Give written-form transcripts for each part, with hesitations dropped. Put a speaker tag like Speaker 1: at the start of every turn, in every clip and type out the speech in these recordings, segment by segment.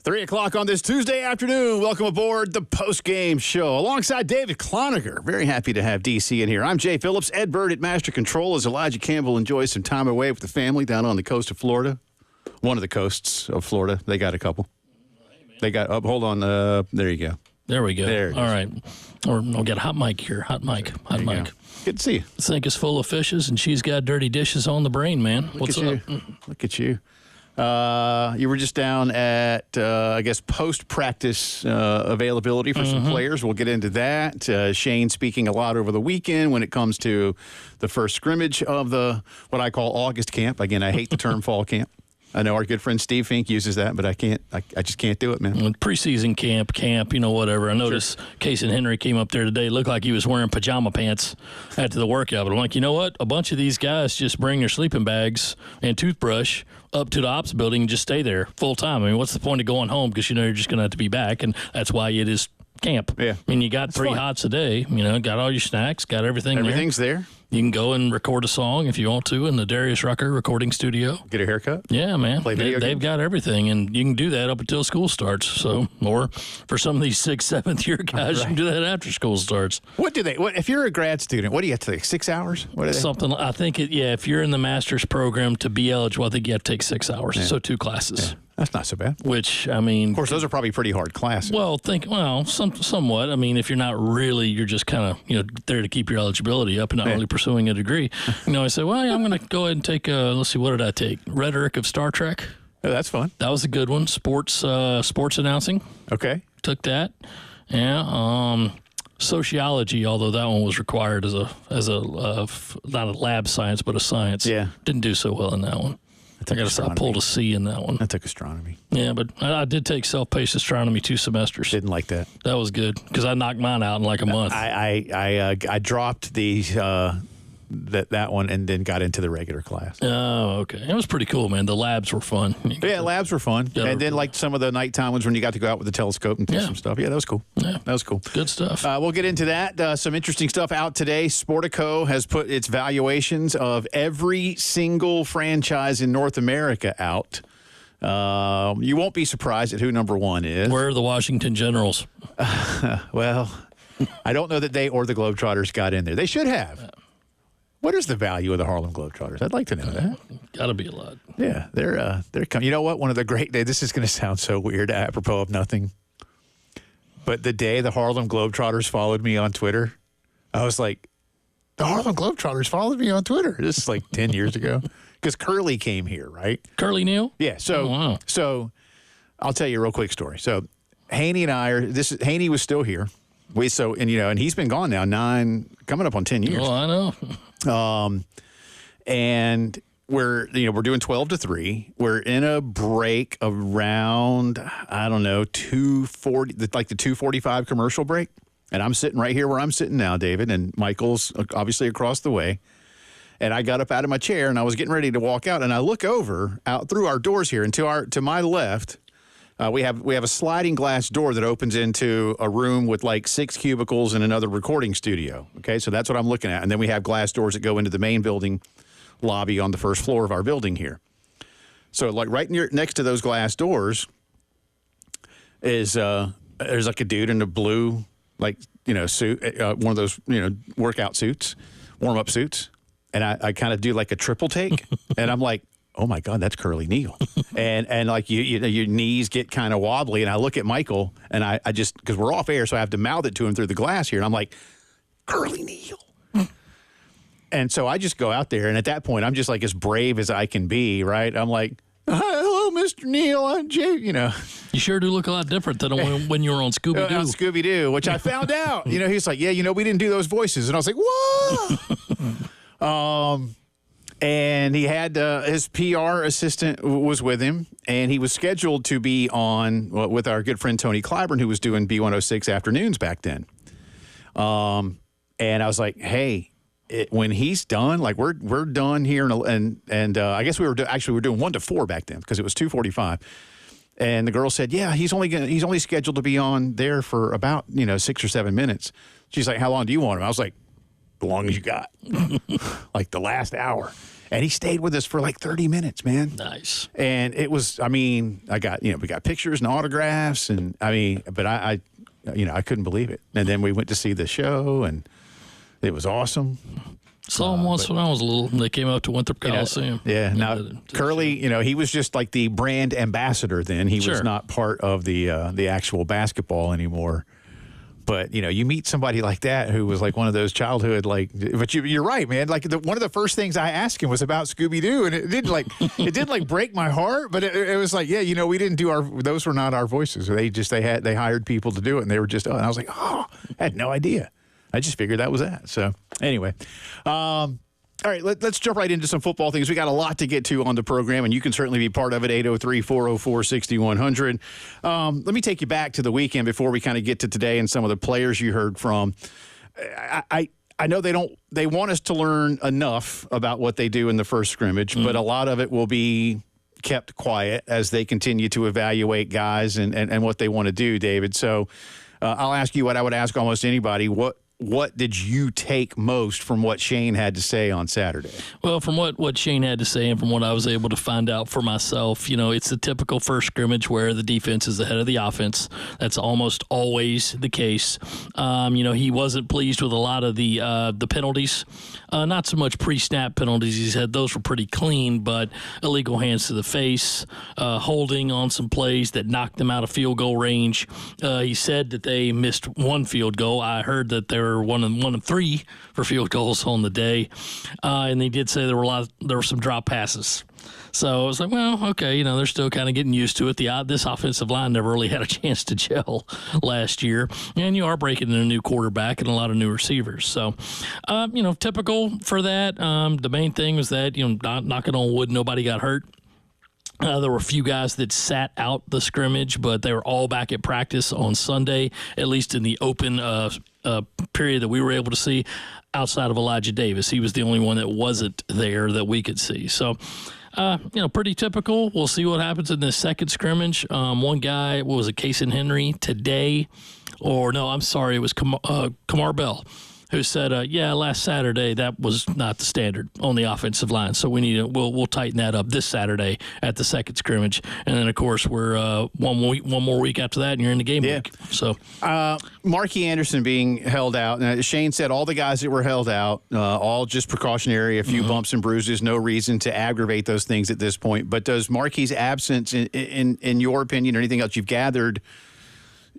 Speaker 1: 3 o'clock on this Tuesday afternoon. Welcome aboard the post-game show alongside David Cloninger. Very happy to have DC in here. I'm Jay Phillips. Ed Bird at Master Control as Elijah Campbell enjoys some time away with the family down on the coast of Florida. One of the coasts of Florida. They got a couple. They got, hold on, there you go.
Speaker 2: There we go.
Speaker 1: There it is.
Speaker 2: All right. Or we'll get a hot mic here. Hot mic.
Speaker 1: Good to see you.
Speaker 2: This sink is full of fishes, and she's got dirty dishes on the brain, man. What's up?
Speaker 1: Look at you. You were just down at, I guess, post-practice availability for some players. We'll get into that. Shane speaking a lot over the weekend when it comes to the first scrimmage of what I call August camp. Again, I hate the term fall camp. I know our good friend Steve Fink uses that, but I can't. I just can't do it, man.
Speaker 2: Preseason camp, whatever. I noticed Casey Henry came up there today. Looked like he was wearing pajama pants after the workout. But I'm like, you know what? A bunch of these guys just bring their sleeping bags and toothbrush up to the ops building and just stay there full time. I mean, what's the point of going home? Because you're just going to have to be back, and that's why it is camp.
Speaker 1: Yeah.
Speaker 2: I mean, you got three hots a day. Got all your snacks, got everything.
Speaker 1: Everything's there.
Speaker 2: You can go and record a song if you want to in the Darius Rucker recording studio.
Speaker 1: Get a haircut.
Speaker 2: Yeah, man. They've got everything, and you can do that up until school starts. So, or for some of these 6th, 7th year guys, you can do that after school starts.
Speaker 1: What if you're a grad student, what do you have to take, 6 hours? What are they?
Speaker 2: Something, I think, if you're in the master's program to be eligible, I think you have to take 6 hours. Yeah. So 2 classes. Yeah.
Speaker 1: That's not so bad.
Speaker 2: Which, I mean...
Speaker 1: Of course, those are probably pretty hard classes.
Speaker 2: Somewhat. I mean, if you're not really, you're just kind of, there to keep your eligibility up and not really pursuing a degree. I say, well, I'm going to go ahead and take, let's see, what did I take? Rhetoric of Star Trek.
Speaker 1: Oh, that's fun.
Speaker 2: That was a good one. Sports announcing.
Speaker 1: Okay.
Speaker 2: Took that. Yeah. Sociology, although that one was required as a not a lab science, but a science.
Speaker 1: Yeah.
Speaker 2: Didn't do so well in that one. I pulled a C in that one.
Speaker 1: I took astronomy.
Speaker 2: Yeah, but I did take self-paced astronomy 2 semesters.
Speaker 1: Didn't like that.
Speaker 2: That was good because I knocked mine out in like a month.
Speaker 1: I dropped that one and then got into the regular class.
Speaker 2: Oh, okay. It was pretty cool, man. The labs were fun.
Speaker 1: Yeah, labs were fun. And then like some of the nighttime ones when you got to go out with the telescope and do some stuff. Yeah, that was cool.
Speaker 2: Yeah.
Speaker 1: That was cool.
Speaker 2: Good stuff.
Speaker 1: We'll get into that. Some interesting stuff out today. Sportico has put its valuations of every single franchise in North America out. You won't be surprised at who number 1 is.
Speaker 2: Where are the Washington Generals?
Speaker 1: Well, I don't know that they or the Globetrotters got in there. They should have. What is the value of the Harlem Globetrotters? I'd like to know that.
Speaker 2: Got to be a lot.
Speaker 1: Yeah, they're you know what? One of the great days. This is going to sound so weird, apropos of nothing. But the day the Harlem Globetrotters followed me on Twitter, I was like, the Harlem Globetrotters followed me on Twitter. This is like 10 years ago. Because Curly came here, right?
Speaker 2: Curly Neal?
Speaker 1: Yeah. So, So I'll tell you a real quick story. So Haney and I Haney was still here. And he's been gone now coming up on 10 years.
Speaker 2: Oh, I know.
Speaker 1: And we're doing 12 to 3. We're in a break around, I don't know, 2:40, like the 2:45 commercial break. And I'm sitting right here where I'm sitting now, David, and Michael's obviously across the way. And I got up out of my chair and I was getting ready to walk out, and I look out through our doors here, and to my left, we have a sliding glass door that opens into a room with like 6 cubicles and another recording studio. Okay, so that's what I'm looking at. And then we have glass doors that go into the main building lobby on the first floor of our building here. So like right next to those glass doors is there's like a dude in a blue suit, one of those workout suits, warm up suits, and I kind of do like a triple take, and I'm like, oh my God, that's Curly Neal. and like your knees get kind of wobbly. And I look at Michael and I just, because we're off air, so I have to mouth it to him through the glass here. And I'm like, Curly Neal. And so I just go out there. And at that point, I'm just like as brave as I can be, right? I'm like, hello, Mr. Neal. I'm Jay,
Speaker 2: You sure do look a lot different than when you were on Scooby-Doo.
Speaker 1: On Scooby-Doo, which I found out. He's like, yeah, we didn't do those voices. And I was like, whoa. And he had his PR assistant was with him, and he was scheduled to be on with our good friend Tony Clyburn, who was doing B106 afternoons back then. And I was like, hey, when he's done, like we're done here, and I guess we were doing 1 to 4 back then because it was 2:45. And the girl said, yeah, he's only scheduled to be on there for about 6 or 7 minutes. She's like, how long do you want him? I was like, the long as you got, like the last hour. And he stayed with us for like 30 minutes, man.
Speaker 2: Nice.
Speaker 1: And it was, I mean, we got pictures and autographs, and but I couldn't believe it. And then we went to see the show, and it was awesome.
Speaker 2: Saw him once when I was little. They came out to Winthrop Coliseum.
Speaker 1: Now Curly, he was just like the brand ambassador then. He was not part of the actual basketball anymore. But you meet somebody like that who was like one of those childhood But you're right, man. Like one of the first things I asked him was about Scooby Doo, and it didn't break my heart, but it was like, we didn't do those were not our voices. They hired people to do it, and they were just. And I was like, I had no idea. I just figured that was that. So anyway, all right, let's jump right into some football things. We got a lot to get to on the program, and you can certainly be part of it, 803-404-6100. Let me take you back to the weekend before we kind of get to today and some of the players you heard from. I know they want us to learn enough about what they do in the first scrimmage, but a lot of it will be kept quiet as they continue to evaluate guys and what they want to do, David. So I'll ask you what I would ask almost anybody. What did you take most from what Shane had to say on Saturday?
Speaker 2: Well, from what Shane had to say and from what I was able to find out for myself, it's the typical first scrimmage where the defense is ahead of the offense. That's almost always the case. He wasn't pleased with a lot of the penalties. Not so much pre-snap penalties. He said those were pretty clean, but illegal hands to the face, holding on some plays that knocked them out of field goal range. He said that they missed one field goal. I heard that they were one of three for field goals on the day, and they did say there were some drop passes. So I was like, well, okay, they're still kind of getting used to it. This offensive line never really had a chance to gel last year, and you are breaking in a new quarterback and a lot of new receivers. So, typical for that. The main thing was that, knocking on wood, nobody got hurt. There were a few guys that sat out the scrimmage, but they were all back at practice on Sunday, at least in the open period that we were able to see, outside of Elijah Davis. He was the only one that wasn't there that we could see. So, pretty typical. We'll see what happens in this second scrimmage. One guy, what was it, Casey Henry today? Or no, I'm sorry, it was Kamar Bell, who said, last Saturday that was not the standard on the offensive line. So we'll tighten that up this Saturday at the second scrimmage. And then, of course, we're one more week after that, and you're in the game week. So
Speaker 1: Marky Anderson being held out. Now, Shane said all the guys that were held out, all just precautionary, a few bumps and bruises, no reason to aggravate those things at this point. But does Marky's absence, in your opinion, or anything else you've gathered,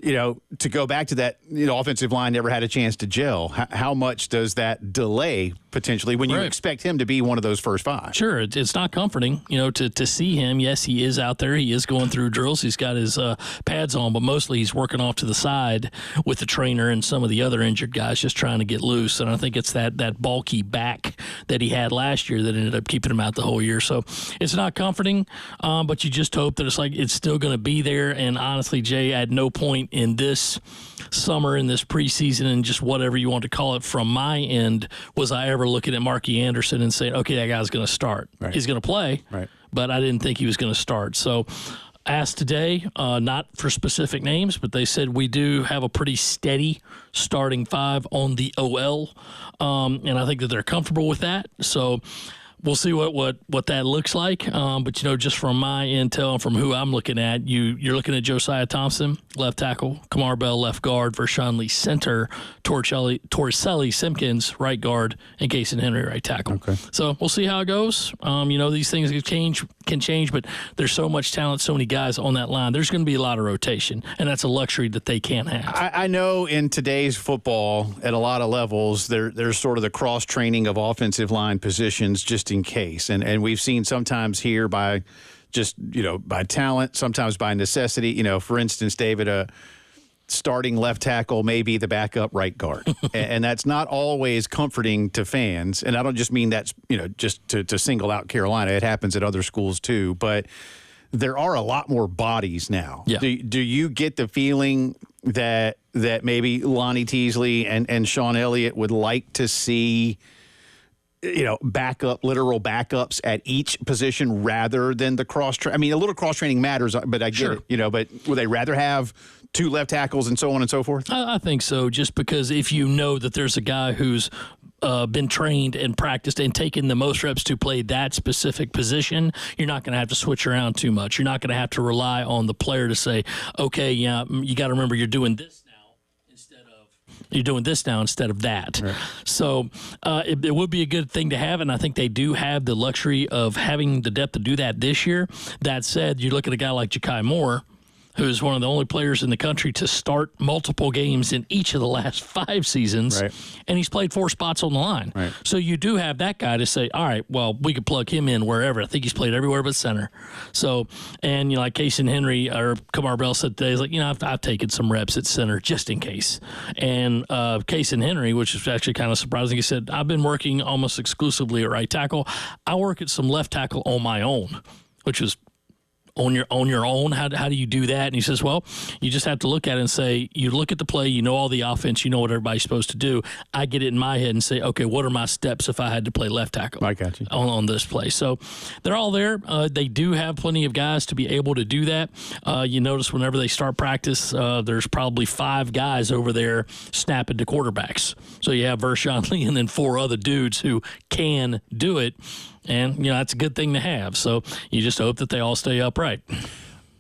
Speaker 1: to go back to that, offensive line never had a chance to gel. How much does that delay potentially when you expect him to be one of those first five?
Speaker 2: Sure. It's not comforting, to see him. Yes, he is out there. He is going through drills. He's got his pads on, but mostly he's working off to the side with the trainer and some of the other injured guys just trying to get loose. And I think it's that bulky back that he had last year that ended up keeping him out the whole year. So it's not comforting, but you just hope that it's still going to be there. And honestly, Jay, at no point in this summer, in this preseason, and just whatever you want to call it from my end, was I ever looking at Marky Anderson and saying, okay, that guy's going to start. Right. He's going to play, right, but I didn't think he was going to start. So asked today, not for specific names, but they said we do have a pretty steady starting five on the OL, and I think that they're comfortable with that. So we'll see what that looks like. But, just from my intel and from who I'm looking at, you're looking at Josiah Thompson, left tackle, Kamar Bell, left guard, Vershawn Lee, center, Torricelli Simpkins, right guard, and Casey Henry, right tackle. Okay. So we'll see how it goes. These things can change, but there's so much talent, so many guys on that line. There's going to be a lot of rotation, and that's a luxury that they can't have.
Speaker 1: I know in today's football, at a lot of levels, there's sort of the cross-training of offensive line positions just in case. And we've seen sometimes here by just, by talent, sometimes by necessity. For instance, David, starting left tackle may be the backup right guard. And that's not always comforting to fans. And I don't just mean that's, just to single out Carolina. It happens at other schools too. But there are a lot more bodies now. Yeah. Do you get the feeling that maybe Lonnie Teasley and Sean Elliott would like to see literal backups at each position rather than the a little cross-training matters, but I get it, but would they rather have two left tackles and so on and so forth?
Speaker 2: I think so, just because if you know that there's a guy who's been trained and practiced and taken the most reps to play that specific position, you're not going to have to switch around too much. You're not going to have to rely on the player to say, okay, yeah, you got to remember you're doing this now instead of that. Right. So it would be a good thing to have, and I think they do have the luxury of having the depth to do that this year. That said, you look at a guy like Ja'Kai Moore, who's one of the only players in the country to start multiple games in each of the last 5 seasons, right. And he's played 4 spots on the line. Right. So you do have that guy to say, all right, well, we could plug him in wherever. I think he's played everywhere but center. So, and, like Casey Henry or Kamar Bell said today, he's like, I've taken some reps at center just in case. And Casey Henry, which is actually kind of surprising, he said, I've been working almost exclusively at right tackle. I work at some left tackle on my own, which was on your own. How do you do that? And he says, well, you just have to look at it and say, you look at the play, you know all the offense, you know what everybody's supposed to do. I get it in my head and say, okay, what are my steps if I had to play left tackle
Speaker 1: I got you.
Speaker 2: on this play? So they're all there. They do have plenty of guys to be able to do that. You notice whenever they start practice, there's probably 5 guys over there snapping to quarterbacks. So you have Vershawn Lee and then 4 other dudes who can do it. And, that's a good thing to have. So you just hope that they all stay upright.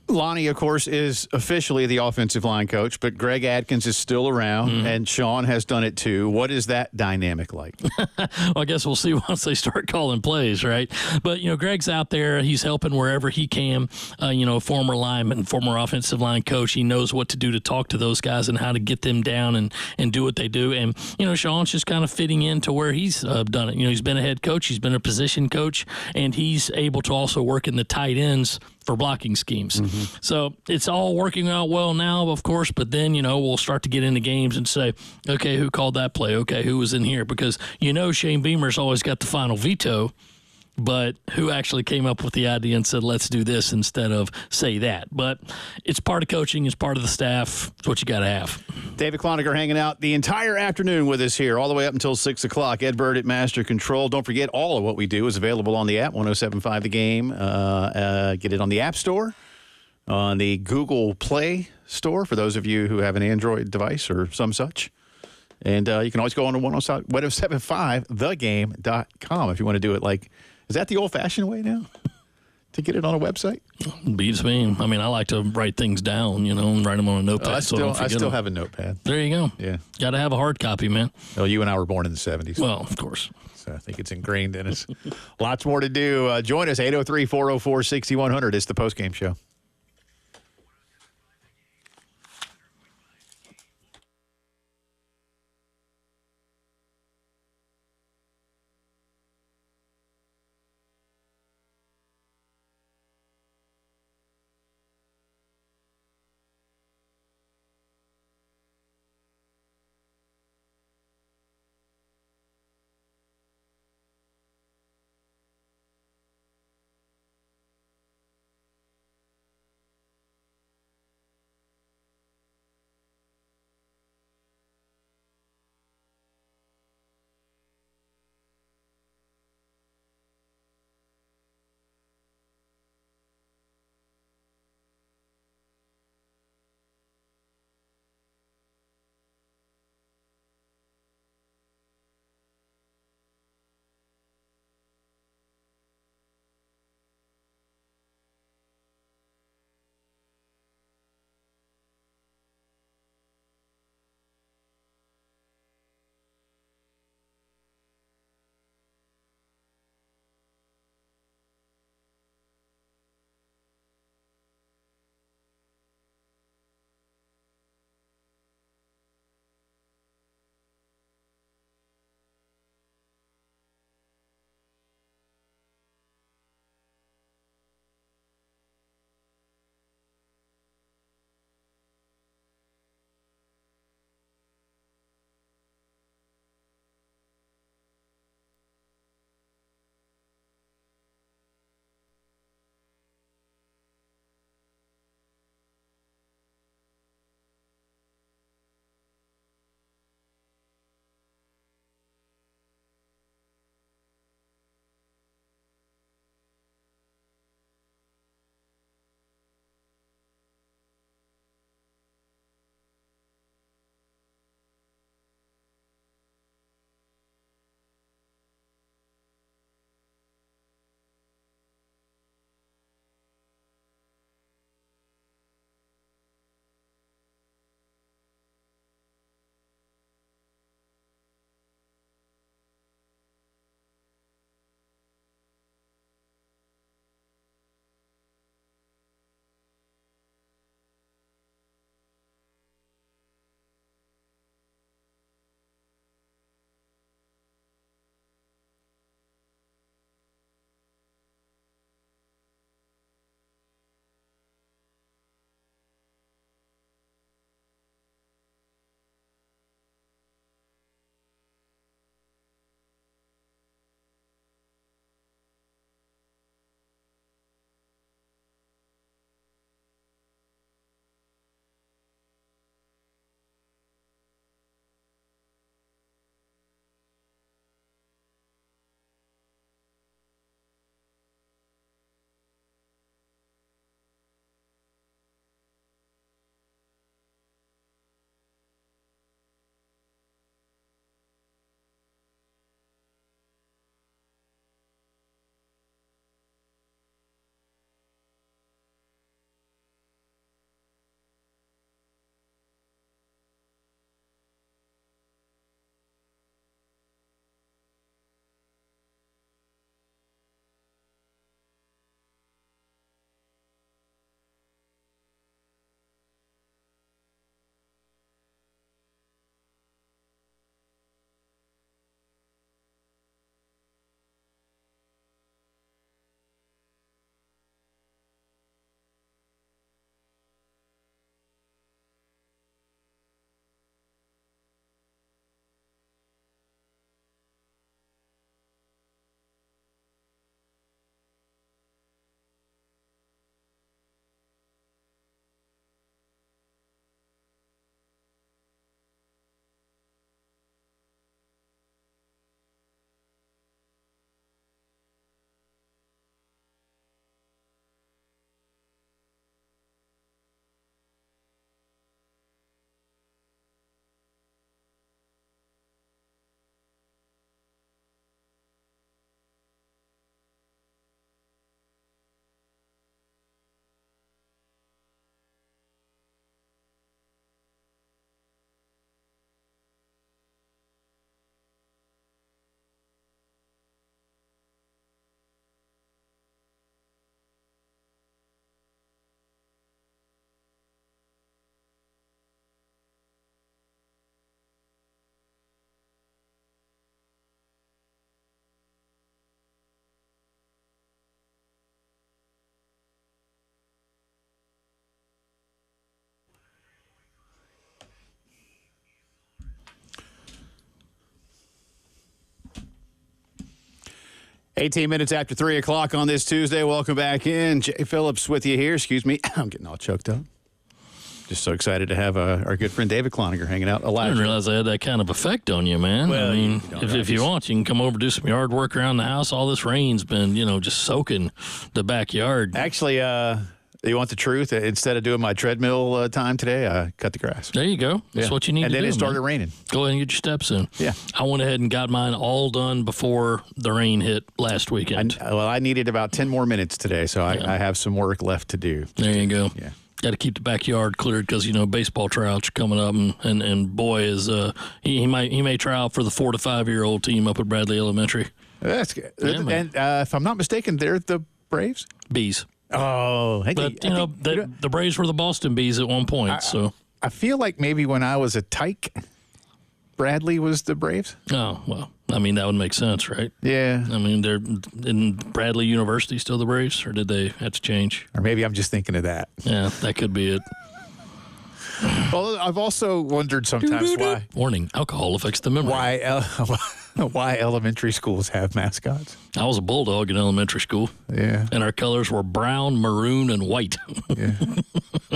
Speaker 1: Lonnie, of course, is officially the offensive line coach, but Greg Adkins is still around, and Sean has done it too. What is that dynamic like?
Speaker 2: Well, I guess we'll see once they start calling plays, right? But, Greg's out there. He's helping wherever he can. Former lineman, former offensive line coach. He knows what to do to talk to those guys and how to get them down and do what they do. And, Sean's just kind of fitting into where he's done it. He's been a head coach. He's been a position coach, and he's able to also work in the tight ends for blocking schemes. So it's all working out well now, of course, but then, we'll start to get into games and say, okay, who called that play? Okay, who was in here? Because, Shane Beamer's always got the final veto, but who actually came up with the idea and said, let's do this instead of say that. But it's part of coaching. It's part of the staff. It's what you got to have.
Speaker 1: David Cloninger hanging out the entire afternoon with us here, all the way up until 6 o'clock. Ed Bird at Master Control. Don't forget, all of what we do is available on the app, 107.5 The Game. Get it on the App Store, on the Google Play Store, for those of you who have an Android device or some such. And you can always go on to 107.5thegame.com if you want to do it like, is that the old-fashioned way now? To get it on a website?
Speaker 2: Beats me. I mean, I like to write things down, and write them on a notepad.
Speaker 1: I still have a notepad.
Speaker 2: There you go.
Speaker 1: Yeah.
Speaker 2: Got to have a hard copy, man.
Speaker 1: Well, you and I were born in the 70s.
Speaker 2: Well, of course.
Speaker 1: So I think it's ingrained in us. Lots more to do. Join us, 803-404-6100. It's the postgame show. 18 minutes after 3 o'clock on this Tuesday. Welcome back in. Jay Phillips with you here. Excuse me. I'm getting all choked up. Just so excited to have our good friend David Cloninger hanging out.
Speaker 2: I didn't realize I had that kind of effect on you, man.
Speaker 1: Well,
Speaker 2: I mean,
Speaker 1: you
Speaker 2: if you want, you can come over, do some yard work around the house. All this rain's been, just soaking the backyard.
Speaker 1: Actually, you want the truth? Instead of doing my treadmill time today, I cut the grass.
Speaker 2: There you go. That's what you need to do.
Speaker 1: And then it started raining.
Speaker 2: Go ahead and get your steps in.
Speaker 1: Yeah.
Speaker 2: I went ahead and got mine all done before the rain hit last weekend.
Speaker 1: I needed about 10 more minutes today, so I have some work left to do.
Speaker 2: There you go.
Speaker 1: Yeah.
Speaker 2: Got to keep the backyard cleared because baseball tryouts are coming up, and boy is he may try out for the 4 to 5 year old team up at Bradley Elementary.
Speaker 1: That's good.
Speaker 2: Yeah,
Speaker 1: and if I'm not mistaken, they're the Braves.
Speaker 2: Bees.
Speaker 1: Oh, hey,
Speaker 2: But the Braves were the Boston Bees at one point.
Speaker 1: I feel like maybe when I was a tyke, Bradley was the Braves.
Speaker 2: Oh well, I mean that would make sense, right?
Speaker 1: Yeah.
Speaker 2: I mean, they're in Bradley University still the Braves, or did they have to change?
Speaker 1: Or maybe I'm just thinking of that.
Speaker 2: Yeah, that could be it.
Speaker 1: Well, I've also wondered sometimes why.
Speaker 2: Warning: alcohol affects the memory.
Speaker 1: Why elementary schools have mascots.
Speaker 2: I was a bulldog in elementary school.
Speaker 1: Yeah.
Speaker 2: And our colors were brown, maroon, and white.
Speaker 1: Yeah.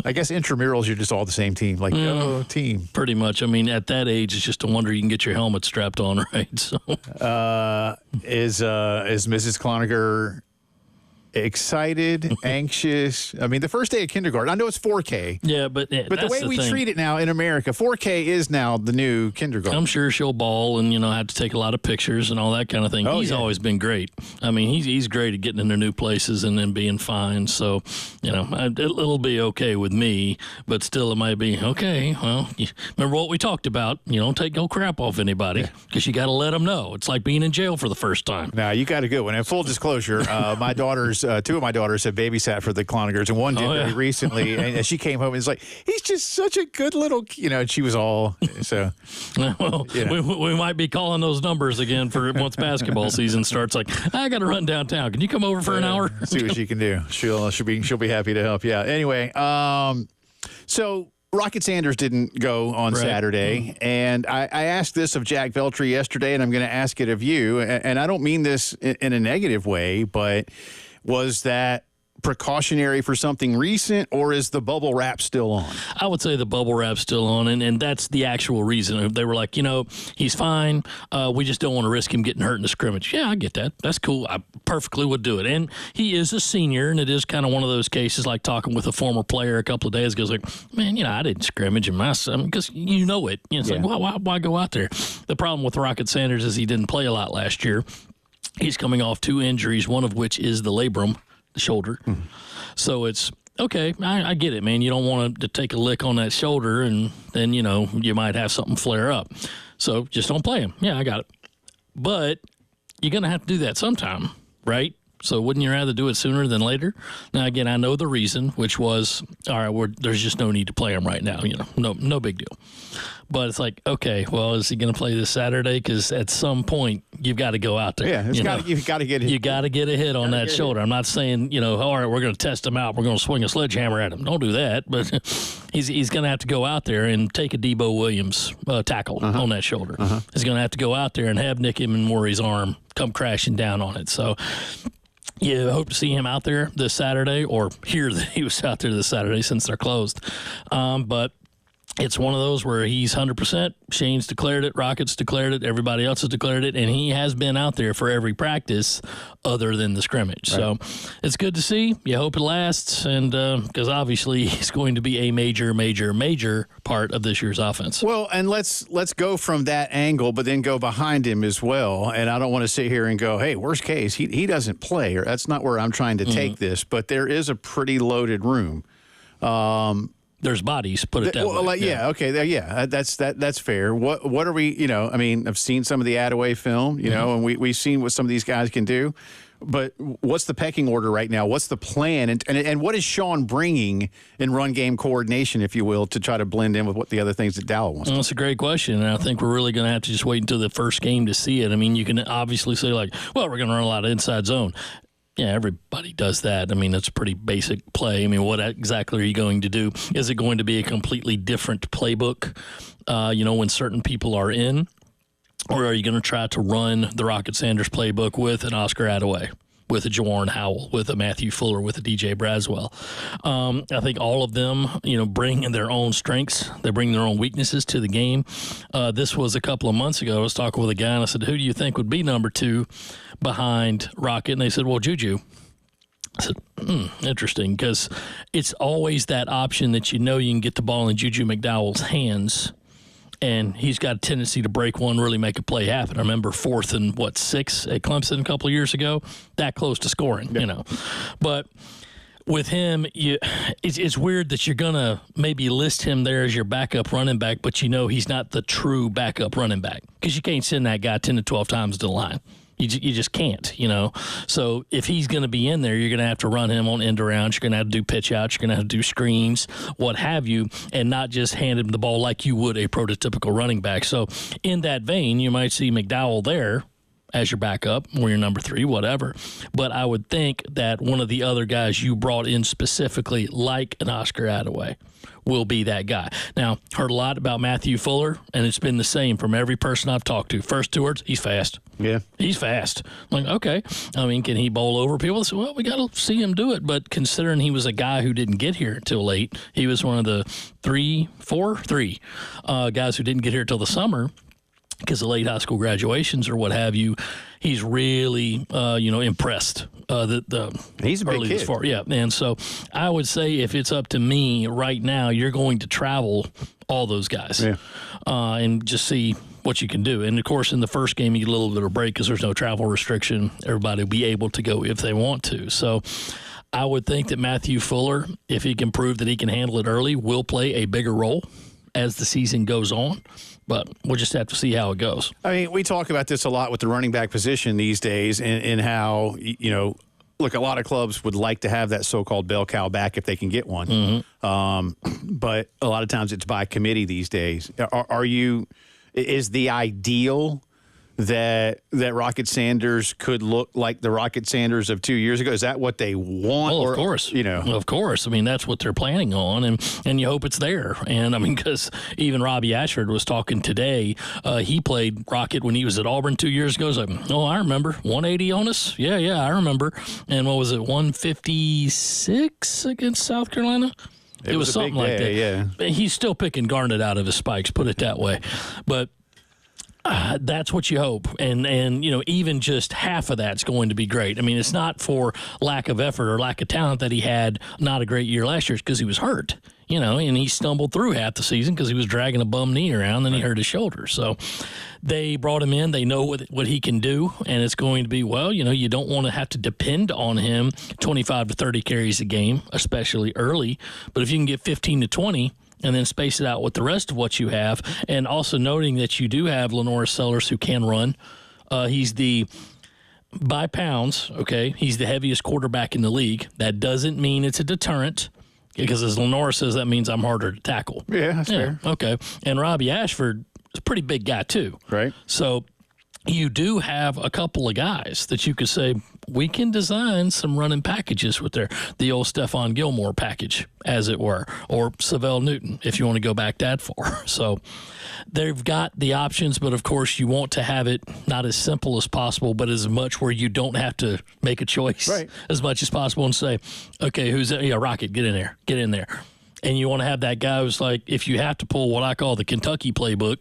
Speaker 1: I guess intramurals, you're just all the same team. Like, team.
Speaker 2: Pretty much. I mean, at that age, it's just a wonder you can get your helmet strapped on, right? So,
Speaker 1: Is Mrs. Cloninger excited, anxious? I mean, the first day of kindergarten, I know it's 4K.
Speaker 2: yeah, but
Speaker 1: But the way we treat it now in America, 4K is now the new kindergarten.
Speaker 2: I'm sure she'll bawl and have to take a lot of pictures and all that kind of thing. He's always been great. I mean, he's great at getting into new places and then being fine. So, it'll be okay with me, but still, it might be okay. Well, remember what we talked about? You don't take no crap off anybody because you got to let them know. It's like being in jail for the first time.
Speaker 1: Now, you got a good one. And full disclosure, my daughters, two of my daughters have babysat for the Cloningers, and one did very recently. And she came home and was like, he's just such a good little, and she was all, so.
Speaker 2: Well, we might be calling those numbers again for once basketball season starts. Like, I got to run downtown. Can you come over for an hour?
Speaker 1: See what she can do. She'll be happy to help you out. Anyway, so Rocket Sanders didn't go on Saturday, and I asked this of Jack Veltri yesterday, and I'm going to ask it of you, and I don't mean this in a negative way, but was that precautionary for something recent, or is the bubble wrap still on?
Speaker 2: I would say the bubble wrap's still on, and that's the actual reason. They were like, he's fine. We just don't want to risk him getting hurt in the scrimmage. Yeah, I get that. That's cool. I perfectly would do it. And he is a senior, and it is kind of one of those cases like talking with a former player a couple of days ago. Like, man, I didn't scrimmage in my son because it. It's like, why go out there? The problem with Rocket Sanders is he didn't play a lot last year. He's coming off 2 injuries, one of which is the labrum, the shoulder. Mm-hmm. So it's okay. I get it, man. You don't want to take a lick on that shoulder, and then you might have something flare up. So just don't play him. Yeah, I got it. But you're gonna have to do that sometime, right? So wouldn't you rather do it sooner than later? Now again, I know the reason, which was all right. There's just no need to play him right now. No big deal. But it's like, okay, well, is he going to play this Saturday? Because at some point, you've got to go out there.
Speaker 1: Yeah, you've got to get hit.
Speaker 2: You got to get a hit on that shoulder. I'm not saying, all right, we're going to test him out. We're going to swing a sledgehammer at him. Don't do that. But he's going to have to go out there and take a Debo Williams tackle on that shoulder. He's going to have to go out there and have Nick Emmanwori's arm come crashing down on it. So you hope to see him out there this Saturday, or hear that he was out there this Saturday since they're closed. But it's one of those where he's 100%. Shane's declared it. Rockets declared it. Everybody else has declared it. And he has been out there for every practice other than the scrimmage. Right. So it's good to see. You hope it lasts. And because obviously he's going to be a major, major, major part of this year's offense.
Speaker 1: Well, and let's go from that angle, but then go behind him as well. And I don't want to sit here and go, hey, worst case, he doesn't play. Or that's not where I'm trying to take this. But there is a pretty loaded room.
Speaker 2: There's bodies, put it that way.
Speaker 1: That's fair. What are we, I mean, I've seen some of the Attaway film, and we've seen what some of these guys can do. But what's the pecking order right now? What's the plan? And what is Sean bringing in run game coordination, if you will, to try to blend in with what the other things that Dowell wants?
Speaker 2: Well, that's a great question, and I think we're really going to have to just wait until the first game to see it. I mean, you can obviously say, like, well, we're going to run a lot of inside zone. Yeah, everybody does that. I mean, that's a pretty basic play. I mean, what exactly are you going to do? Is it going to be a completely different playbook, when certain people are in? Or are you going to try to run the Rocket Sanders playbook with an Oscar Attaway, with a Jawarn Howell, with a Matthew Fuller, with a DJ Braswell? I think all of them, bring in their own strengths. They bring their own weaknesses to the game. This was a couple of months ago. I was talking with a guy, and I said, who do you think would be number 2 behind Rocket? And they said, well, Juju. I said, interesting, because it's always that option that you can get the ball in Juju McDowell's hands, and he's got a tendency to break one, really make a play happen. I remember 4th and 6 at Clemson a couple of years ago, that close to scoring, But with him, it's weird that you're going to maybe list him there as your backup running back, but he's not the true backup running back, because you can't send that guy 10 to 12 times to the line. You just can't, So if he's going to be in there, you're going to have to run him on end arounds. You're going to have to do pitch outs. You're going to have to do screens, what have you, and not just hand him the ball like you would a prototypical running back. So in that vein, you might see McDowell there as your backup or your number 3, whatever. But I would think that one of the other guys you brought in specifically, like an Oscar Attaway, will be that guy. Now, heard a lot about Matthew Fuller, and it's been the same from every person I've talked to. First 2 words, he's fast.
Speaker 1: Yeah.
Speaker 2: He's fast. I'm like, okay. I mean, can he bowl over people? Say, well, we got to see him do it. But considering he was a guy who didn't get here until late, he was one of the 3 guys who didn't get here until the summer, because of late high school graduations or what have you. He's really, impressed.
Speaker 1: He's a big kid.
Speaker 2: Yeah, and so I would say if it's up to me right now, you're going to travel all those guys and just see what you can do. And, of course, in the first game, you get a little bit of a break because there's no travel restriction. Everybody will be able to go if they want to. So I would think that Matthew Fuller, if he can prove that he can handle it early, will play a bigger role as the season goes on. But we'll just have to see how it goes.
Speaker 1: I mean, we talk about this a lot with the running back position these days, and how, look, a lot of clubs would like to have that so-called bell cow back if they can get one.
Speaker 2: Mm-hmm.
Speaker 1: But a lot of times it's by committee these days. Is the ideal that Rocket Sanders could look like the Rocket Sanders of 2 years ago? Is that what they want?
Speaker 2: Well, of course. Of course. I mean, that's what they're planning on, and you hope it's there. And, I mean, because even Robbie Ashford was talking today. He played Rocket when he was at Auburn 2 years ago. He's like, oh, I remember. 180 on us? Yeah, I remember. And what was it, 156 against South Carolina? It was something like that.
Speaker 1: Yeah.
Speaker 2: He's still picking Garnet out of his spikes, put it that way. But that's what you hope. And even just half of that's going to be great. I mean, it's not for lack of effort or lack of talent that he had not a great year last year. It's because he was hurt, and he stumbled through half the season because he was dragging a bum knee around, and he hurt his shoulder. So they brought him in. They know what he can do, and it's going to be, you don't want to have to depend on him 25 to 30 carries a game, especially early. But if you can get 15 to 20, and then space it out with the rest of what you have, and also noting that you do have LaNorris Sellers who can run. He's by pounds, okay, he's the heaviest quarterback in the league. That doesn't mean it's a deterrent, because as LaNorris says, that means I'm harder to tackle.
Speaker 1: Yeah, that's fair.
Speaker 2: Okay. And Robbie Ashford is a pretty big guy too.
Speaker 1: Right.
Speaker 2: So you do have a couple of guys that you could say, we can design some running packages with the old Stephon Gilmore package, as it were, or Savell Newton, if you want to go back that far. So they've got the options, but of course you want to have it not as simple as possible, but as much where you don't have to make a choice as much as possible and say, okay, who's that? Yeah, Rocket, get in there. And you want to have that guy who's like, if you have to pull what I call the Kentucky playbook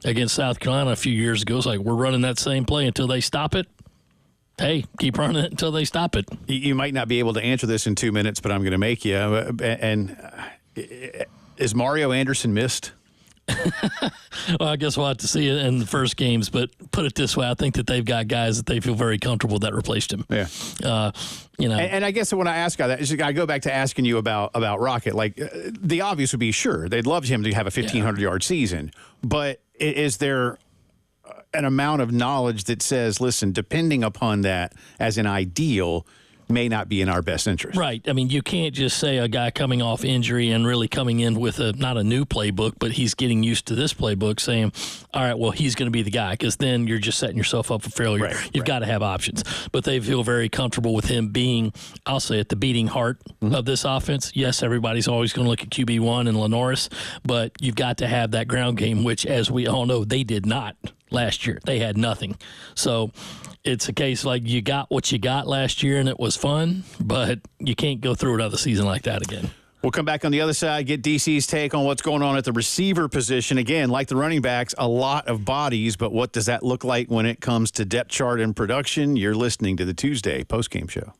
Speaker 2: against South Carolina a few years ago, it's like, we're running that same play until they stop it. Hey, keep running it until they stop it.
Speaker 1: You might not be able to answer this in 2 minutes, but I'm going to make you. And is Mario Anderson missed?
Speaker 2: Well, I guess we'll have to see it in the first games, but put it this way, I think that they've got guys that they feel very comfortable that replaced him.
Speaker 1: Yeah. And I guess when I ask that, I go back to asking you about Rocket. Like, the obvious would be, sure, they'd love him to have a 1,500-yard season, but is there an amount of knowledge that says, listen, depending upon that as an ideal may not be in our best interest?
Speaker 2: Right. I mean, you can't just say a guy coming off injury and really coming in with not a new playbook, but he's getting used to this playbook, saying, all right, well, he's going to be the guy, because then you're just setting yourself up for failure. You've got to have options. But they feel very comfortable with him being, I'll say it, the beating heart of this offense. Yes, everybody's always going to look at QB1 and LaNorris, but you've got to have that ground game, which, as we all know, they did not last year. They had nothing. So it's a case like you got what you got last year and it was fun, but you can't go through another season like that again.
Speaker 1: We'll come back on the other side, get DC's take on what's going on at the receiver position. Again, like the running backs, a lot of bodies, but what does that look like when it comes to depth chart and production? You're listening to the Tuesday postgame show.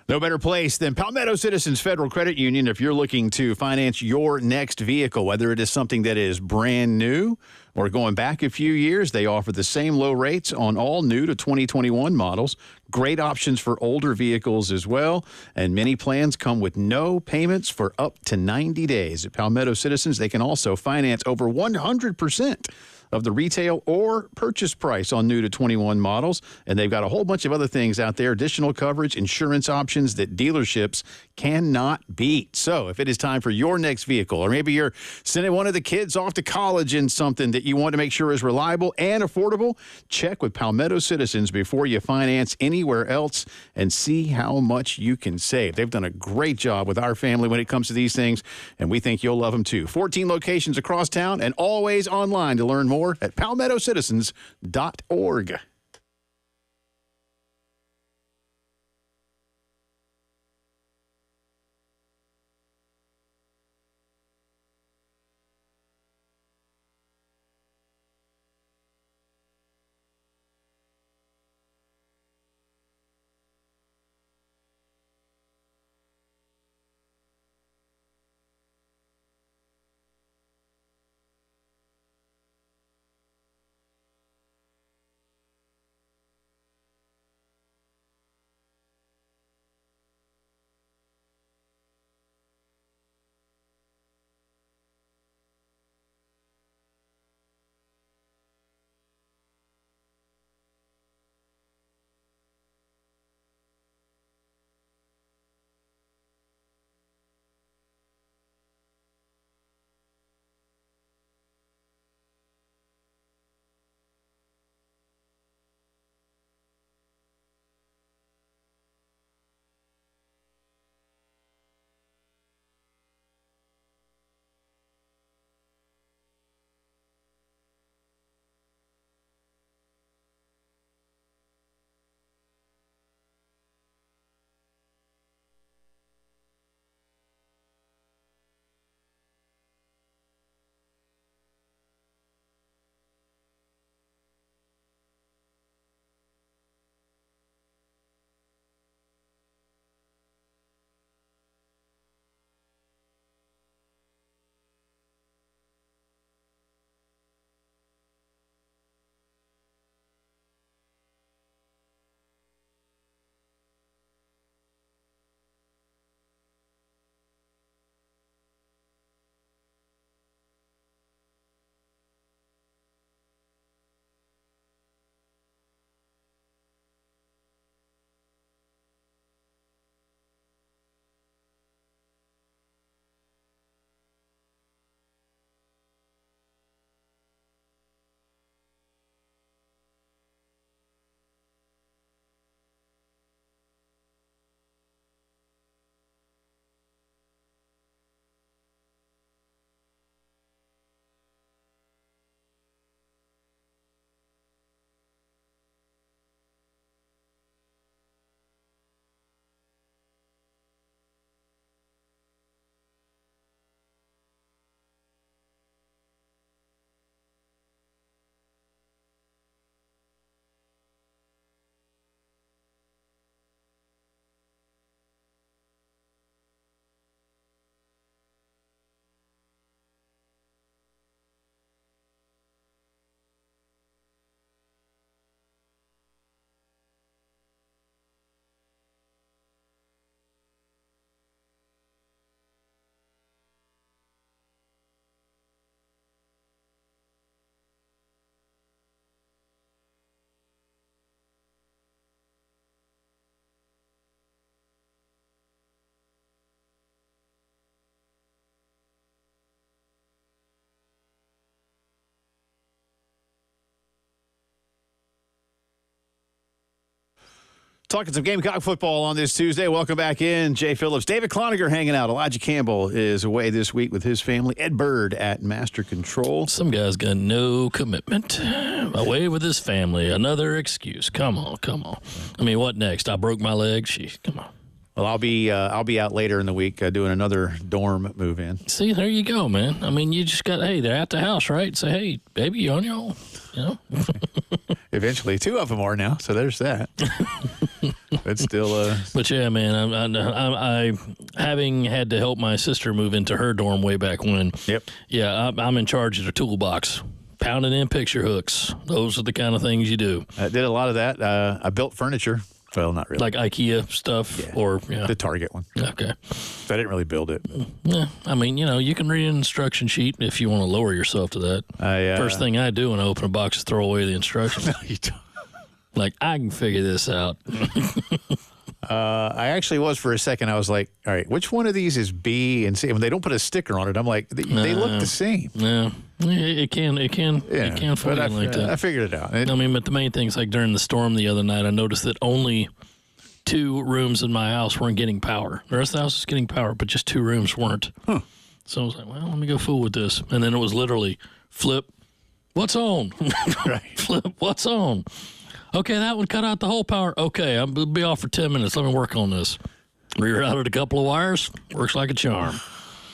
Speaker 1: No better place than Palmetto Citizens Federal Credit Union if you're looking to finance your next vehicle, whether it is something that is brand new or going back a few years. They offer the same low rates on all new to 2021 models. Great options for older vehicles as well. And many plans come with no payments for up to 90 days. At Palmetto Citizens, they can also finance over 100% of the retail or purchase price on new to 21 models. And they've got a whole bunch of other things out there, additional coverage, insurance options that dealerships cannot beat. So if it is time for your next vehicle, or maybe you're sending one of the kids off to college in something that you want to make sure is reliable and affordable, check with Palmetto Citizens before you finance anywhere else and see how much you can save. They've done a great job with our family when it comes to these things, and we think you'll love them too. 14 locations across town and always online to learn more at palmettocitizens.org. Talking some Gamecock football on this Tuesday. Welcome back in. Jay Phillips, David Cloninger hanging out. Elijah Campbell is away this week with his family. Ed Bird at Master Control.
Speaker 2: Some guy's got no commitment. Away with his family. Another excuse. Come on. I mean, what next? I broke my leg. Jeez, come on.
Speaker 1: Well, I'll be out later in the week doing another dorm move-in.
Speaker 2: See, there you go, man. I mean, you just got, hey, they're at the house, right? Say, hey, baby, you on your own. You know?
Speaker 1: Eventually, 2 of them are now, so there's that. But still,
Speaker 2: But yeah, man, I having had to help my sister move into her dorm way back when.
Speaker 1: Yep.
Speaker 2: Yeah, I'm in charge of the toolbox, pounding in picture hooks. Those are the kind of things you do.
Speaker 1: I did a lot of that. I built furniture. Well, not really.
Speaker 2: Like IKEA stuff, or
Speaker 1: the Target one.
Speaker 2: Okay.
Speaker 1: So I didn't really build it.
Speaker 2: Yeah, I mean, you can read an instruction sheet if you want to lower yourself to that. First thing I do when I open a box is throw away the instructions.
Speaker 1: No, you don't.
Speaker 2: Like, I can figure this out.
Speaker 1: I actually was for a second. I was like, all right, which one of these is B and C? When they don't put a sticker on it, I'm like, they look the same.
Speaker 2: Yeah, it can fool you like that.
Speaker 1: I figured it out.
Speaker 2: I mean, but the main thing is, like, during the storm the other night, I noticed that only 2 rooms in my house weren't getting power. The rest of the house was getting power, but just 2 rooms weren't.
Speaker 1: Huh.
Speaker 2: So I was like, well, let me go fool with this. And then it was literally flip, what's on?
Speaker 1: Right.
Speaker 2: Flip, what's on? Okay, that one cut out the whole power. Okay, I'll be off for 10 minutes. Let me work on this. Rerouted a couple of wires. Works like a charm.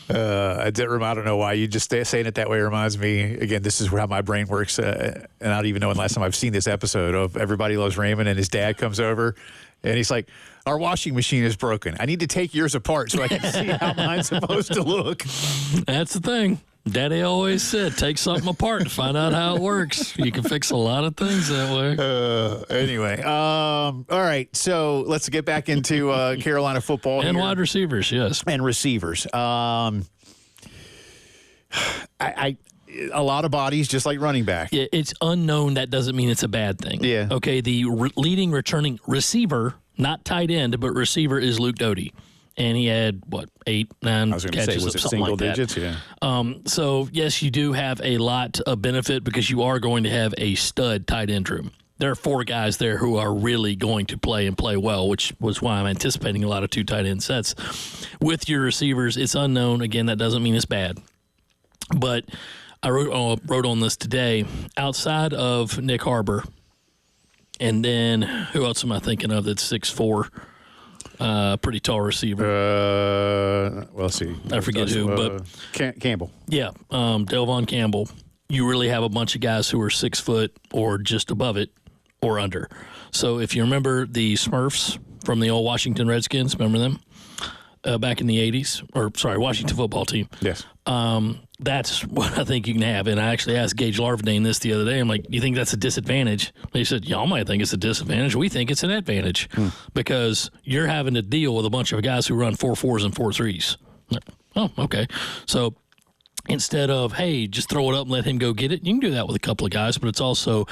Speaker 1: I don't know why you just saying it that way reminds me. Again, this is how my brain works, and I don't even know when last time I've seen this episode of Everybody Loves Raymond, and his dad comes over, and he's like, "Our washing machine is broken. I need to take yours apart so I can see how mine's supposed to look."
Speaker 2: That's the thing. Daddy always said, take something apart to find out how it works. You can fix a lot of things that way.
Speaker 1: Anyway, all right. So let's get back into Carolina football
Speaker 2: and
Speaker 1: here.
Speaker 2: wide receivers, yes,
Speaker 1: and receivers. A lot of bodies, just like running back.
Speaker 2: Yeah, it's unknown. That doesn't mean it's a bad thing.
Speaker 1: Yeah.
Speaker 2: Okay. The leading returning receiver, not tight end, but receiver, is Luke Doty. And he had, 8, 9
Speaker 1: I was going to
Speaker 2: catches
Speaker 1: say, was it
Speaker 2: something
Speaker 1: single
Speaker 2: like that.
Speaker 1: digits? Yeah.
Speaker 2: So, yes, you do have a lot of benefit because you are going to have a stud tight end room. There are 4 guys there who are really going to play and play well, which was why I'm anticipating a lot of 2 tight end sets. With your receivers, it's unknown. Again, that doesn't mean it's bad. But I wrote on this today. Outside of Nick Harbor, and then who else am I thinking of that's 6'4"? Pretty tall receiver.
Speaker 1: Let's see.
Speaker 2: I forget who, but
Speaker 1: Campbell.
Speaker 2: Yeah, Delvon Campbell. You really have a bunch of guys who are 6 foot or just above it or under. So if you remember the Smurfs from the old Washington Redskins, remember them back in the 80s? Or, sorry, Washington football team.
Speaker 1: Yes.
Speaker 2: That's what I think you can have. And I actually asked Gage Larvadane this the other day. I'm like, you think that's a disadvantage? He said, y'all might think it's a disadvantage. We think it's an advantage because you're having to deal with a bunch of guys who run 4.4s and 4.3s. Oh, okay. So instead of, hey, just throw it up and let him go get it, you can do that with a couple of guys, but it's also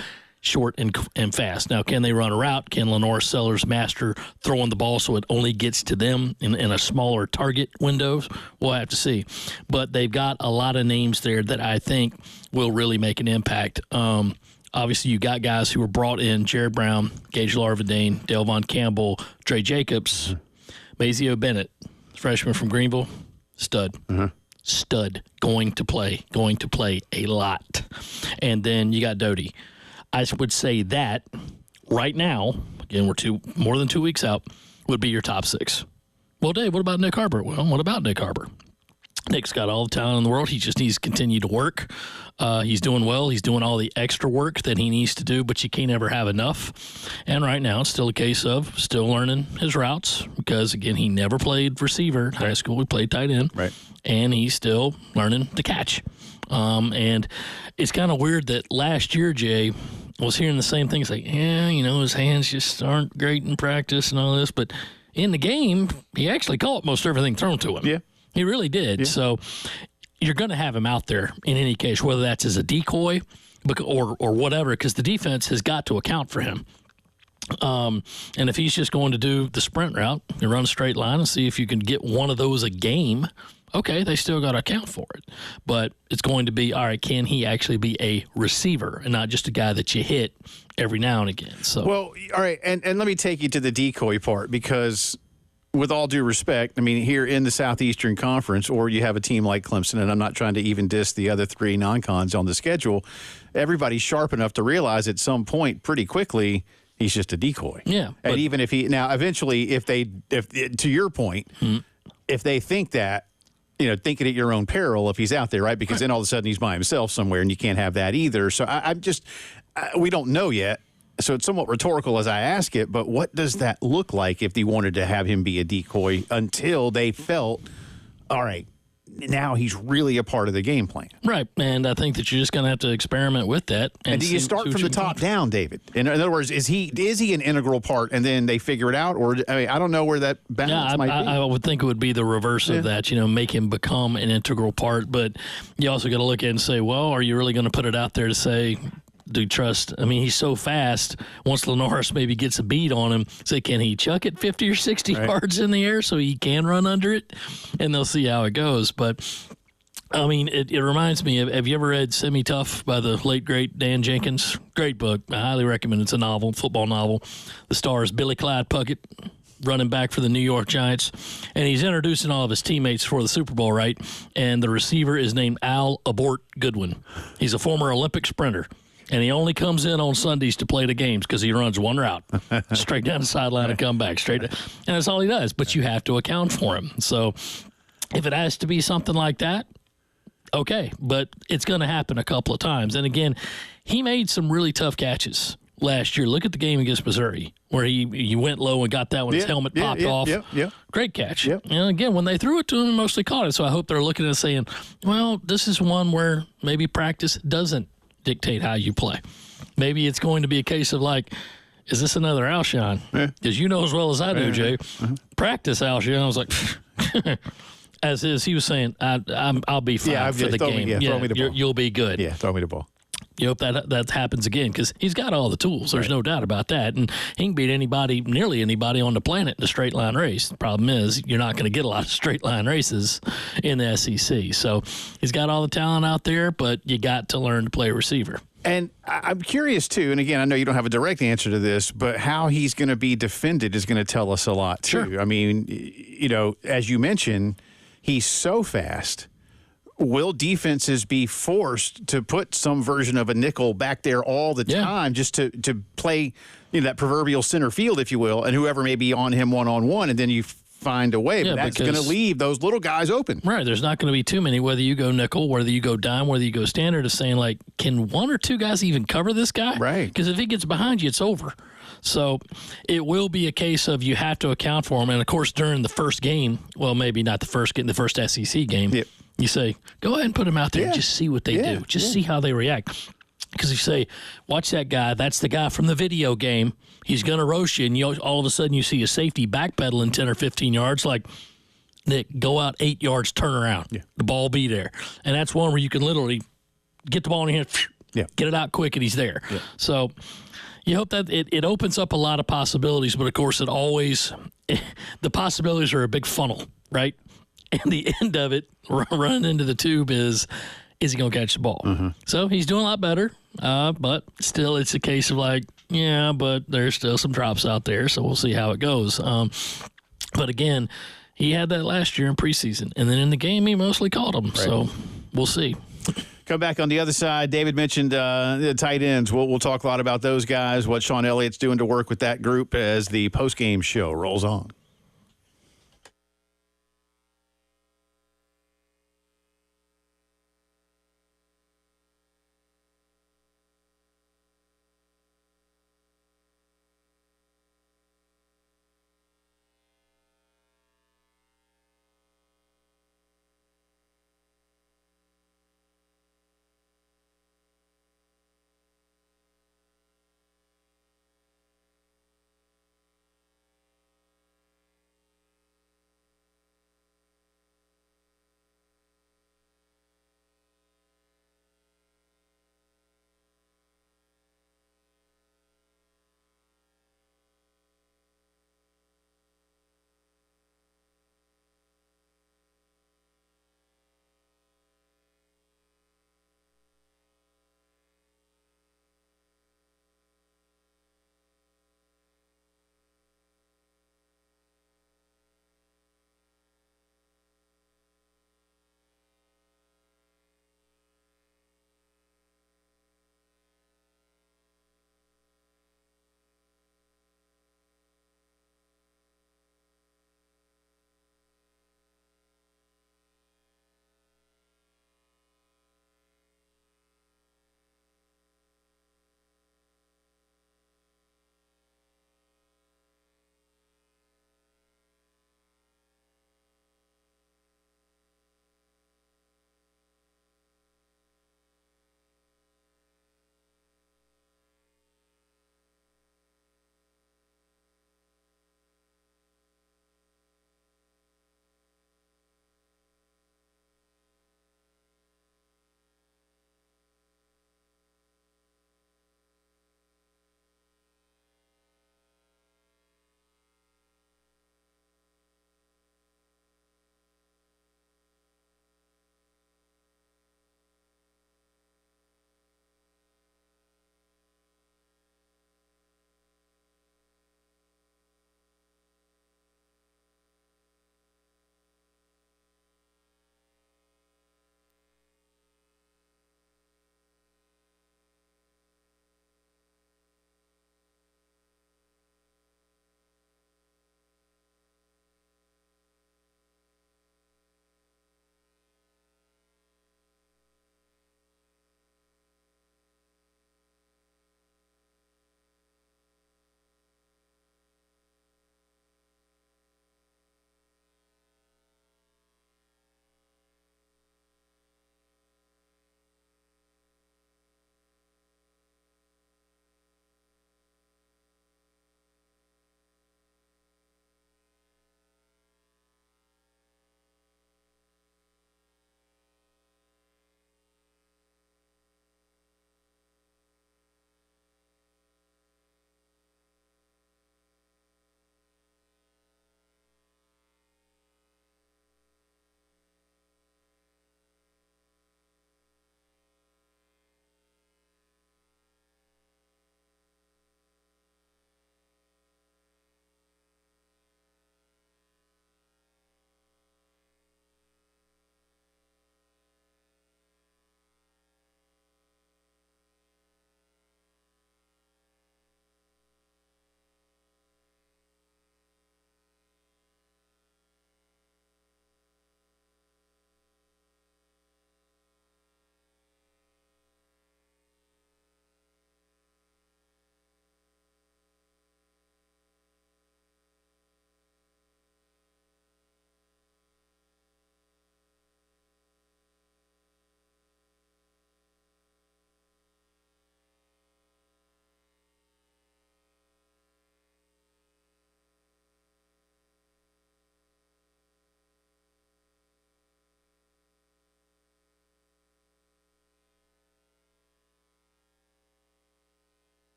Speaker 2: short and fast. Now, can they run a route? Can Lenore Sellers master throwing the ball so it only gets to them in a smaller target window? We'll have to see. But they've got a lot of names there that I think will really make an impact. Obviously, you got guys who were brought in: Jared Brown, Gage Larvadane, Delvon Campbell, Trey Jacobs, Mazio Bennett, freshman from Greenville, stud. Stud, going to play a lot. And then you got Doty. I would say that right now, again, we're more than 2 weeks out, would be your top 6. Well, Dave, what about Nick Harbor? Well, what about Nick Harbor? Nick's got all the talent in the world. He just needs to continue to work. He's doing well. He's doing all the extra work that he needs to do, but you can't ever have enough. And right now, it's still a case of still learning his routes because, again, he never played receiver in high school. He played tight end.
Speaker 1: Right.
Speaker 2: And he's still learning to catch. And it's kind of weird that last year, Jay, was hearing the same things like, his hands just aren't great in practice and all this. But in the game, he actually caught most everything thrown to him.
Speaker 1: Yeah.
Speaker 2: He really did. Yeah. So you're going to have him out there in any case, whether that's as a decoy or whatever, because the defense has got to account for him. And if he's just going to do the sprint route and run a straight line and see if you can get one of those a game, Okay, they still got to account for it. But it's going to be, all right, can he actually be a receiver and not just a guy that you hit every now and again? So,
Speaker 1: Well, all right, and let me take you to the decoy part, because with all due respect, I mean, here in the Southeastern Conference, or you have a team like Clemson, and I'm not trying to even diss the other three non-cons on the schedule, everybody's sharp enough to realize at some point pretty quickly he's just a decoy.
Speaker 2: Yeah.
Speaker 1: And even if eventually, if to your point, if they think that, think it at your own peril if he's out there, right? Because then all of a sudden he's by himself somewhere, and you can't have that either. So we don't know yet. So it's somewhat rhetorical as I ask it, but what does that look like if they wanted to have him be a decoy until they felt, all right, now he's really a part of the game plan?
Speaker 2: right. And I think that you're just going to have to experiment with that.
Speaker 1: And do you start from the top down, David? In other words, is he an integral part, and then they figure it out? Or, I don't know where that balance might be.
Speaker 2: I would think it would be the reverse of that, make him become an integral part. But you also got to look at it and say, well, are you really going to put it out there to say, do you trust? I mean, he's so fast. Once Lenoris maybe gets a beat on him, say, can he chuck it 50 or 60 yards in the air so he can run under it? And they'll see how it goes. But, I mean, it reminds me of, have you ever read Semi-Tough by the late, great Dan Jenkins? Great book. I highly recommend it. It's a novel, football novel. The star is Billy Clyde Puckett, running back for the New York Giants. And he's introducing all of his teammates for the Super Bowl, right? And the receiver is named Al Abort Goodwin. He's a former Olympic sprinter. And he only comes in on Sundays to play the games because he runs one route, straight down the sideline and come back straight. And that's all he does. But you have to account for him. So if it has to be something like that, okay. But it's going to happen a couple of times. And again, he made some really tough catches last year. Look at the game against Missouri where he went low and got that when his helmet popped off. Great catch. And again, when they threw it to him, he mostly caught it. So I hope they're looking at it saying, well, this is one where maybe practice doesn't dictate how you play. Maybe it's going to be a case of like, is this another Alshon? Because you know as well as I do, Jay. Practice Alshon. I was like, as is, he was saying, I'll be fine for the game.
Speaker 1: Throw me the ball.
Speaker 2: You'll be good.
Speaker 1: Yeah, throw me the ball.
Speaker 2: You hope that happens again because he's got all the tools. There's no doubt about that. And he can beat nearly anybody on the planet in a straight line race. The problem is you're not going to get a lot of straight line races in the SEC. So he's got all the talent out there, but you got to learn to play receiver.
Speaker 1: And I'm curious, too, and again, I know you don't have a direct answer to this, but how he's going to be defended is going to tell us a lot, too.
Speaker 2: Sure.
Speaker 1: I mean, as you mentioned, he's so fast. Will defenses be forced to put some version of a nickel back there all the time just to play that proverbial center field, if you will, and whoever may be on him one-on-one, and then you find a way. But that's going to leave those little guys open.
Speaker 2: Right. There's not going to be too many, whether you go nickel, whether you go dime, whether you go standard, of saying, like, can one or two guys even cover this guy?
Speaker 1: Right.
Speaker 2: Because if he gets behind you, it's over. So it will be a case of you have to account for him. And, of course, during the first game, well, maybe not the first game, the first SEC game, you say, go ahead and put him out there and just see what they do. Just see how they react. Because you say, watch that guy. That's the guy from the video game. He's going to roast you. And all of a sudden you see a safety backpedaling 10 or 15 yards. Like, Nick, go out 8 yards, turn around. Yeah. The ball be there. And that's one where you can literally get the ball in your hand, get it out quick, and he's there. Yeah. So you hope that it opens up a lot of possibilities. But, of course, the possibilities are a big funnel, right? And the end of it, running into the tube, is he going to catch the ball? Mm-hmm. So he's doing a lot better, but still it's a case of like, but there's still some drops out there, so we'll see how it goes. But again, he had that last year in preseason, and then in the game he mostly caught them, so we'll see.
Speaker 1: Come back on the other side. David mentioned the tight ends. We'll talk a lot about those guys, what Sean Elliott's doing to work with that group as the post-game show rolls on.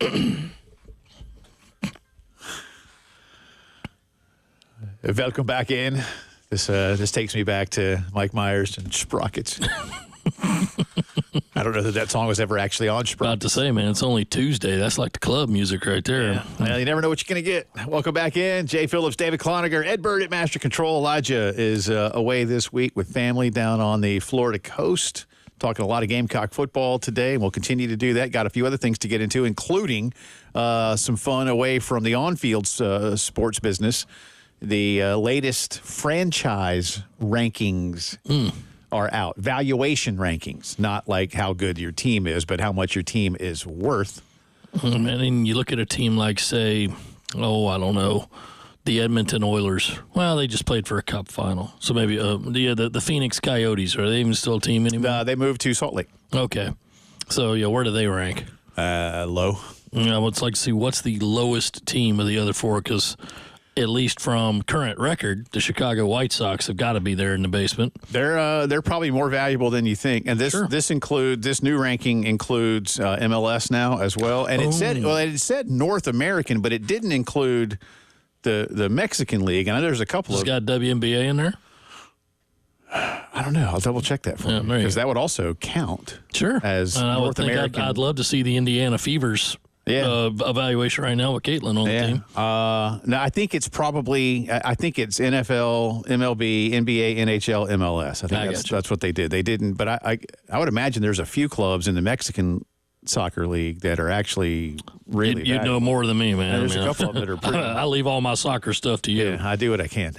Speaker 1: Welcome back in. This takes me back to Mike Myers and Sprockets. I don't know that song was ever actually on Sprockets.
Speaker 2: About to say, man, it's only Tuesday. That's like the club music right there.
Speaker 1: Yeah. Well, you never know what you're going to get. Welcome back in. Jay Phillips, David Cloninger, Ed Bird at Master Control. Elijah is away this week with family down on the Florida coast. Talking a lot of Gamecock football today, and we'll continue to do that. Got a few other things to get into, including some fun away from the on-field sports business. The latest franchise rankings are out. Valuation rankings, not like how good your team is, but how much your team is worth.
Speaker 2: And you look at a team like, say, I don't know, the Edmonton Oilers. Well, they just played for a Cup final. So maybe the Phoenix Coyotes, are they even still a team anymore?
Speaker 1: They moved to Salt Lake.
Speaker 2: Okay. So, where do they rank?
Speaker 1: Low.
Speaker 2: I would like to see what's the lowest team of the other four, because at least from current record, the Chicago White Sox have got to be there in the basement.
Speaker 1: They're probably more valuable than you think, and this new ranking includes MLS now as well. And it said North American, but it didn't include the Mexican League. And there's a couple
Speaker 2: It's got WNBA in there.
Speaker 1: I don't know. I'll double check that for you, because that would also count.
Speaker 2: Sure,
Speaker 1: as North American.
Speaker 2: I'd love to see the Indiana Fevers. Evaluation right now with Caitlin on the team.
Speaker 1: No, I think it's NFL, MLB, NBA, NHL, MLS. I think that's what they did. They didn't, but I would imagine there's a few clubs in the Mexican soccer league that are actually really
Speaker 2: you know more than me, man.
Speaker 1: There's a couple of them that are pretty.
Speaker 2: I leave all my soccer stuff to you.
Speaker 1: Yeah, I do what I can.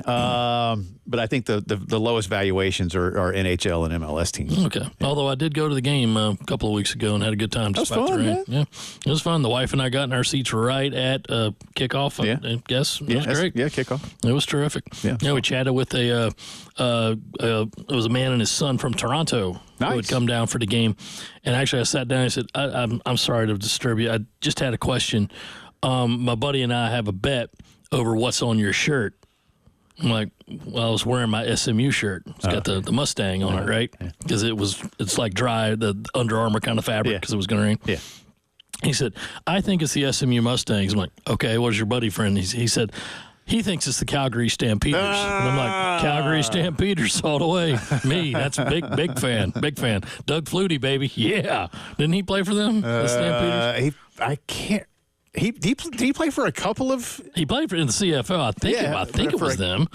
Speaker 1: But I think the lowest valuations are NHL and MLS teams.
Speaker 2: Okay. Although I did go to the game a couple of weeks ago and had a good time despite the rain.
Speaker 1: Man.
Speaker 2: Yeah, it was fun. The wife and I got in our seats right at kickoff. I guess it was great.
Speaker 1: Yeah, kickoff.
Speaker 2: It was terrific.
Speaker 1: Yeah,
Speaker 2: we chatted with it was a man and his son from Toronto who had come down for the game, and actually I sat down and I said, I'm sorry to disturb you. I just had a question. My buddy and I have a bet over what's on your shirt. I'm like, well, I was wearing my SMU shirt. It's got the Mustang on it, right? Because it's like dry, the Under Armour kind of fabric, because it was going to rain.
Speaker 1: Yeah.
Speaker 2: He said, I think it's the SMU Mustangs. I'm like, okay, what is your buddy friend? He said, he thinks it's the Calgary Stampeders. And I'm like, Calgary Stampeders all the way. Me, that's big fan. Big fan. Doug Flutie, baby. Yeah. Didn't he play for them, the Stampeders?
Speaker 1: I can't. Did he play for a couple of?
Speaker 2: He played in the CFL. I think it was them.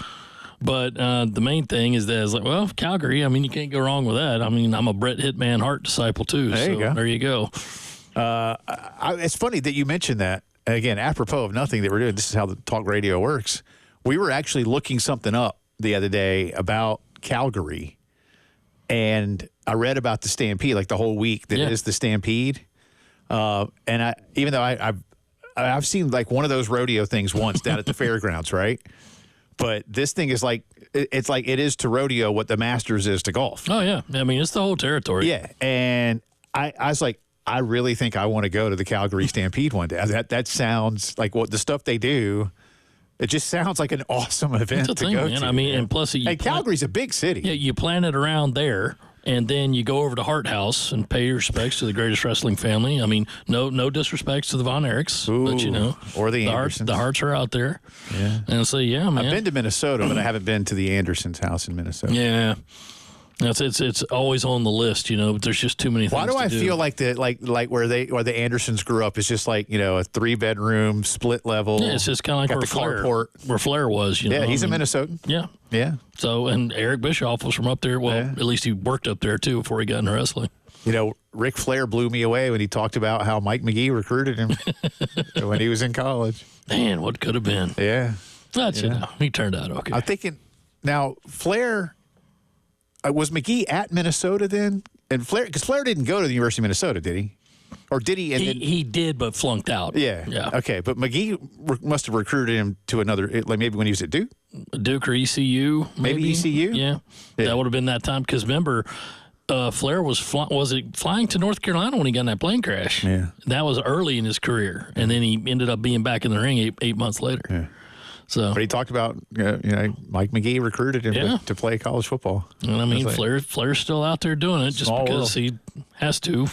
Speaker 2: But the main thing is that it's like, well, Calgary. I mean, you can't go wrong with that. I mean, I'm a Bret Hitman Hart disciple too. There you go.
Speaker 1: It's funny that you mentioned that. Again, apropos of nothing that we're doing. This is how the talk radio works. We were actually looking something up the other day about Calgary, and I read about the Stampede, like the whole week that is the Stampede. And even though I've seen like one of those rodeo things once down at the fairgrounds, right? But this thing is like it's like it is to rodeo what the Masters is to golf.
Speaker 2: Oh yeah, I mean it's the whole territory.
Speaker 1: Yeah, and I was like, I really think I want to go to the Calgary Stampede one day. That sounds like what the stuff they do. It just sounds like an awesome event to go to.
Speaker 2: I mean, and plus,
Speaker 1: Calgary's a big city.
Speaker 2: Yeah, you plan it around there. And then you go over to Hart House and pay your respects to the greatest wrestling family. I mean, no disrespects to the Von Erichs, but
Speaker 1: or the Andersons.
Speaker 2: The Harts are out there.
Speaker 1: Yeah.
Speaker 2: And so, man.
Speaker 1: I've been to Minnesota, but I haven't been to the Andersons' house in Minnesota.
Speaker 2: Yeah. It's always on the list, but there's just too many things.
Speaker 1: Why do I feel like where the Andersons grew up is just like a 3-bedroom split level?
Speaker 2: Yeah, it's just kind of like where Flair was.
Speaker 1: Yeah, he's a Minnesotan.
Speaker 2: Yeah,
Speaker 1: yeah.
Speaker 2: So and Eric Bischoff was from up there. Well, at least he worked up there too before he got into wrestling.
Speaker 1: Ric Flair blew me away when he talked about how Mike McGee recruited him when he was in college.
Speaker 2: Man, what could have been?
Speaker 1: Yeah,
Speaker 2: but he turned out okay.
Speaker 1: I'm thinking now Flair. Was McGee at Minnesota then? And because Flair didn't go to the University of Minnesota, did he? Or did he?
Speaker 2: He did, but flunked out.
Speaker 1: Yeah. Okay, but McGee must have recruited him to another, like maybe when he was at Duke?
Speaker 2: Duke or ECU.
Speaker 1: Maybe ECU?
Speaker 2: Yeah. That would have been that time. Because remember, Flair was flying to North Carolina when he got in that plane crash?
Speaker 1: Yeah.
Speaker 2: That was early in his career. And then he ended up being back in the ring eight months later.
Speaker 1: Yeah.
Speaker 2: So,
Speaker 1: but he talked about, Mike McGee recruited him to play college football.
Speaker 2: And I mean, Flair's still out there doing it just because he has to.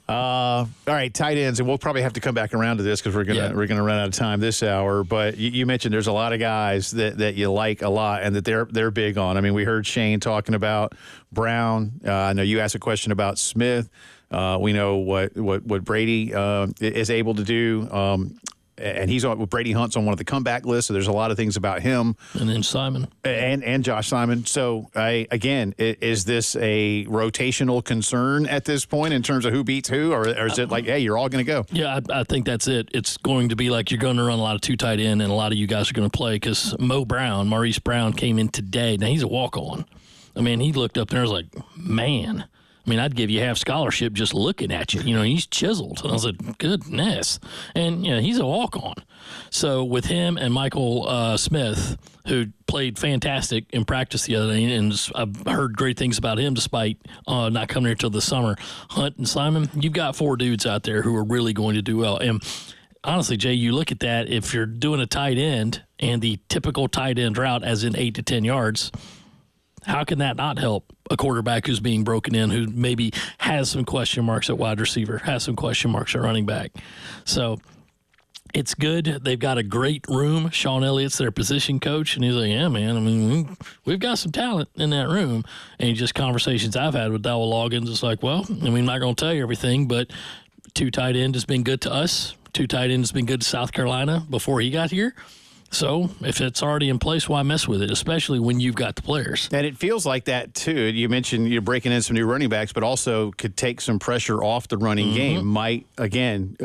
Speaker 1: All right, tight ends, and we'll probably have to come back around to this because we're gonna run out of time this hour. But you mentioned there's a lot of guys that you like a lot and that they're big on. I mean, we heard Shane talking about Brown. I know you asked a question about Smith. We know what Brady is able to do. And he's on Brady Hunt's on one of the comeback lists, so there's a lot of things about him.
Speaker 2: And then Simon.
Speaker 1: And Josh Simon. So, again, is this a rotational concern at this point in terms of who beats who, or is it like, hey, you're all going to go?
Speaker 2: Yeah, I think that's it. It's going to be like you're going to run a lot of two tight end, and a lot of you guys are going to play because Maurice Brown came in today. Now, he's a walk-on. I mean, he looked up there and was like, man. I mean, I'd give you half scholarship just looking at you. You know, he's chiseled. And I was like, goodness. And, you know, he's a walk-on. So with him and Michael Smith, who played fantastic in practice the other day, and I've heard great things about him despite not coming here till the summer, Hunt and Simon, you've got 4 dudes out there who are really going to do well. And honestly, Jay, you look at that, if you're doing a tight end and the typical tight end route, as in 8 to 10 yards, how can that not help a quarterback who's being broken in, who maybe has some question marks at wide receiver, has some question marks at running back? So it's good. They've got a great room. Sean Elliott's their position coach, and he's like, yeah, man, I mean, we've got some talent in that room. And just conversations I've had with Dowell Loggins, it's like, well, I mean, I'm not going to tell you everything, but 2 tight end has been good to us. 2 tight end has been good to South Carolina before he got here. So if it's already in place, why mess with it, especially when you've got the players?
Speaker 1: And it feels like that, too. You mentioned you're breaking in some new running backs, but also could take some pressure off the running game. Might, again,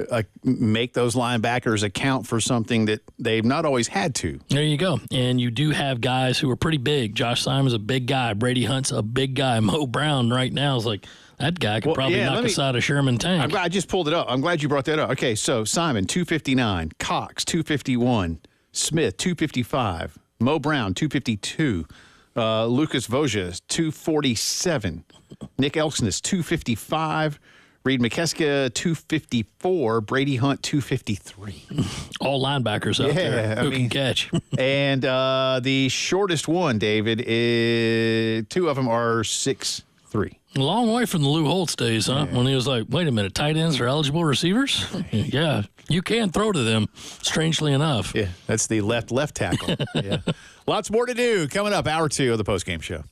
Speaker 1: make those linebackers account for something that they've not always had to.
Speaker 2: There you go. And you do have guys who are pretty big. Josh Simon's a big guy. Brady Hunt's a big guy. Mo Brown right now is like, that guy could probably knock us out of Sherman Tank.
Speaker 1: I just pulled it up. I'm glad you brought that up. Okay, so Simon, 259. Cox, 251. Smith, 255. Mo Brown, 252. Lucas Voja, 247. Nick Elksnis, 255. Reed McKeska, 254. Brady Hunt, 253.
Speaker 2: All linebackers out there who can catch.
Speaker 1: And the shortest one, David, is 2 of them are 6'3".
Speaker 2: A long way from the Lou Holtz days, huh? Yeah. When he was like, wait a minute, tight ends are eligible receivers? Yeah, you can throw to them, strangely enough.
Speaker 1: Yeah, that's the left tackle. Yeah. Lots more to do coming up, hour 2 of the postgame show.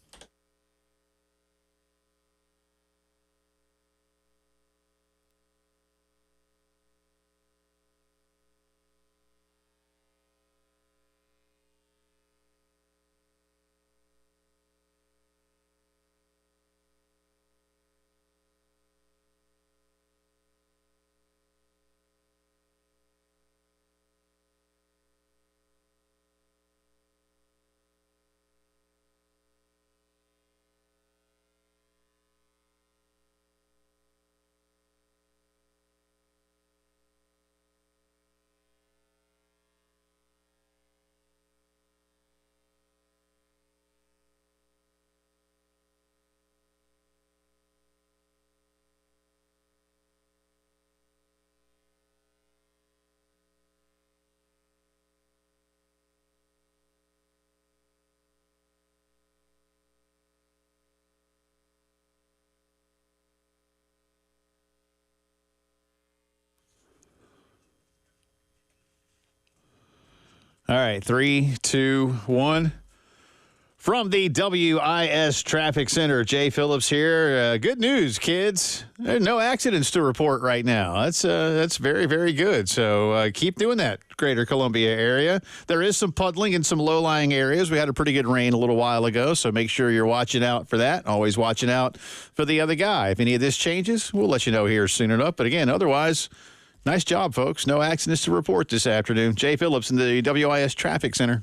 Speaker 1: All right, 3, 2, 1. From the WIS Traffic Center, Jay Phillips here. Good news, kids. There's no accidents to report right now. That's very, very good. So keep doing that, Greater Columbia area. There is some puddling in some low-lying areas. We had a pretty good rain a little while ago, so make sure you're watching out for that. Always watching out for the other guy. If any of this changes, we'll let you know here soon enough. But again, otherwise, nice job, folks. No accidents to report this afternoon. Jay Phillips in the WIS Traffic Center.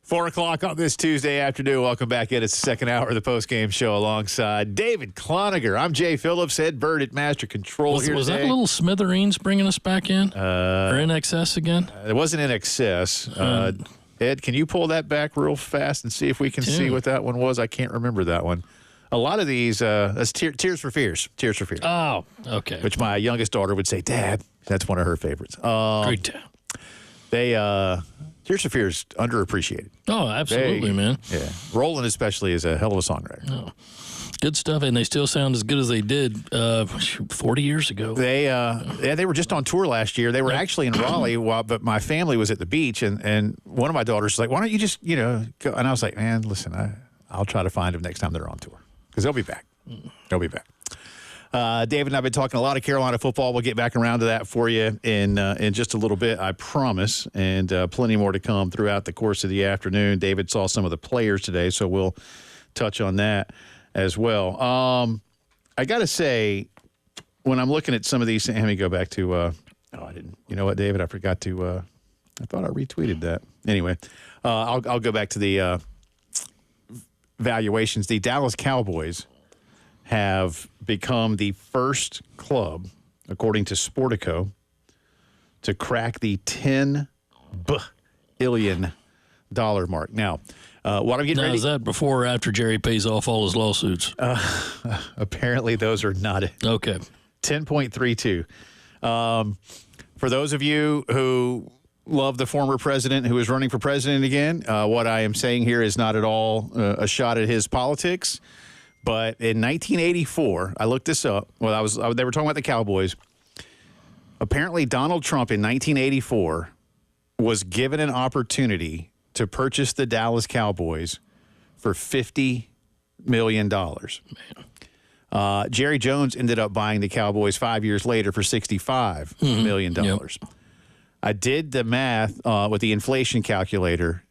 Speaker 1: 4 o'clock on this Tuesday afternoon. Welcome back in. It's the second hour of the postgame show alongside David Cloninger. I'm Jay Phillips, head bird at Master Control here
Speaker 2: was
Speaker 1: today.
Speaker 2: that a little smithereens bringing us back in? Or in excess again?
Speaker 1: It wasn't in excess. Ed, can you pull that back real fast and see if we can see what that one was? I can't remember that one. A lot of these, that's Tears for Fears. Tears for Fears.
Speaker 2: Oh, okay.
Speaker 1: Which my youngest daughter would say, Dad, that's one of her favorites.
Speaker 2: Great time.
Speaker 1: Tears for Fears, underappreciated.
Speaker 2: Oh, absolutely, man.
Speaker 1: Yeah. Roland especially is a hell of a songwriter.
Speaker 2: Oh. Good stuff, and they still sound as good as they did 40 years ago.
Speaker 1: They were just on tour last year. They were actually in Raleigh, but my family was at the beach, and one of my daughters was like, why don't you just, go? And I was like, man, listen, I'll try to find them next time they're on tour because they'll be back. They'll be back. David and I have been talking a lot of Carolina football. We'll get back around to that for you in just a little bit, I promise, and plenty more to come throughout the course of the afternoon. David saw some of the players today, so we'll touch on that as well. I got to say, when I'm looking at some of these, let me go back to, I didn't, you know what, David, I forgot to, I thought I retweeted that. Anyway, I'll go back to the valuations. The Dallas Cowboys have become the first club, according to Sportico, to crack the $10 billion mark. Now, what I'm getting ready...
Speaker 2: Is that before or after Jerry pays off all his lawsuits?
Speaker 1: Apparently, those are not it.
Speaker 2: Okay.
Speaker 1: 10.32. For those of you who love the former president who is running for president again, what I am saying here is not at all a shot at his politics. But in 1984, I looked this up. Well, they were talking about the Cowboys. Apparently, Donald Trump in 1984 was given an opportunity to purchase the Dallas Cowboys for $50 million. Jerry Jones ended up buying the Cowboys 5 years later for $65 million. Yep. I did the math with the inflation calculator.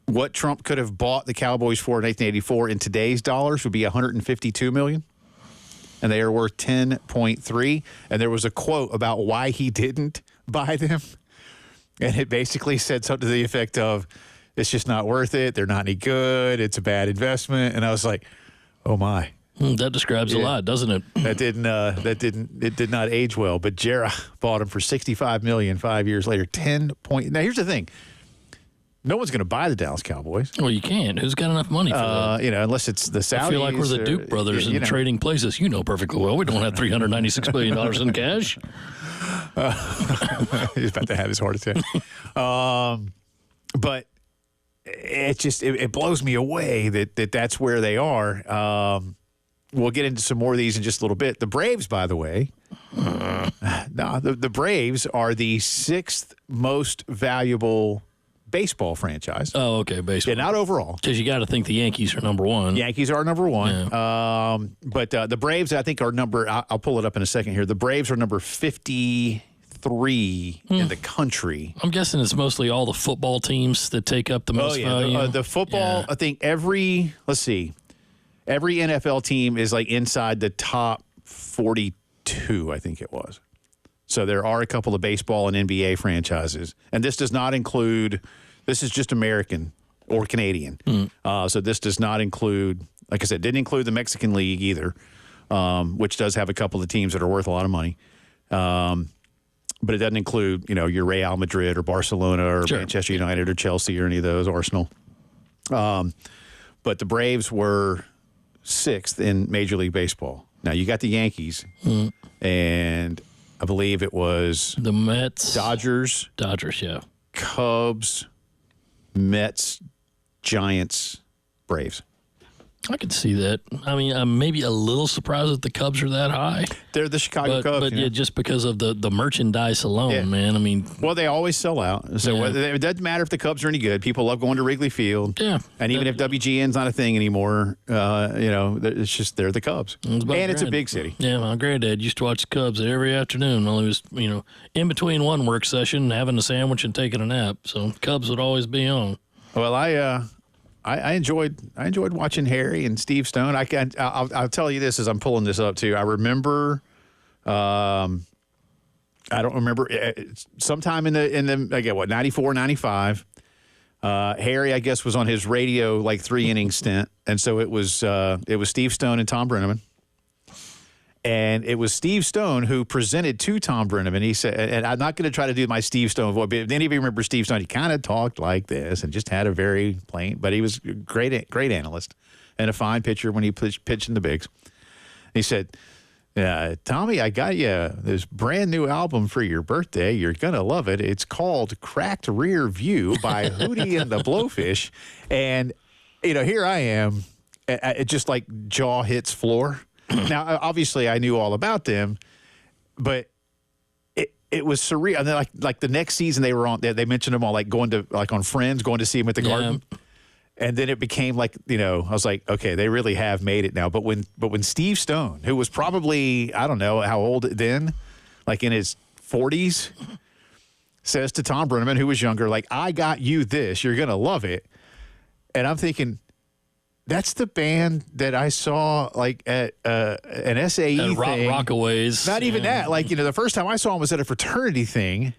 Speaker 1: What Trump could have bought the Cowboys for in 1984 in today's dollars would be $152 million, and they are worth 10.3. And there was a quote about why he didn't buy them, and it basically said something to the effect of, "It's just not worth it. They're not any good. It's a bad investment." And I was like, "Oh my."
Speaker 2: That describes a lot, doesn't it?
Speaker 1: It did not age well. But Jera bought him for $65 million 5 years later. 10 point. Now here's the thing. No one's going to buy the Dallas Cowboys.
Speaker 2: Well, you can't. Who's got enough money for that?
Speaker 1: Unless it's the Saudis.
Speaker 2: I feel like we're the Duke brothers in trading places. You know perfectly well. We don't have $396 billion in cash.
Speaker 1: He's about to have his heart attack. But it blows me away that's where they are. We'll get into some more of these in just a little bit. The Braves, by the way, the Braves are the sixth most valuable baseball franchise.
Speaker 2: Oh, okay, baseball.
Speaker 1: Yeah, not overall.
Speaker 2: Because you got to think the Yankees are number one.
Speaker 1: Yankees are number one. Yeah. But the Braves, I think, are I'll pull it up in a second here. The Braves are number 53 in the country.
Speaker 2: I'm guessing it's mostly all the football teams that take up the most value.
Speaker 1: The football, I think every NFL team is like inside the top 42, I think it was. So there are a couple of baseball and NBA franchises. And this does not include, this is just American or Canadian. So this does not include, like I said, didn't include the Mexican League either, which does have a couple of teams that are worth a lot of money. But it doesn't include, your Real Madrid or Barcelona or Manchester United or Chelsea or any of those, Arsenal. But the Braves were sixth in Major League Baseball. Now, you got the Yankees, and I believe it was
Speaker 2: the Mets,
Speaker 1: Dodgers,
Speaker 2: yeah,
Speaker 1: Cubs, Mets, Giants, Braves.
Speaker 2: I could see that. I mean, I'm maybe a little surprised that the Cubs are that high.
Speaker 1: They're the Chicago Cubs.
Speaker 2: But yeah, just because of the merchandise alone, man. I mean,
Speaker 1: well, they always sell out. So it doesn't matter if the Cubs are any good. People love going to Wrigley Field.
Speaker 2: Yeah.
Speaker 1: And even if WGN's not a thing anymore, it's just they're the Cubs. It's a big city.
Speaker 2: Yeah, my granddad used to watch the Cubs every afternoon while he was, in between one work session, having a sandwich and taking a nap. So Cubs would always be on.
Speaker 1: Well, I enjoyed watching Harry and Steve Stone. I'll tell you this as I'm pulling this up too. I remember, I don't remember sometime in the 94, 95. Harry, I guess, was on his radio like 3-inning stint, and so it was Steve Stone and Tom Brenneman. And it was Steve Stone who presented to Tom Brenneman. He said, and I'm not going to try to do my Steve Stone voice, but if any of you remember Steve Stone, he kind of talked like this and just had a very plain, but he was a great analyst and a fine pitcher when he pitched in the bigs. He said, Tommy, I got you this brand new album for your birthday. You're going to love it. It's called Cracked Rear View by Hootie and the Blowfish. And, here I am, it just like jaw hits floor. Now, obviously, I knew all about them, but it was surreal. And then, like the next season, they were on. They mentioned them all, like going to on Friends, going to see him at the Garden. And then it became like I was like, okay, they really have made it now. But when Steve Stone, who was probably I don't know how old then, like in his 40s, says to Tom Brenneman, who was younger, like, I got you this, you're gonna love it. And I'm thinking, that's the band that I saw like at an SAE thing.
Speaker 2: Rockaways.
Speaker 1: Not even that. Like, the first time I saw them was at a fraternity thing.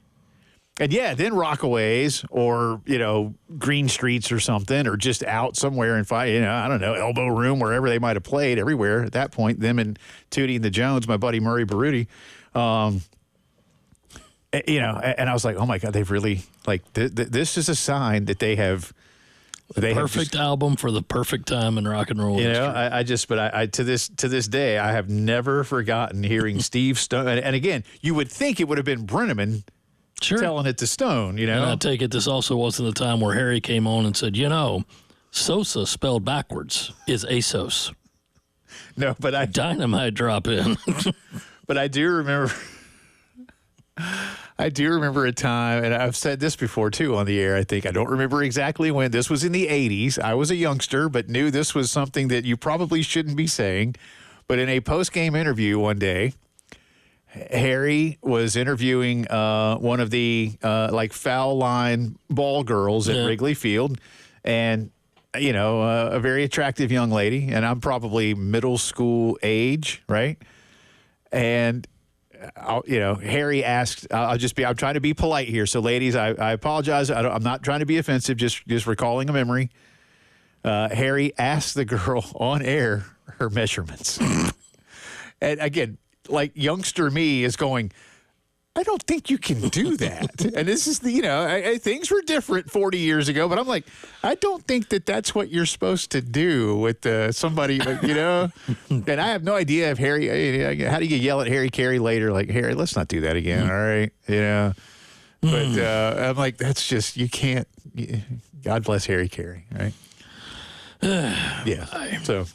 Speaker 1: And then Rockaways or, Green Streets or something, or just out somewhere and fight, I don't know, Elbow Room, wherever they might have played, everywhere at that point, them and Tootie and the Jones, my buddy Murray Baruti. And I was like, oh my God, they've really, like, this is a sign that they have.
Speaker 2: The perfect album for the perfect time in rock and roll.
Speaker 1: I to this day, I have never forgotten hearing Steve Stone. And again, you would think it would have been Brenneman telling it to Stone,
Speaker 2: And I take it this also wasn't the time where Harry came on and said, Sosa spelled backwards is ASOS.
Speaker 1: No, but
Speaker 2: Dynamite drop in.
Speaker 1: But I do remember. I do remember a time, and I've said this before, too, on the air, I think. I don't remember exactly when. This was in the 80s. I was a youngster, but knew this was something that you probably shouldn't be saying. But in a post-game interview one day, Harry was interviewing one of the, foul line ball girls at Wrigley Field. And, a very attractive young lady. And I'm probably middle school age, right? And Harry asked, I'm trying to be polite here. So ladies, I apologize. I'm not trying to be offensive, just recalling a memory. Harry asked the girl on air her measurements. And again, like youngster me is going, I don't think you can do that. And this is things were different 40 years ago, but I'm like, I don't think that's what you're supposed to do with somebody, And I have no idea if Harry, how do you yell at Harry Carey later? Like, Harry, let's not do that again. All right. But I'm like, that's just, you can't, God bless Harry Carey. Right. Yeah. So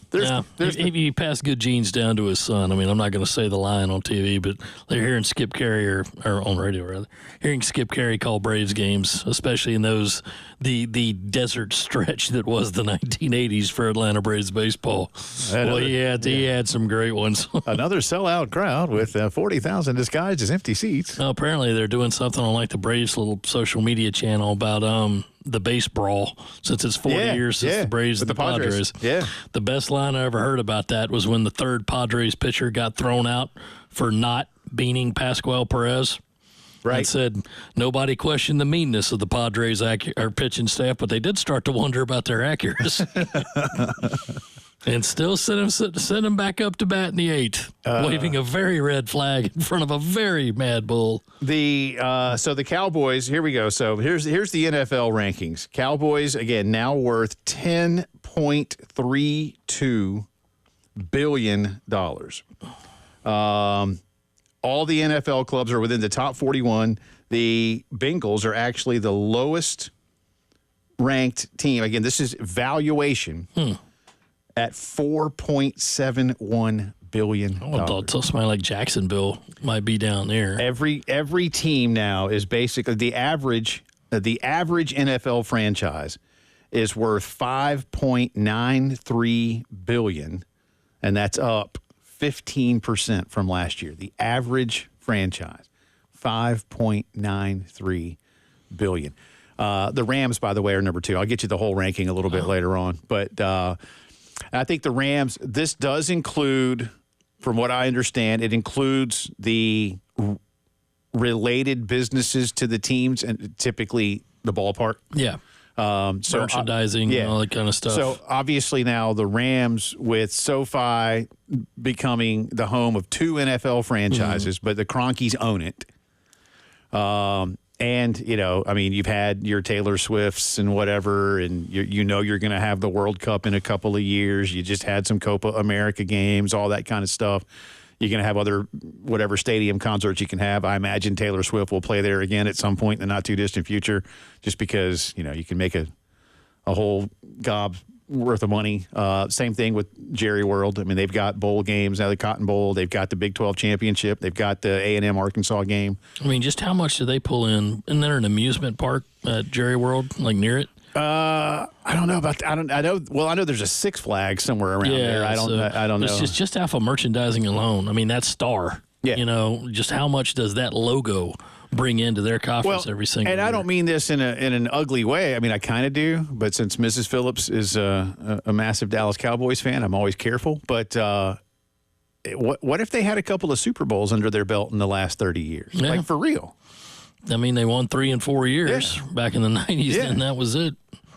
Speaker 2: he passed good genes down to his son. I mean, I'm not going to say the line on TV, but they're hearing Skip Carey or on radio rather, hearing Skip Carey call Braves games, especially in the desert stretch that was the 1980s for Atlanta Braves baseball. He had some great ones.
Speaker 1: Another sellout crowd with 40,000 disguised as empty seats.
Speaker 2: Well, apparently they're doing something on like the Braves little social media channel about the base brawl, since it's 40 years since the Braves and the Padres.
Speaker 1: Yeah.
Speaker 2: The best line I ever heard about that was when the third Padres pitcher got thrown out for not beaning Pascual Perez.
Speaker 1: Right.
Speaker 2: And said nobody questioned the meanness of the Padres pitching staff, but they did start to wonder about their accuracy. And still sent him back up to bat in the eighth, waving a very red flag in front of a very mad bull.
Speaker 1: So the Cowboys, here we go. So here's the NFL rankings. Cowboys, again, now worth $10.32 billion. All the NFL clubs are within the top 41. The Bengals are actually the lowest ranked team. Again, this is valuation. At $4.71 billion.
Speaker 2: I thought somebody like Jacksonville might be down there.
Speaker 1: Every team now is basically the average NFL franchise is worth $5.93 billion, and that's up 15% from last year. The average franchise, $5.93 billion. The Rams, by the way, are number 2. I'll get you the whole ranking a little bit later on, but I think the Rams, this does include, from what I understand, it includes the related businesses to the teams and typically the ballpark.
Speaker 2: Yeah. Merchandising and all that kind of stuff.
Speaker 1: So obviously now the Rams with SoFi becoming the home of 2 NFL franchises, but the Cronkies own it. And, I mean, you've had your Taylor Swifts and whatever, and you're going to have the World Cup in a couple of years. You just had some Copa America games, all that kind of stuff. You're going to have other whatever stadium concerts you can have. I imagine Taylor Swift will play there again at some point in the not-too-distant future just because, you can make a whole gob worth of money. Same thing with Jerry World. I mean, they've got bowl games now, the Cotton Bowl. They've got the Big 12 championship. They've got the A&M Arkansas game.
Speaker 2: I mean, just how much do they pull in? Isn't there an amusement park at Jerry World, like near it?
Speaker 1: I don't know about that. I know there's a Six Flags somewhere around there. I don't know.
Speaker 2: It's just off of merchandising alone. I mean, that star.
Speaker 1: Yeah.
Speaker 2: Just how much does that logo bring into their coffers every single year?
Speaker 1: I don't mean this in an ugly way. I mean, I kind of do, but since Mrs. Phillips is a massive Dallas Cowboys fan, I'm always careful. But what if they had a couple of Super Bowls under their belt in the last 30 years?
Speaker 2: Yeah.
Speaker 1: Like, for real.
Speaker 2: I mean, they won 3 and 4 years back in the 90s, and that was it.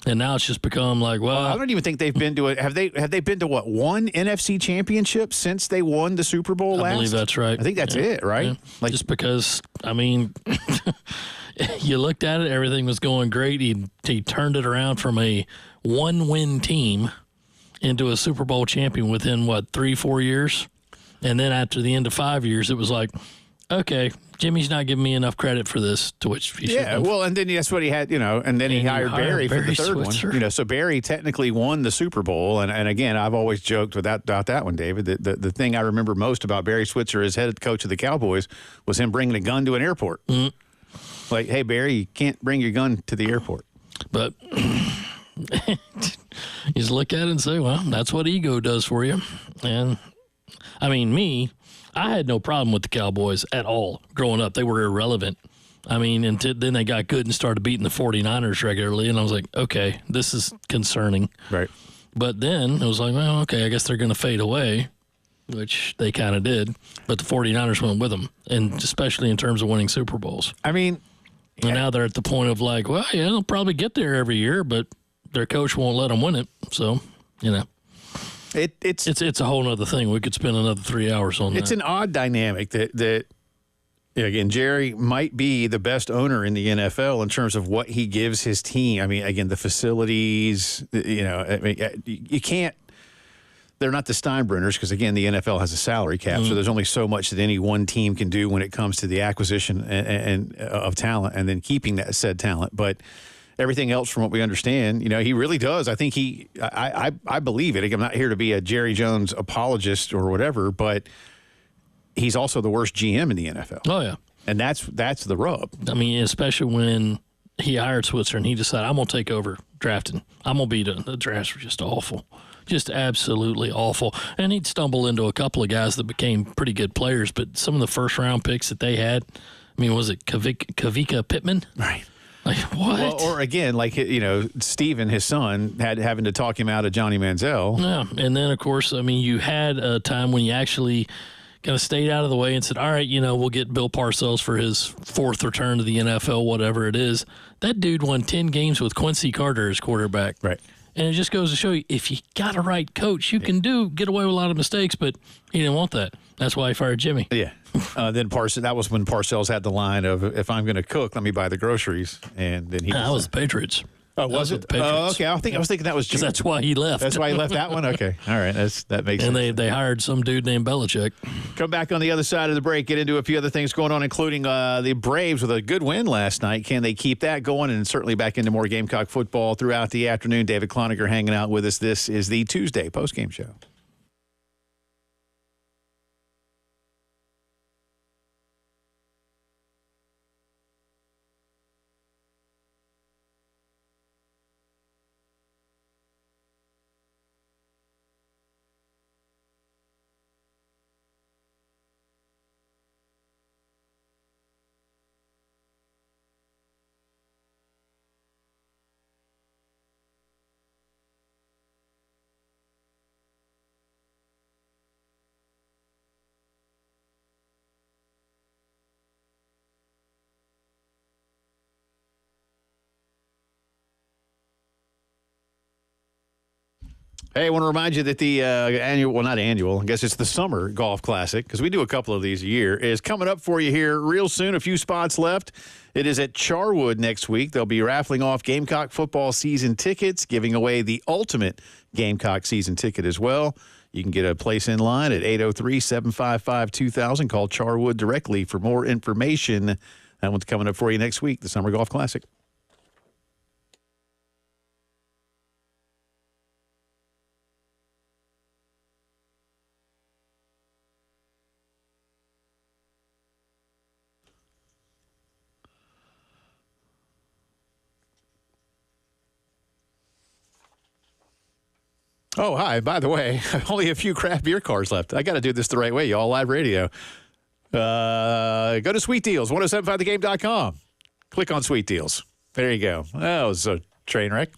Speaker 2: And now it's just become like, well,
Speaker 1: I don't even think they've been to it. Have they been to one NFC championship since they won the Super Bowl last?
Speaker 2: I believe that's right.
Speaker 1: I think that's it, right?
Speaker 2: Yeah.
Speaker 1: Like,
Speaker 2: just because, I mean, you looked at it, everything was going great. He turned it around from a 1-win team into a Super Bowl champion within, 3-4 years? And then after the end of 5 years, it was like, okay, Jimmy's not giving me enough credit for this, to which he should have.
Speaker 1: Well, and then that's what he had, and then he hired Barry for the third one. So Barry technically won the Super Bowl, and again, I've always joked about that one, David. The thing I remember most about Barry Switzer as head coach of the Cowboys was him bringing a gun to an airport. Mm. Like, hey, Barry, you can't bring your gun to the airport.
Speaker 2: But you just look at it and say, well, that's what ego does for you. And, I mean, I had no problem with the Cowboys at all growing up. They were irrelevant. I mean, and then they got good and started beating the 49ers regularly, and I was like, okay, this is concerning.
Speaker 1: Right.
Speaker 2: But then it was like, well, okay, I guess they're going to fade away, which they kind of did. But the 49ers went with them, and especially in terms of winning Super Bowls.
Speaker 1: I mean,
Speaker 2: and now they're at the point of like, well, yeah, they'll probably get there every year, but their coach won't let them win it. So, It's a whole other thing. We could spend another 3 hours on that.
Speaker 1: It's an odd dynamic that again, Jerry might be the best owner in the NFL in terms of what he gives his team. I mean, again, the facilities, you can't – they're not the Steinbrenners because, again, the NFL has a salary cap, so there's only so much that any one team can do when it comes to the acquisition and of talent and then keeping that said talent. But – everything else, from what we understand, he really does. I think I believe it. I'm not here to be a Jerry Jones apologist or whatever, but he's also the worst GM in the NFL.
Speaker 2: Oh, yeah.
Speaker 1: And that's the rub.
Speaker 2: I mean, especially when he hired Switzer and he decided, I'm going to take over drafting. I'm going to be the drafts were just awful. Just absolutely awful. And he'd stumble into a couple of guys that became pretty good players, but some of the first-round picks that they had, I mean, was it Kavika Pittman?
Speaker 1: Right.
Speaker 2: Like, what?
Speaker 1: Well, or again, like, Steven, his son, having to talk him out of Johnny Manziel.
Speaker 2: Yeah, and then, of course, I mean, you had a time when you actually kind of stayed out of the way and said, all right, we'll get Bill Parcells for his 4th return to the NFL, whatever it is. That dude won 10 games with Quincy Carter as quarterback.
Speaker 1: Right.
Speaker 2: And it just goes to show you, if you got a right coach, you can get away with a lot of mistakes, but he didn't want that. That's why he fired Jimmy.
Speaker 1: Yeah. Then that was when Parcells had the line of, if I'm going to cook, let me buy the groceries. And then
Speaker 2: that was the Patriots.
Speaker 1: Oh, was it? Oh, okay. I was thinking that was
Speaker 2: because that's why he left.
Speaker 1: That's why he left that one? Okay. All right. That makes sense.
Speaker 2: And they hired some dude named Belichick.
Speaker 1: Come back on the other side of the break, get into a few other things going on, including the Braves with a good win last night. Can they keep that going? And certainly back into more Gamecock football throughout the afternoon. David Cloninger hanging out with us. This is the Tuesday postgame show. Hey, I want to remind you that the not annual, I guess it's the Summer Golf Classic, because we do a couple of these a year, is coming up for you here real soon. A few spots left. It is at Charwood next week. They'll be raffling off Gamecock football season tickets, giving away the ultimate Gamecock season ticket as well. You can get a place in line at 803-755-2000. Call Charwood directly for more information. That one's coming up for you next week, the Summer Golf Classic. Oh, hi. By the way, only a few craft beer cars left. I got to do this the right way, y'all. Live radio. Go to Sweet Deals, 1075thegame.com. Click on Sweet Deals. There you go. That was a train wreck.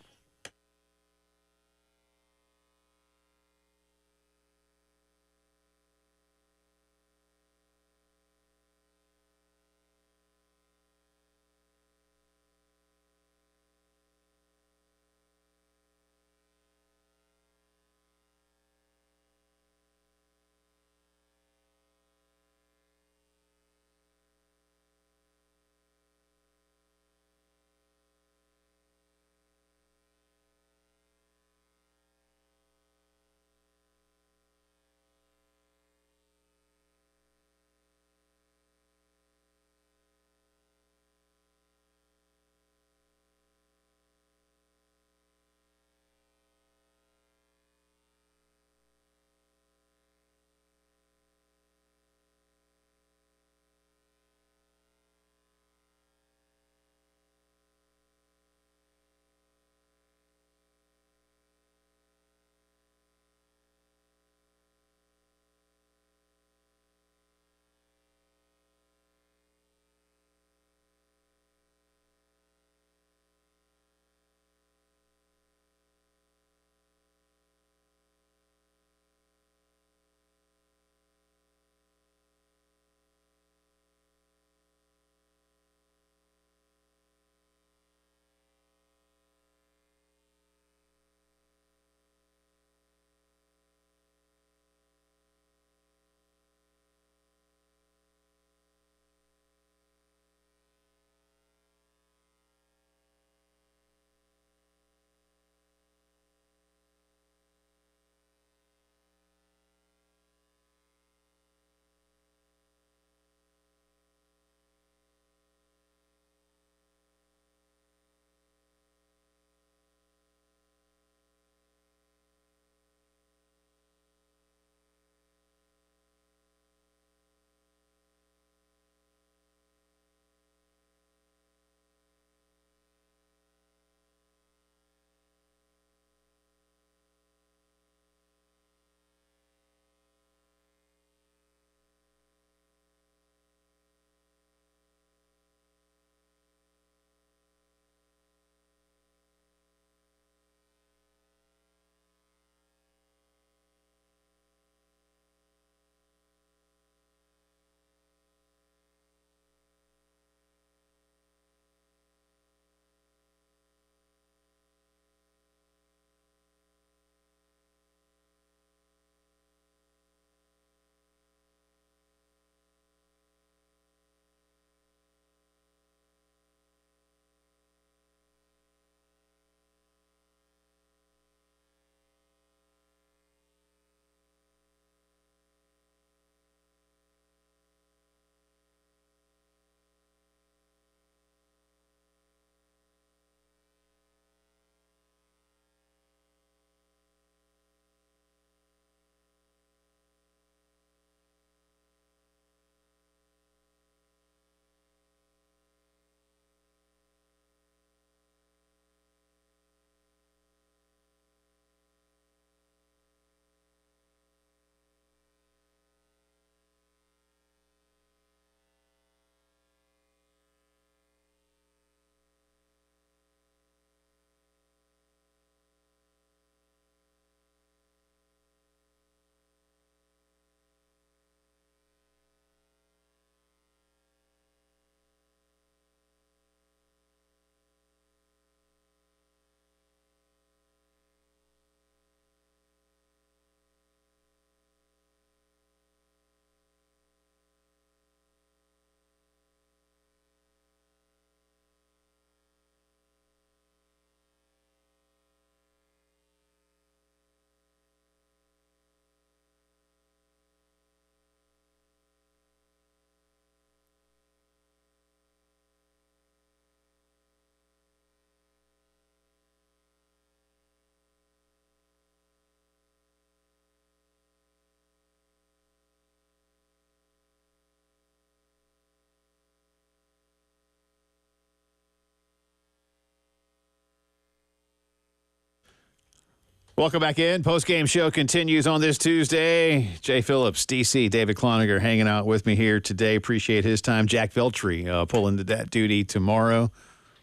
Speaker 1: Welcome back in. Post-game show continues on this Tuesday. Jay Phillips, DC, David Cloninger hanging out with me here today. Appreciate his time. Jack Veltri pulling that duty tomorrow,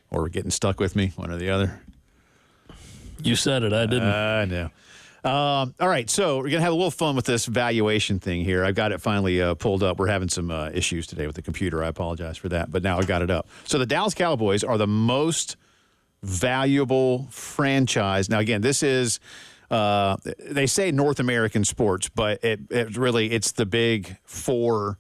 Speaker 1: or getting stuck with me, one or the other.
Speaker 2: You said it. I didn't.
Speaker 1: I know. All right, so we're going to have a little fun with this valuation thing here. I've got it finally pulled up. We're having some issues today with the computer. I apologize for that, but now I've got it up. So the Dallas Cowboys are the most valuable franchise. Now, again, this is, they say North American sports, but it really, it's the big four,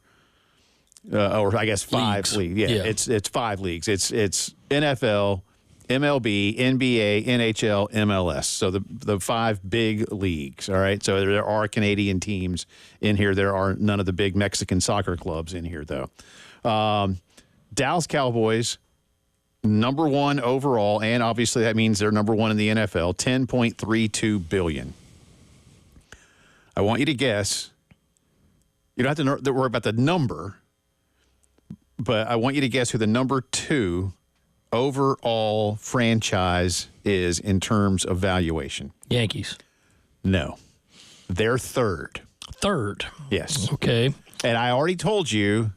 Speaker 1: or I guess five leagues. Yeah. It's five leagues. It's NFL, MLB, NBA, NHL, MLS. So the five big leagues, all right? So there are Canadian teams in here. There are none of the big Mexican soccer clubs in here, though. Dallas Cowboys, number one overall, and obviously that means they're number one in the NFL, $10.32 billion. I want you to guess. You don't have to worry about the number, but I want you to guess who the number two overall franchise is in terms of valuation.
Speaker 2: Yankees.
Speaker 1: No. They're third.
Speaker 2: Third.
Speaker 1: Yes.
Speaker 2: Okay.
Speaker 1: And I already told you,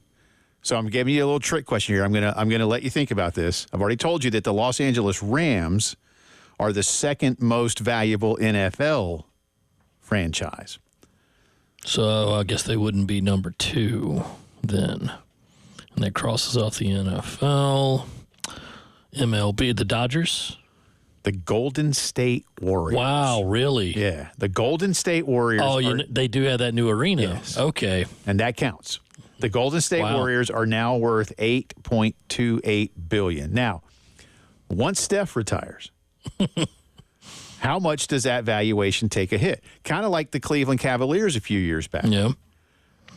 Speaker 1: so I'm giving you a little trick question here. I'm gonna let you think about this. I've already told you that the Los Angeles Rams are the second most valuable NFL franchise.
Speaker 2: So I guess they wouldn't be number two then. And that crosses off the NFL. MLB, the Dodgers.
Speaker 1: The Golden State Warriors.
Speaker 2: Wow, really?
Speaker 1: Yeah, the Golden State Warriors.
Speaker 2: Oh, they do have that new arena.
Speaker 1: Yes.
Speaker 2: Okay.
Speaker 1: And that counts. The Golden State Warriors are now worth $8.28 billion. Now, once Steph retires, how much does that valuation take a hit? Kind of like the Cleveland Cavaliers a few years back.
Speaker 2: Yeah.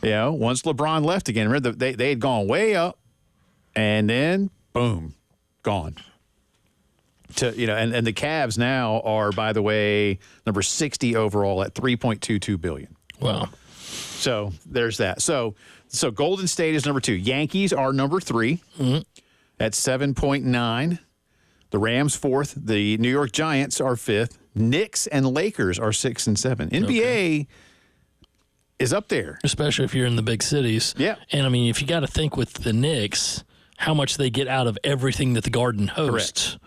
Speaker 1: You know, once LeBron left again, remember they had gone way up, and then boom, gone. And the Cavs now are, by the way, number 60 overall at $3.22 billion.
Speaker 2: Wow.
Speaker 1: So there's that. So Golden State is number two. Yankees are number three at 7.9. The Rams fourth. The New York Giants are fifth. Knicks and Lakers are 6 and 7. NBA is up there,
Speaker 2: especially if you're in the big cities.
Speaker 1: Yeah.
Speaker 2: And I mean, if you got to think with the Knicks, how much they get out of everything that the Garden hosts. Correct.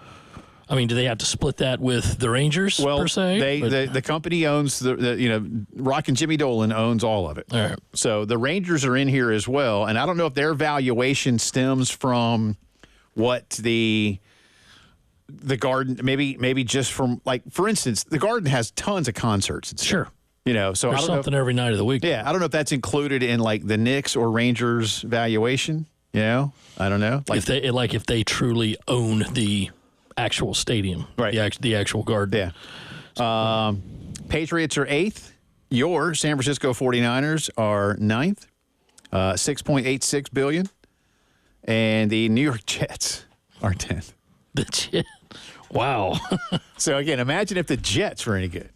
Speaker 2: I mean, do they have to split that with the Rangers per se?
Speaker 1: The company owns Rock and Jimmy Dolan owns all of it.
Speaker 2: All right. So
Speaker 1: the Rangers are in here as well, and I don't know if their valuation stems from what the Garden, maybe just from, like, for instance, the Garden has tons of concerts and stuff.
Speaker 2: Sure.
Speaker 1: So
Speaker 2: there's something every night of the week.
Speaker 1: Yeah, I don't know if that's included in like the Knicks or Rangers valuation. I don't know.
Speaker 2: Like if they truly own the actual stadium,
Speaker 1: right?
Speaker 2: The actual Garden.
Speaker 1: Yeah. Patriots are eighth. Your San Francisco 49ers are ninth, $6.86 billion, and the New York Jets are 10th.
Speaker 2: The Jets. Wow.
Speaker 1: So again, imagine if the Jets were any good.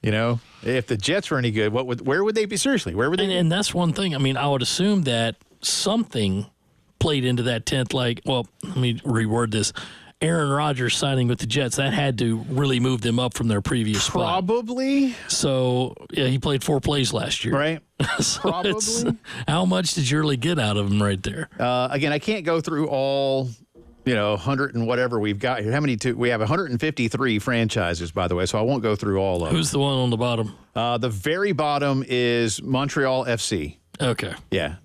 Speaker 1: If the Jets were any good, where would they be? Seriously, where would they be?
Speaker 2: And that's one thing. I mean, I would assume that something played into that 10th. Like, well, let me reword this. Aaron Rodgers signing with the Jets, that had to really move them up from their previous spot.
Speaker 1: Probably.
Speaker 2: So, yeah, he played 4 plays last year.
Speaker 1: Right.
Speaker 2: So
Speaker 1: probably.
Speaker 2: How much did you really get out of him right there?
Speaker 1: Again, I can't go through all, 100 and whatever we've got here. We have 153 franchises, by the way, so I won't go through all of them.
Speaker 2: Who's the one on the bottom?
Speaker 1: The very bottom is Montreal FC.
Speaker 2: Okay.
Speaker 1: Yeah.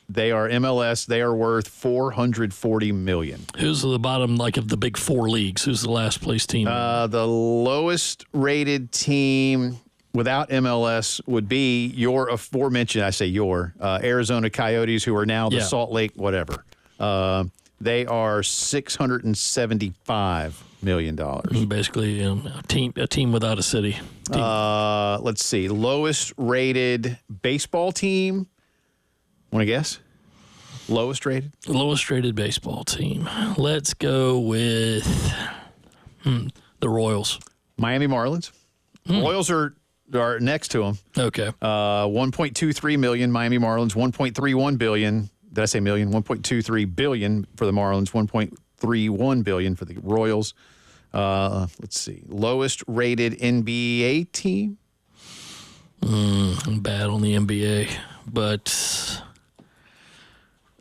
Speaker 1: They are MLS. They are worth $440 million.
Speaker 2: Who's the bottom, like, of the big 4 leagues? Who's the last place team?
Speaker 1: The lowest rated team without MLS would be your aforementioned, Arizona Coyotes, who are now the Salt Lake whatever. They are $675 million.
Speaker 2: Basically, a team without a city.
Speaker 1: Let's see. Lowest rated baseball team. Want to guess? Lowest rated?
Speaker 2: Lowest rated baseball team. Let's go with the Royals.
Speaker 1: Miami Marlins. Royals are next to them.
Speaker 2: Okay.
Speaker 1: $1.23 million Miami Marlins, $1.31 billion. Did I say million? $1.23 billion for the Marlins, $1.31 billion for the Royals. Let's see. Lowest rated NBA team?
Speaker 2: I'm bad on the NBA, but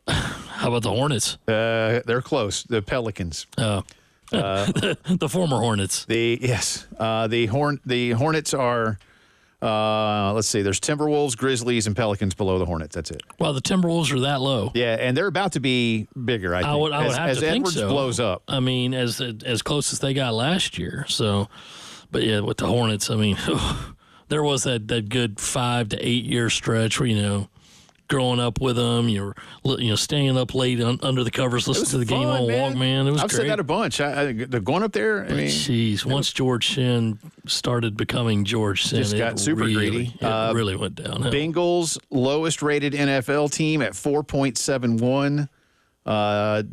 Speaker 2: how about the Hornets?
Speaker 1: They're close. The Pelicans.
Speaker 2: The former Hornets.
Speaker 1: The Hornets are. Let's see. There's Timberwolves, Grizzlies, and Pelicans below the Hornets. That's it.
Speaker 2: Well, the Timberwolves are that low.
Speaker 1: Yeah, and they're about to be bigger. I think.
Speaker 2: I would have
Speaker 1: as
Speaker 2: to think
Speaker 1: Edwards
Speaker 2: so.
Speaker 1: blows up.
Speaker 2: I mean, as close as they got last year. So, but yeah, with the Hornets, I mean, there was that good 5 to 8 year stretch where growing up with them, you're staying up late under the covers, listening to the game on Walkman. It was
Speaker 1: I've
Speaker 2: great.
Speaker 1: said that a bunch. Going up there.
Speaker 2: Jeez, once George Shinn started becoming George Shinn,
Speaker 1: just got super greedy.
Speaker 2: It really went downhill.
Speaker 1: Bengals lowest rated NFL team at 4.71.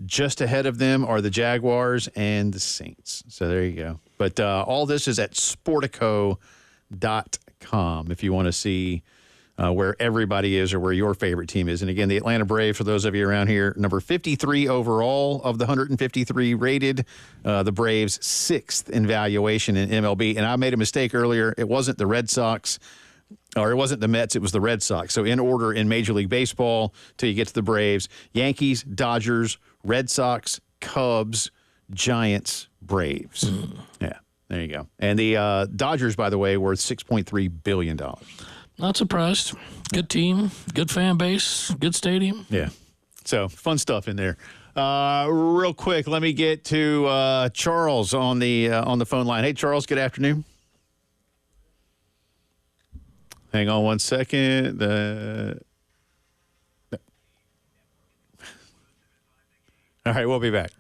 Speaker 1: Just ahead of them are the Jaguars and the Saints. So there you go. But all this is at Sportico.com if you want to see where everybody is or where your favorite team is. And again, the Atlanta Braves, for those of you around here, number 53 overall of the 153 rated. The Braves, 6th in valuation in MLB. And I made a mistake earlier. It wasn't the Red Sox, or it wasn't the Mets, it was the Red Sox. So in order in Major League Baseball till you get to the Braves, Yankees, Dodgers, Red Sox, Cubs, Giants, Braves. Yeah, there you go. And the Dodgers, by the way, worth $6.3 billion.
Speaker 2: Not surprised. Good team, good fan base, good stadium.
Speaker 1: Yeah. So fun stuff in there. Real quick, let me get to Charles on the phone line. Hey, Charles, good afternoon. Hang on one second. All right, we'll be back.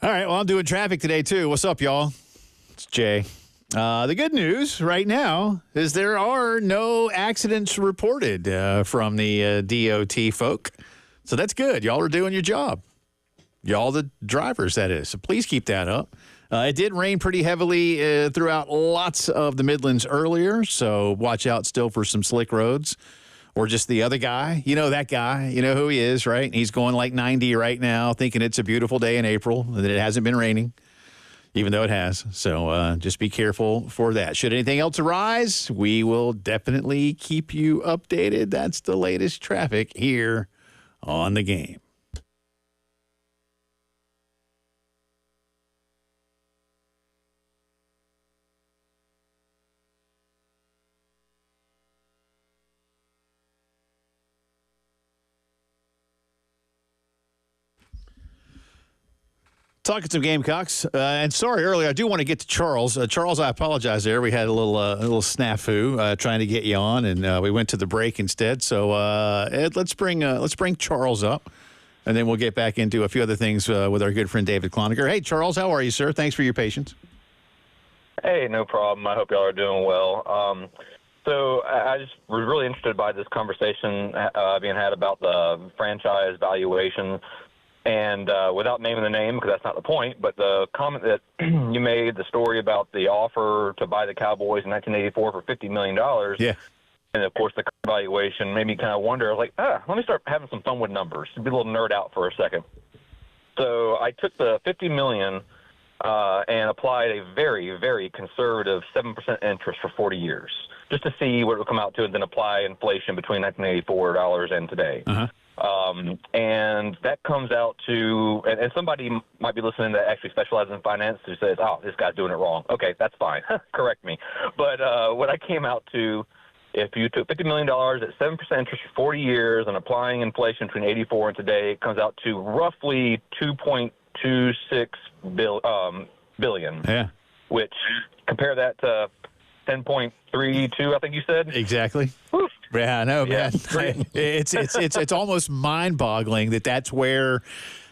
Speaker 1: All right, well, I'm doing traffic today, too. What's up, y'all? It's Jay. The good news right now is there are no accidents reported from the DOT folk. So that's good. Y'all are doing your job. Y'all the drivers, that is. So please keep that up. It did rain pretty heavily throughout lots of the Midlands earlier, so watch out still for some slick roads. Or just the other guy. You know that guy. You know who he is, right? He's going like 90 right now, thinking it's a beautiful day in April, and that it hasn't been raining, even though it has. So just be careful for that. Should anything else arise, we will definitely keep you updated. That's the latest traffic here on The Game. Talking some Gamecocks, and sorry earlier, I do want to get to Charles. Charles, I apologize there. We had a little snafu trying to get you on, and we went to the break instead. So Ed, let's bring Charles up, and then we'll get back into a few other things with our good friend David Cloninger. Hey, Charles, how are you, sir? Thanks for your patience.
Speaker 3: Hey, no problem. I hope y'all are doing well. So I just was really interested by this conversation being had about the franchise valuation. And without naming the name, because that's not the point, but the comment that you made, the story about the offer to buy the Cowboys in 1984 for $50 million.
Speaker 1: Yeah.
Speaker 3: And, of course, the valuation made me kind of wonder. I was like, let me start having some fun with numbers. Be a little nerd out for a second. So I took the $50 million and applied a very, very conservative 7% interest for 40 years, just to see what it would come out to, and then apply inflation between 1984 dollars and today.
Speaker 1: Uh-huh.
Speaker 3: And that comes out to, and somebody might be listening that actually specializes in finance who says, oh, this guy's doing it wrong. Okay, that's fine. Correct me. But what I came out to, if you took $50 million at 7% interest for 40 years and applying inflation between 84 and today, it comes out to roughly $2.26 billion.
Speaker 1: Yeah.
Speaker 3: Which, compare that to 10.32, I think you said.
Speaker 1: Exactly.
Speaker 3: Woo.
Speaker 1: Yeah, I know, man. It's almost mind-boggling that that's where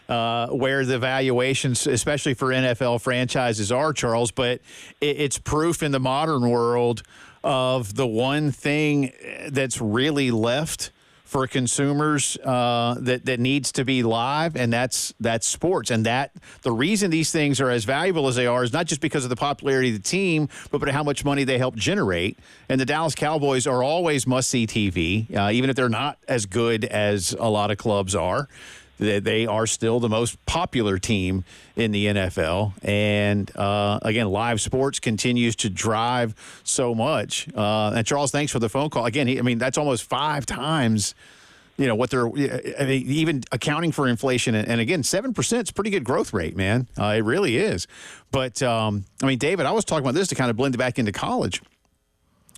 Speaker 1: the valuations, especially for NFL franchises, are, Charles. But it's proof in the modern world of the one thing that's really left for consumers that needs to be live, and that's sports. And that the reason these things are as valuable as they are is not just because of the popularity of the team, but how much money they help generate. And the Dallas Cowboys are always must-see TV, even if they're not as good as a lot of clubs are. They are still the most popular team in the NFL. And, again, live sports continues to drive so much. And, Charles, thanks for the phone call. Again, that's almost 5 times, what they're even accounting for inflation. And again, 7% is pretty good growth rate, man. It really is. But, David, I was talking about this to kind of blend it back into college.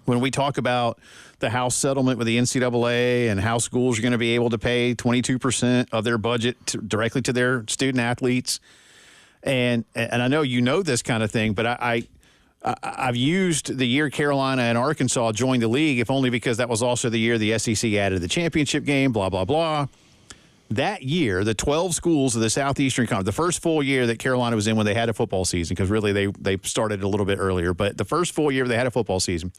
Speaker 1: When we talk about the House settlement with the NCAA and how schools are going to be able to pay 22% of their budget directly to their student athletes, and I know you know this kind of thing, but I've used the year Carolina and Arkansas joined the league, if only because that was also the year the SEC added the championship game, blah, blah, blah. That year, the 12 schools of the Southeastern Conference, the first full year that Carolina was in when they had a football season, because really they started a little bit earlier, but the first full year they had a football season,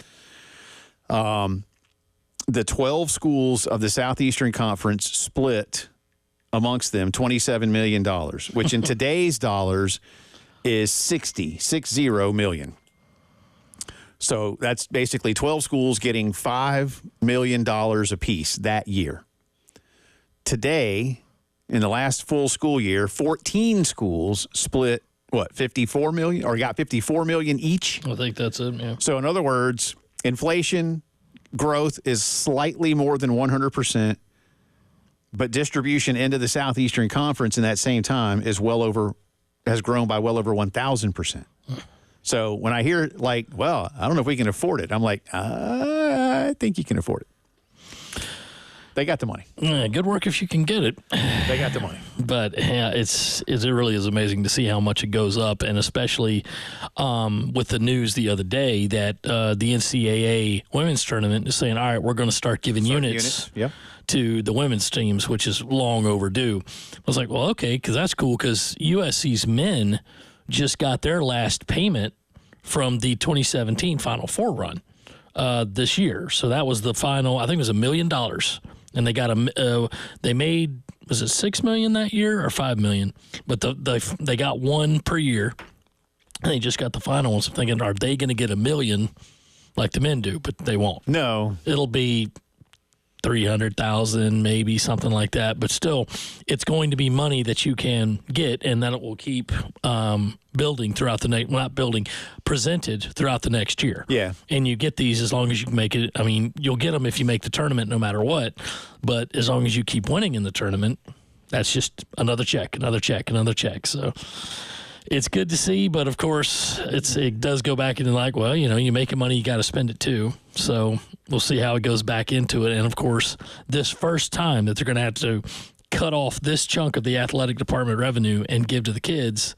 Speaker 1: the 12 schools of the Southeastern Conference split amongst them $27 million, which in today's dollars is $60 million. So that's basically 12 schools getting $5 million apiece that year. Today, in the last full school year, 14 schools split, 54 million, or got 54 million each?
Speaker 2: I think that's it, yeah.
Speaker 1: So in other words, inflation growth is slightly more than 100%, but distribution into the Southeastern Conference in that same time has grown by well over 1,000%. So when I hear I don't know if we can afford it, I'm like, I think you can afford it. They got the money.
Speaker 2: Yeah, good work if you can get it.
Speaker 1: They got the money.
Speaker 2: But yeah, it really is amazing to see how much it goes up, and especially with the news the other day that the NCAA women's tournament is saying, all right, we're going to start giving units.
Speaker 1: Yep.
Speaker 2: To the women's teams, which is long overdue. I was like, well, okay, because that's cool, because USC's men just got their last payment from the 2017 Final Four run this year. So that was the final, I think it was $1 million. And they got they made, was it $6 million that year or $5 million? But they got one per year. And they just got the final one. So I'm thinking, are they going to get $1 million like the men do? But they won't.
Speaker 1: No.
Speaker 2: It'll be 300,000, maybe something like that. But still, it's going to be money that you can get, and then it will keep building throughout the next. Well, not building, presented throughout the next year.
Speaker 1: Yeah.
Speaker 2: And you get these as long as you can make it. I mean, you'll get them if you make the tournament, no matter what. But as long as you keep winning in the tournament, that's just another check, another check, another check. So it's good to see, but of course, it does go back into like, well, you making money, you got to spend it too. So we'll see how it goes back into it. And of course, this first time that they're going to have to cut off this chunk of the athletic department revenue and give to the kids,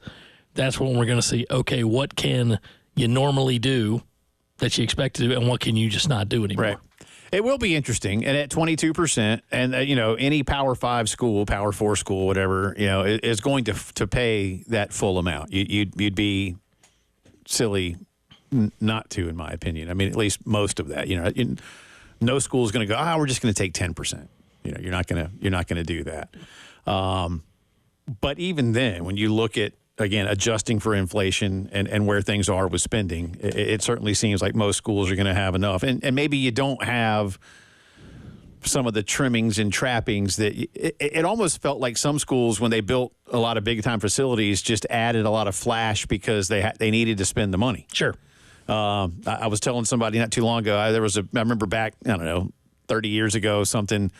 Speaker 2: that's when we're going to see, okay, what can you normally do that you expect to do, and what can you just not do anymore?
Speaker 1: Right. It will be interesting, and at 22%, and any Power 5 school, Power 4 school, whatever, is going to pay that full amount. You'd be silly not to, in my opinion. I mean, at least most of that. No school is going to go, we're just going to take 10%. You're not going to do that. But even then, when you look at, again, adjusting for inflation and where things are with spending, it certainly seems like most schools are going to have enough. And maybe you don't have some of the trimmings and trappings that it almost felt like some schools, when they built a lot of big-time facilities, just added a lot of flash because they needed to spend the money.
Speaker 2: Sure.
Speaker 1: I was telling somebody not too long ago, I remember back, 30 years ago, something.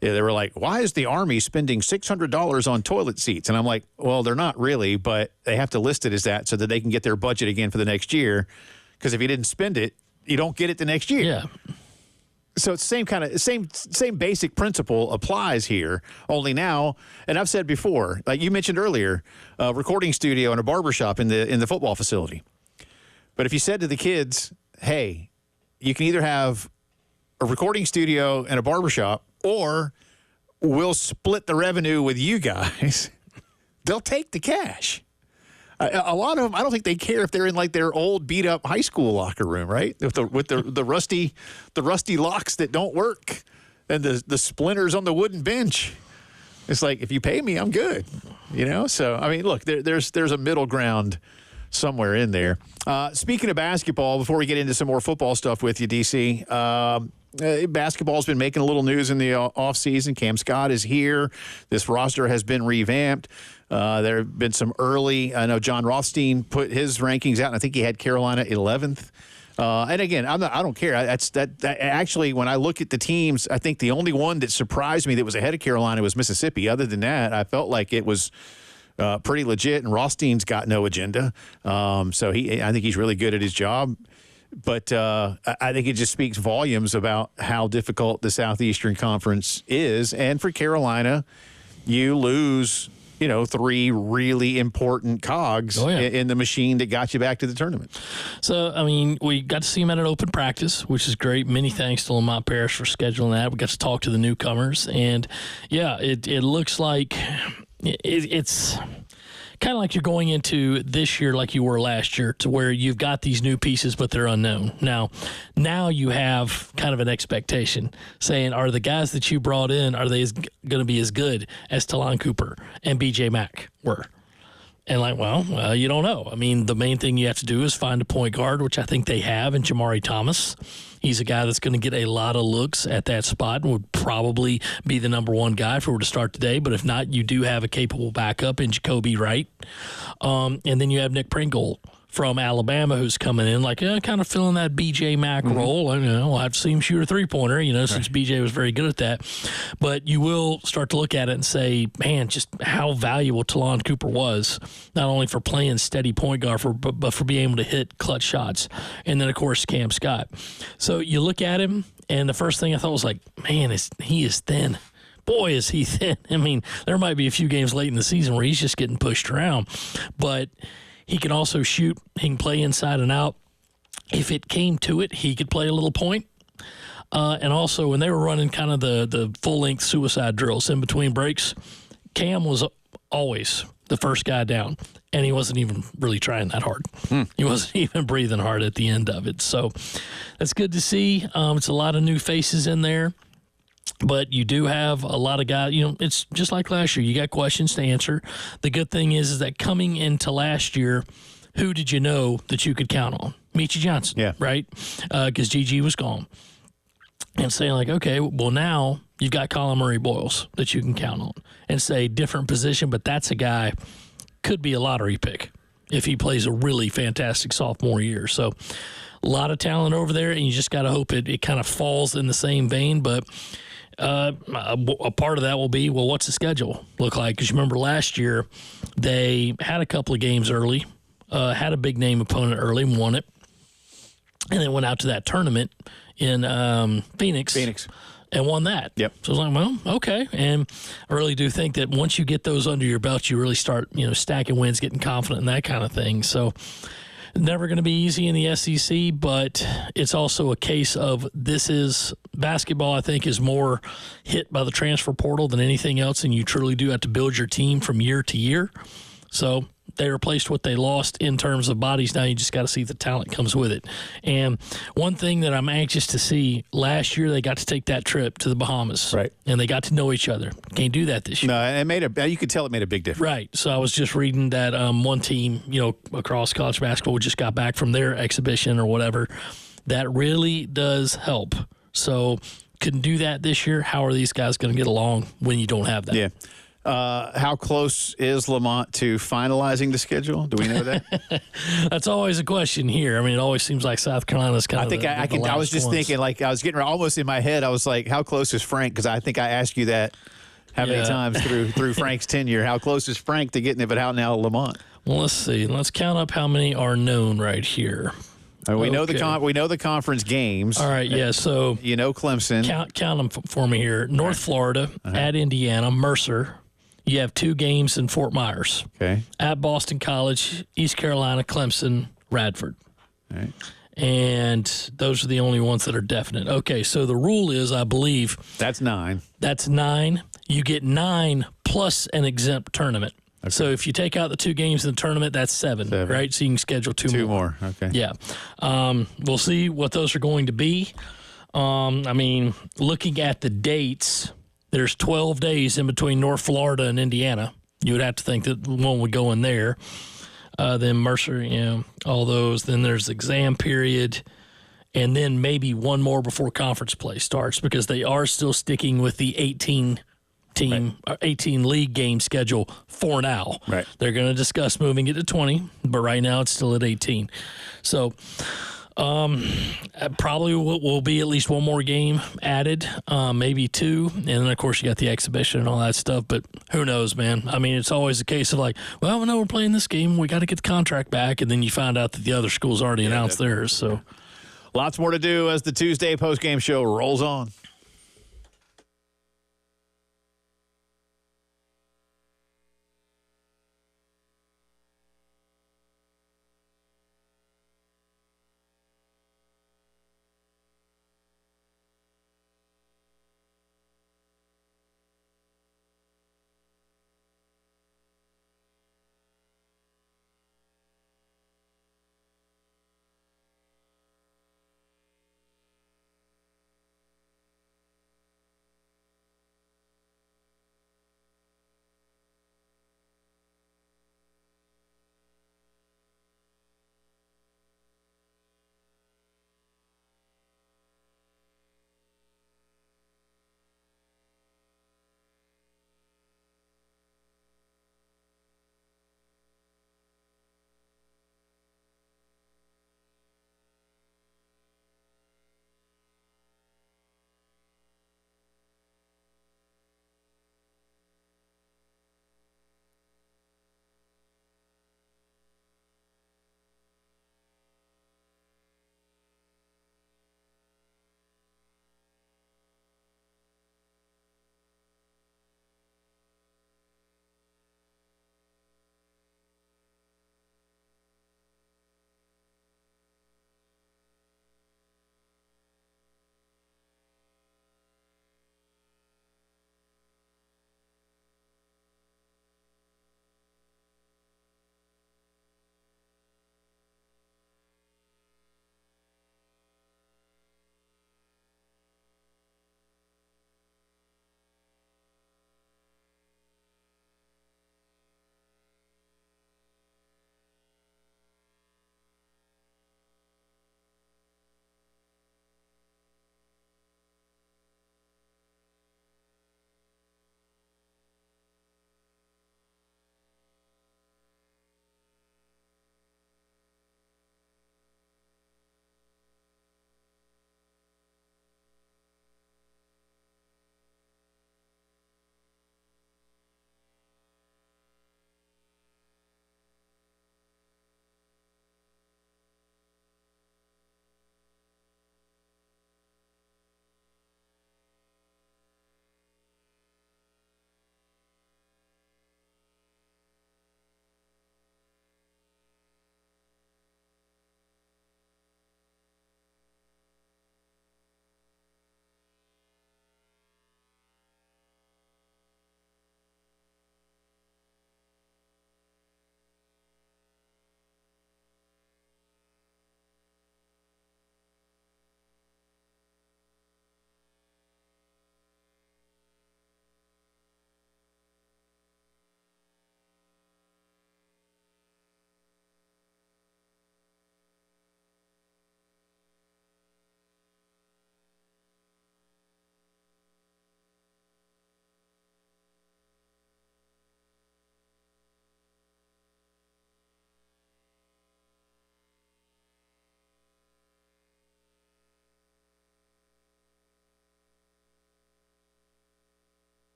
Speaker 1: Yeah, they were like, why is the Army spending $600 on toilet seats? And I'm like, well, they're not really, but they have to list it as that so that they can get their budget again for the next year. Because if you didn't spend it, you don't get it the next year.
Speaker 2: Yeah.
Speaker 1: So it's same basic principle applies here. Only now, and I've said before, like you mentioned earlier, a recording studio and a barbershop in the football facility. But if you said to the kids, hey, you can either have a recording studio and a barbershop, or we'll split the revenue with you guys, they'll take the cash. A lot of them, I don't think they care if they're in like their old beat up high school locker room, right? With the rusty locks that don't work and the splinters on the wooden bench. It's like, if you pay me, I'm good. So I mean, look, there's a middle ground somewhere in there. Speaking of basketball, before we get into some more football stuff with you, DC, basketball's been making a little news in the offseason. Cam Scott is here. This roster has been revamped. There have been some early. I know John Rothstein put his rankings out, and I think he had Carolina 11th. And again, I don't care. That actually, when I look at the teams, I think the only one that surprised me that was ahead of Carolina was Mississippi. Other than that, I felt like it was pretty legit, and Rothstein's got no agenda. So I think he's really good at his job. But I think it just speaks volumes about how difficult the Southeastern Conference is. And for Carolina, you lose, 3 really important cogs in the machine that got you back to the tournament.
Speaker 2: So, I mean, we got to see him at an open practice, which is great. Many thanks to Lamont Parrish for scheduling that. We got to talk to the newcomers. And, yeah, it looks like it's kind of like you're going into this year like you were last year, to where you've got these new pieces, but they're unknown. Now you have kind of an expectation saying, are the guys that you brought in, are they going to be as good as Talon Cooper and BJ Mack were? And well, you don't know. I mean, the main thing you have to do is find a point guard, which I think they have in Jamari Thomas. He's a guy that's going to get a lot of looks at that spot and would probably be the number one guy if we were to start today. But if not, you do have a capable backup in Jacoby Wright. And then you have Nick Pringle from Alabama, who's coming in kind of filling that BJ Mack role. We'll have to see him shoot a three-pointer, since BJ was very good at that. But you will start to look at it and say, man, just how valuable Talon Cooper was, not only for playing steady point guard, but for being able to hit clutch shots. And then, of course, Cam Scott. So you look at him, And the first thing I thought was like, man, he is thin. Boy, is he thin. I mean, there might be a few games late in the season where he's just getting pushed around. But he can also shoot. He can play inside and out. If it came to it, he could play a little point. And also, when they were running kind of the full-length suicide drills in between breaks, Cam was always the first guy down, and he wasn't even really trying that hard. He wasn't even breathing hard at the end of it. So that's good to see. It's a lot of new faces in there. But you do have a lot of guys, it's just like last year. You got questions to answer. The good thing is that coming into last year, who did you know that you could count on? Meechie Johnson, right? Because GG was gone. And saying like, okay, well now you've got Colin Murray Boyles that you can count on and say different position, but that's a guy could be a lottery pick if he plays a really fantastic sophomore year. So a lot of talent over there, and you just got to hope it kind of falls in the same vein. But a part of that will be, well, what's the schedule look like? Because you remember last year they had a couple of games early, had a big name opponent early and won it, and then went out to that tournament in Phoenix and won that.
Speaker 1: Yep.
Speaker 2: So I was like, well, okay. And I really do think that once you get those under your belt, you really start, stacking wins, getting confident and that kind of thing. So never going to be easy in the SEC, but it's also a case of this is basketball, I think, is more hit by the transfer portal than anything else, and you truly do have to build your team from year to year. So they replaced what they lost in terms of bodies. Now you just got to see if the talent comes with it. And one thing that I'm anxious to see, last year they got to take that trip to the Bahamas.
Speaker 1: Right.
Speaker 2: And they got to know each other. Can't do that this year.
Speaker 1: No, you could tell it made a big difference.
Speaker 2: Right. So I was just reading that one team, across college basketball just got back from their exhibition or whatever. That really does help. So couldn't do that this year. How are these guys going to get along when you don't have that?
Speaker 1: Yeah. How close is Lamont to finalizing the schedule? Do we know that?
Speaker 2: That's always a question here. I mean, it always seems like South Carolina's kind of.
Speaker 1: I was just thinking, like, I was getting almost in my head. I was like, how close is Frank? Because I think I asked you that how many times through Frank's tenure. How close is Frank to getting it? But how now Lamont?
Speaker 2: Well, let's see. Let's count up how many are known right here.
Speaker 1: We know the conference games.
Speaker 2: All right, yeah. So
Speaker 1: Clemson.
Speaker 2: Count them for me here. North Florida at Indiana, Mercer. You have 2 games in Fort Myers.
Speaker 1: Okay.
Speaker 2: At Boston College, East Carolina, Clemson, Radford.
Speaker 1: All right.
Speaker 2: And those are the only ones that are definite. Okay, so the rule is, I believe.
Speaker 1: That's 9.
Speaker 2: That's 9. You get 9 plus an exempt tournament. Okay. So if you take out the 2 games in the tournament, that's 7, right? So you can schedule 2 more.
Speaker 1: Okay.
Speaker 2: Yeah. We'll see what those are going to be. I mean, looking at the dates, there's 12 days in between North Florida and Indiana. You would have to think that one would go in there. Then Mercer, all those. Then there's exam period. And then maybe one more before conference play starts, because they are still sticking with the 18 league game schedule for now.
Speaker 1: Right.
Speaker 2: They're going to discuss moving it to 20, but right now it's still at 18. So probably will be at least one more game added, maybe 2. And then, of course, you got the exhibition and all that stuff. But who knows, man? I mean, it's always a case of like, well, no, we're playing this game. We got to get the contract back. And then you find out that the other school's already announced theirs. So
Speaker 1: lots more to do as the Tuesday postgame show rolls on.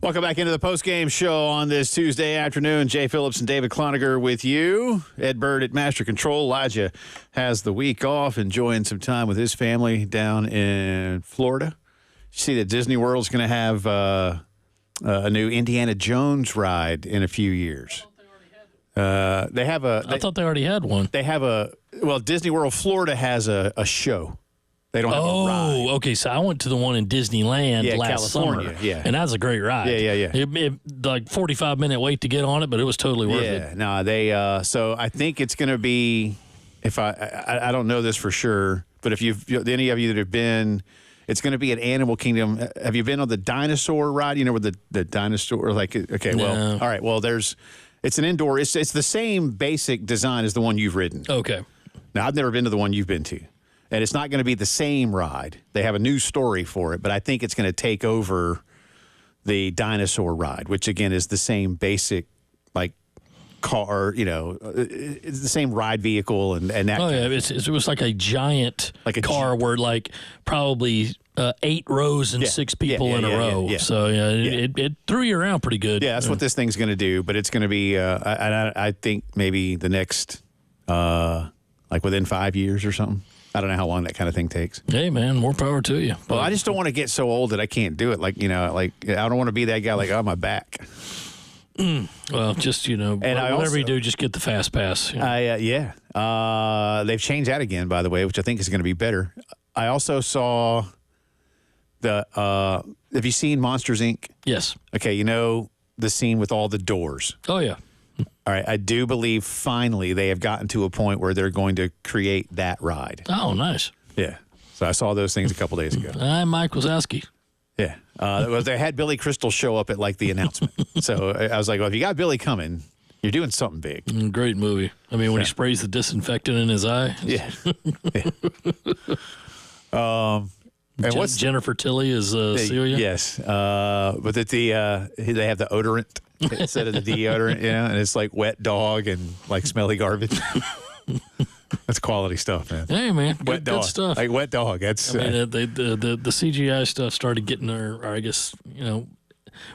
Speaker 1: Welcome back into the post-game show on this Tuesday afternoon. Jay Phillips and David Cloniger with you. Ed Bird at Master Control. Elijah has the week off, enjoying some time with his family down in Florida. You see that Disney World's going to have a new Indiana Jones ride in a few years. They have a.
Speaker 2: I thought they already had one.
Speaker 1: They have well, Disney World Florida has a show. They don't have a ride.
Speaker 2: Oh, okay. So I went to the one in Disneyland last
Speaker 1: California,
Speaker 2: summer. And that was a great ride.
Speaker 1: Yeah.
Speaker 2: It like 45-minute wait to get on it, but it was totally worth it.
Speaker 1: Yeah, no, they. So I think it's going to be. If I don't know this for sure, but if any of you that have been, it's going to be at Animal Kingdom. Have you been on the dinosaur ride? You know, where the dinosaur okay, well,
Speaker 2: No.
Speaker 1: all right, well, it's an indoor. It's the same basic design as the one you've ridden.
Speaker 2: Okay.
Speaker 1: Now I've never been to the one you've been to. And it's not going to be the same ride. They have a new story for it, but I think it's going to take over the dinosaur ride, which again is the same basic like car, it's the same ride vehicle and that.
Speaker 2: Oh yeah, it was like a giant
Speaker 1: Like a
Speaker 2: car
Speaker 1: Jeep.
Speaker 2: where like probably 8 rows and 6 people in a row.
Speaker 1: yeah.
Speaker 2: So it threw you around pretty good.
Speaker 1: Yeah, that's what this thing's going to do, but it's going to be I think maybe the next like within 5 years or something. I don't know how long that kind of thing takes.
Speaker 2: Hey man, more power to you.
Speaker 1: Well, I just don't want to get so old that I can't do it. Like, I don't want to be that guy like, oh, my back.
Speaker 2: Well, just whatever you do, just get the fast pass.
Speaker 1: They've changed that again, by the way, which I think is going to be better. I also saw have you seen Monsters, Inc.?
Speaker 2: Yes.
Speaker 1: Okay, the scene with all the doors.
Speaker 2: Oh yeah.
Speaker 1: All right, I do believe finally they have gotten to a point where they're going to create that ride.
Speaker 2: Oh, nice.
Speaker 1: Yeah. So I saw those things a couple days ago.
Speaker 2: I'm Mike Wazowski.
Speaker 1: Yeah. They had Billy Crystal show up at like the announcement. So I was like, well, if you got Billy coming, you're doing something big.
Speaker 2: Great movie. I mean, when he sprays the disinfectant in his eye.
Speaker 1: Yeah. And what's
Speaker 2: Jennifer Tilly is Celia?
Speaker 1: Yes. But that they have the odorant instead of the deodorant, and it's like wet dog and like smelly garbage. That's quality stuff, man.
Speaker 2: Hey, man.
Speaker 1: Wet dog.
Speaker 2: Good stuff.
Speaker 1: Like wet dog. That's
Speaker 2: I mean, the CGI stuff started getting there, I guess,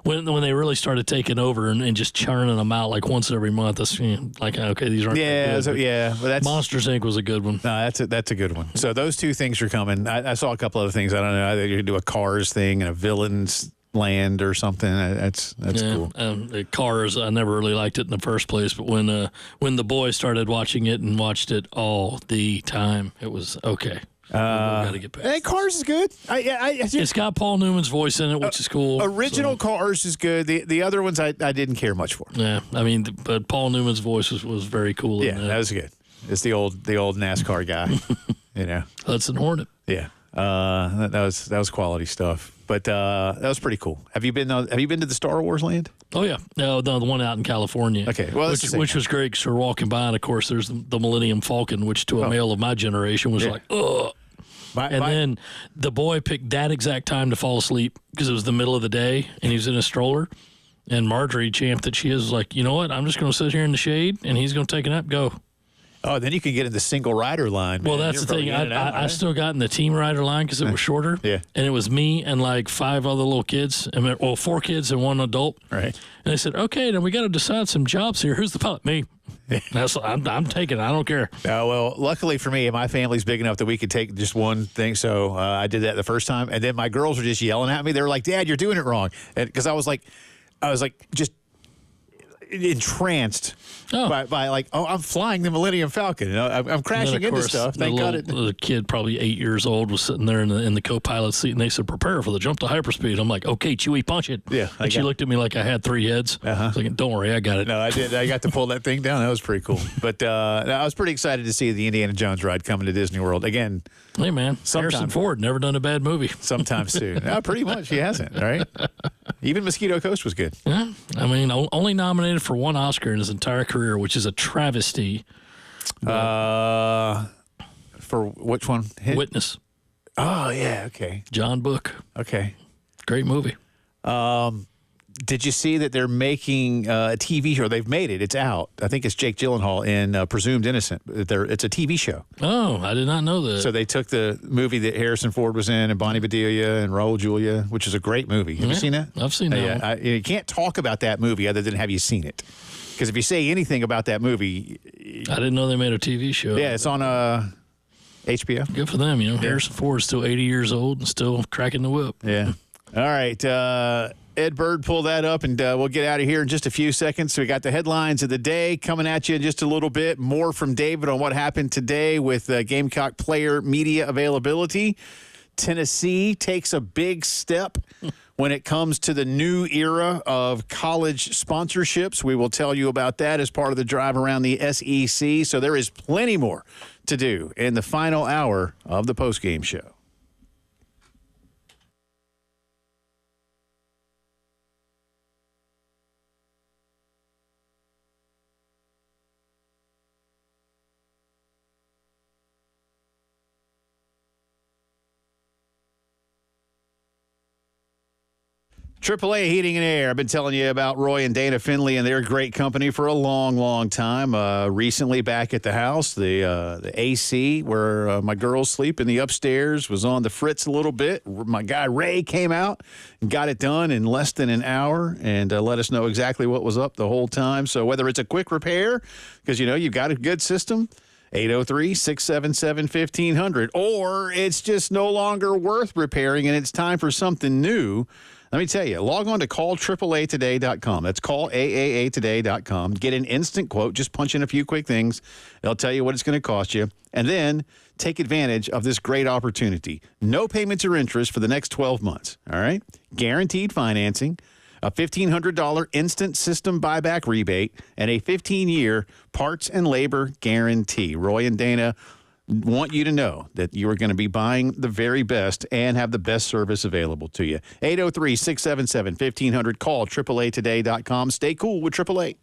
Speaker 2: when they really started taking over and just churning them out like once every month. That's like, okay, these aren't that good.
Speaker 1: But that's
Speaker 2: Monsters, Inc. was a good one.
Speaker 1: No, that's a good one. So those two things are coming. I saw a couple other things. I don't know. You're gonna do a Cars thing and a Villains Land or something. That's cool.
Speaker 2: The Cars, I never really liked it in the first place, but when the boys started watching it and watched it all the time, it was okay. Got to get past
Speaker 1: Hey, Cars is good.
Speaker 2: It's got Paul Newman's voice in it, which is cool.
Speaker 1: Original Cars is good. The other ones I didn't care much for.
Speaker 2: Yeah, I mean, but Paul Newman's voice was very cool.
Speaker 1: Yeah, that was good. It's the old NASCAR guy.
Speaker 2: Hudson Hornet.
Speaker 1: Yeah, that was quality stuff. But that was pretty cool. Have you been to the Star Wars land?
Speaker 2: Oh yeah, no, the one out in California.
Speaker 1: Okay, well,
Speaker 2: which was great because we're walking by, and of course there's the Millennium Falcon, which to a male of my generation was like, ugh. Then the boy picked that exact time to fall asleep because it was the middle of the day, and he was in a stroller. And Marjorie, champ that she is, was like, you know what? I'm just going to sit here in the shade, and he's going to take a nap. Go.
Speaker 1: Oh, then you can get in the single rider line.
Speaker 2: Well, that's the thing. I still got in the team rider line because it was shorter.
Speaker 1: Yeah. And
Speaker 2: it was me and like 5 other little kids, 4 kids and 1 adult.
Speaker 1: Right.
Speaker 2: And they said, okay, then we got to decide some jobs here. Who's the pilot? Me. I'm taking it. I don't care.
Speaker 1: Well, luckily for me, my family's big enough that we could take just one thing. So I did that the first time. And then my girls were just yelling at me. They were like, Dad, you're doing it wrong. Because I was like just entranced by like, oh, I'm flying the Millennium Falcon. I'm crashing into stuff. Thank God.
Speaker 2: The kid, probably 8 years old, was sitting there in the co-pilot seat, and they said, "Prepare for the jump to hyperspeed." I'm like, "Okay, Chewie, punch it."
Speaker 1: Yeah,
Speaker 2: and she looked at me like I had 3 heads. I was like, "Don't worry, I got it."
Speaker 1: No, I did. I got to pull that thing down. That was pretty cool. But I was pretty excited to see the Indiana Jones ride coming to Disney World again.
Speaker 2: Hey, man, Harrison Ford never done a bad movie.
Speaker 1: Sometime soon. Pretty much, he hasn't. Right? Even Mosquito Coast was good.
Speaker 2: Yeah, I mean, only nominated for 1 Oscar in his entire career, which is a travesty.
Speaker 1: For which one?
Speaker 2: Witness.
Speaker 1: Oh yeah, okay.
Speaker 2: John Book.
Speaker 1: Okay.
Speaker 2: Great movie.
Speaker 1: Did you see that they're making a TV show? They've made it. It's out. I think it's Jake Gyllenhaal in Presumed Innocent. It's a TV show.
Speaker 2: Oh, I did not know that.
Speaker 1: So they took the movie that Harrison Ford was in, and Bonnie Bedelia and Raul Julia, which is a great movie. Have you seen that?
Speaker 2: I've seen that one.
Speaker 1: You can't talk about that movie other than have you seen it. Because if you say anything about that movie,
Speaker 2: I didn't know they made a TV show.
Speaker 1: yeah, it's on HBO.
Speaker 2: Good for them. Harrison Ford is still 80 years old and still cracking the whip.
Speaker 1: Yeah. All right. Ed Bird, pull that up, and we'll get out of here in just a few seconds. So we got the headlines of the day coming at you in just a little bit. More from David on what happened today with Gamecock player media availability. Tennessee takes a big step when it comes to the new era of college sponsorships. We will tell you about that as part of the drive around the SEC. So there is plenty more to do in the final hour of the postgame show. AAA Heating and Air. I've been telling you about Roy and Dana Finley and their great company for a long, long time. Recently back at the house, the AC where my girls sleep in the upstairs was on the fritz a little bit. My guy Ray came out and got it done in less than an hour and let us know exactly what was up the whole time. So whether it's a quick repair, because you've got a good system, 803-677-1500, or it's just no longer worth repairing and it's time for something new. Let me tell you, log on to callAAAtoday.com. That's callAAAtoday.com. Get an instant quote. Just punch in a few quick things. They'll tell you what it's going to cost you. And then take advantage of this great opportunity. No payments or interest for the next 12 months. All right? Guaranteed financing, a $1,500 instant system buyback rebate, and a 15-year parts and labor guarantee. Roy and Dana want you to know that you are going to be buying the very best and have the best service available to you. 803-677-1500. Call AAAtoday.com. Stay cool with AAA.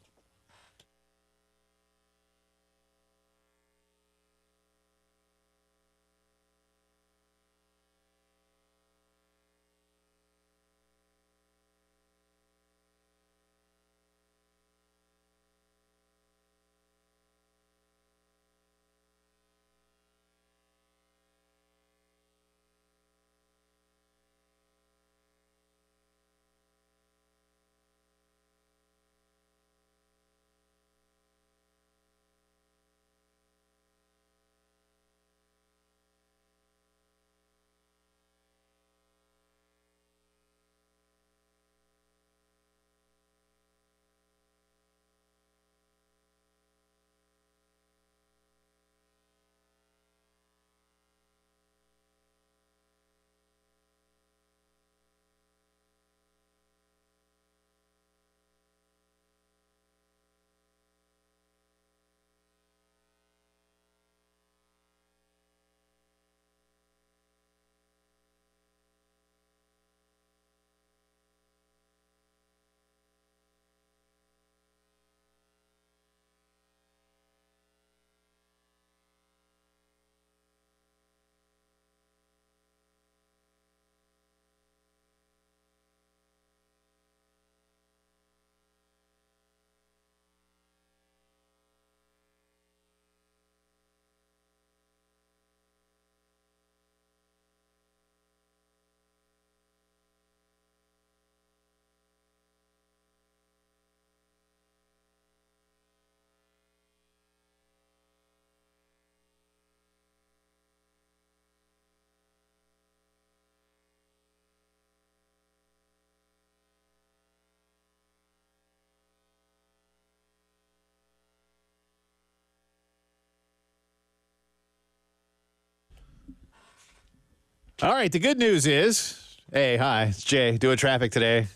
Speaker 1: All right, the good news is, hey, hi, it's Jay, doing traffic today.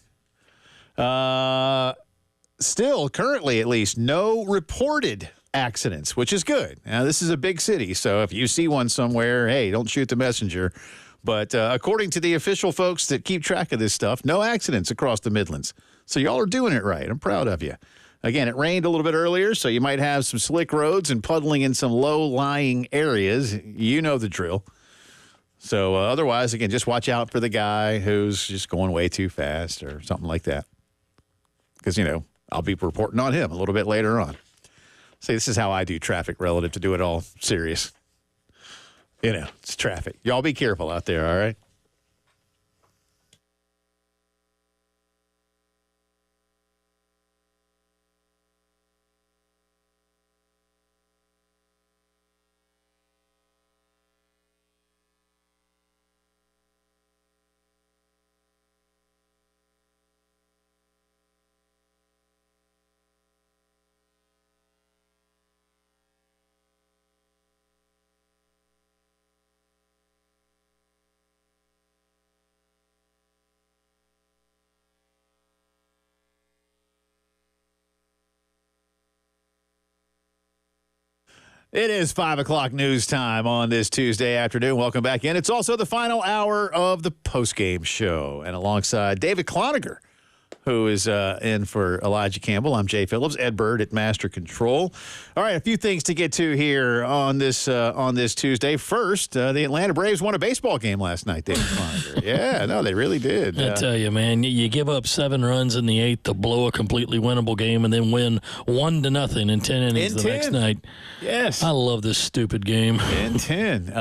Speaker 1: Still, currently at least, no reported accidents, which is good. Now, this is a big city, so if you see one somewhere, hey, don't shoot the messenger. But according to the official folks that keep track of this stuff, no accidents across the Midlands. So y'all are doing it right. I'm proud of you. Again, it rained a little bit earlier, so you might have some slick roads and puddling in some low-lying areas. You know the drill. So otherwise, again, just watch out for the guy who's just going way too fast or something like that. because, I'll be reporting on him a little bit later on. See, this is how I do traffic relative to do it all serious. It's traffic. Y'all be careful out there, all right? It is 5 o'clock news time on this Tuesday afternoon. Welcome back in. It's also the final hour of the postgame show. And alongside David Cloninger, who is in for Elijah Campbell, I'm Jay Phillips, Ed Bird at Master Control. All right, a few things to get to here on this Tuesday. First, the Atlanta Braves won a baseball game last night, David Cloninger. Yeah, no, they really did.
Speaker 2: I tell you, man, you give up 7 runs in the 8th to blow a completely winnable game and then win 1-0 in 10 innings the next night.
Speaker 1: Yes.
Speaker 2: I love this stupid game.
Speaker 1: In 10.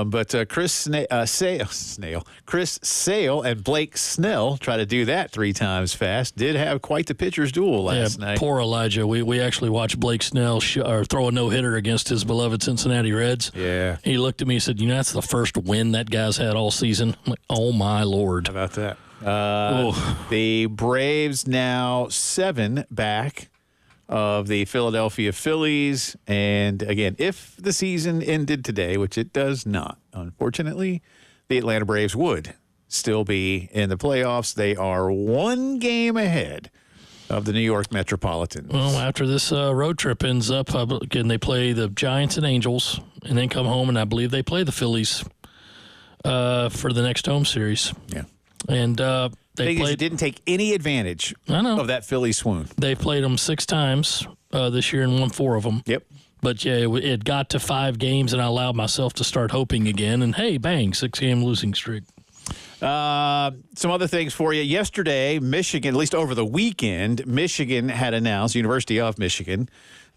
Speaker 1: But Chris Sale and Blake Snell try to do that 3 times fast. Did have quite the pitcher's duel last night.
Speaker 2: Poor Elijah. We actually watched Blake Snell throw a no-hitter against his beloved Cincinnati Reds.
Speaker 1: Yeah.
Speaker 2: He looked at me and said, that's the first win that guy's had all season. I'm like, oh, my Lord.
Speaker 1: How about that? The Braves now 7 back of the Philadelphia Phillies. And, again, if the season ended today, which it does not, unfortunately, the Atlanta Braves would still be in the playoffs. They are 1 game ahead of the New York Metropolitans.
Speaker 2: Well, after this road trip ends up, again, they play the Giants and Angels and then come home, and I believe they play the Phillies for the next home series.
Speaker 1: Yeah.
Speaker 2: And they
Speaker 1: didn't take any advantage of that Philly swoon.
Speaker 2: They played them 6 times this year and won 4 of them.
Speaker 1: Yep.
Speaker 2: But, yeah, it got to 5 games, and I allowed myself to start hoping again. And, hey, bang, 6-game losing streak.
Speaker 1: Some other things for you. Yesterday, Michigan, at least over the weekend, Michigan had announced, University of Michigan,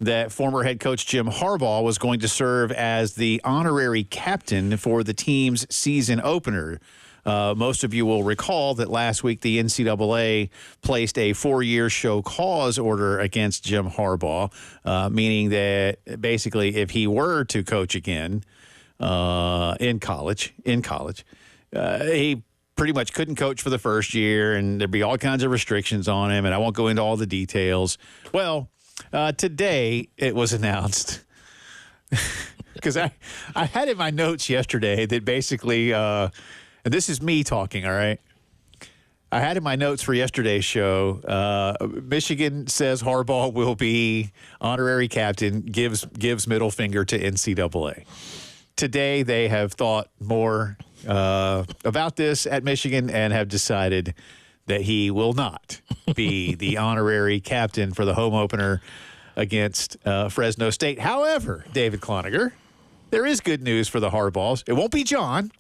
Speaker 1: that former head coach Jim Harbaugh was going to serve as the honorary captain for the team's season opener. Most of you will recall that last week the NCAA placed a 4-year show cause order against Jim Harbaugh, meaning that basically if he were to coach again in college, he pretty much couldn't coach for the first year, and there'd be all kinds of restrictions on him, and I won't go into all the details. Well, today it was announced, because I had in my notes yesterday that basically, and this is me talking, all right? I had in my notes for yesterday's show, Michigan says Harbaugh will be honorary captain, gives middle finger to NCAA. Today they have thought more about this at Michigan and have decided that he will not be the honorary captain for the home opener against Fresno State. However, David Cloninger, there is good news for the Harbaughs. It won't be John.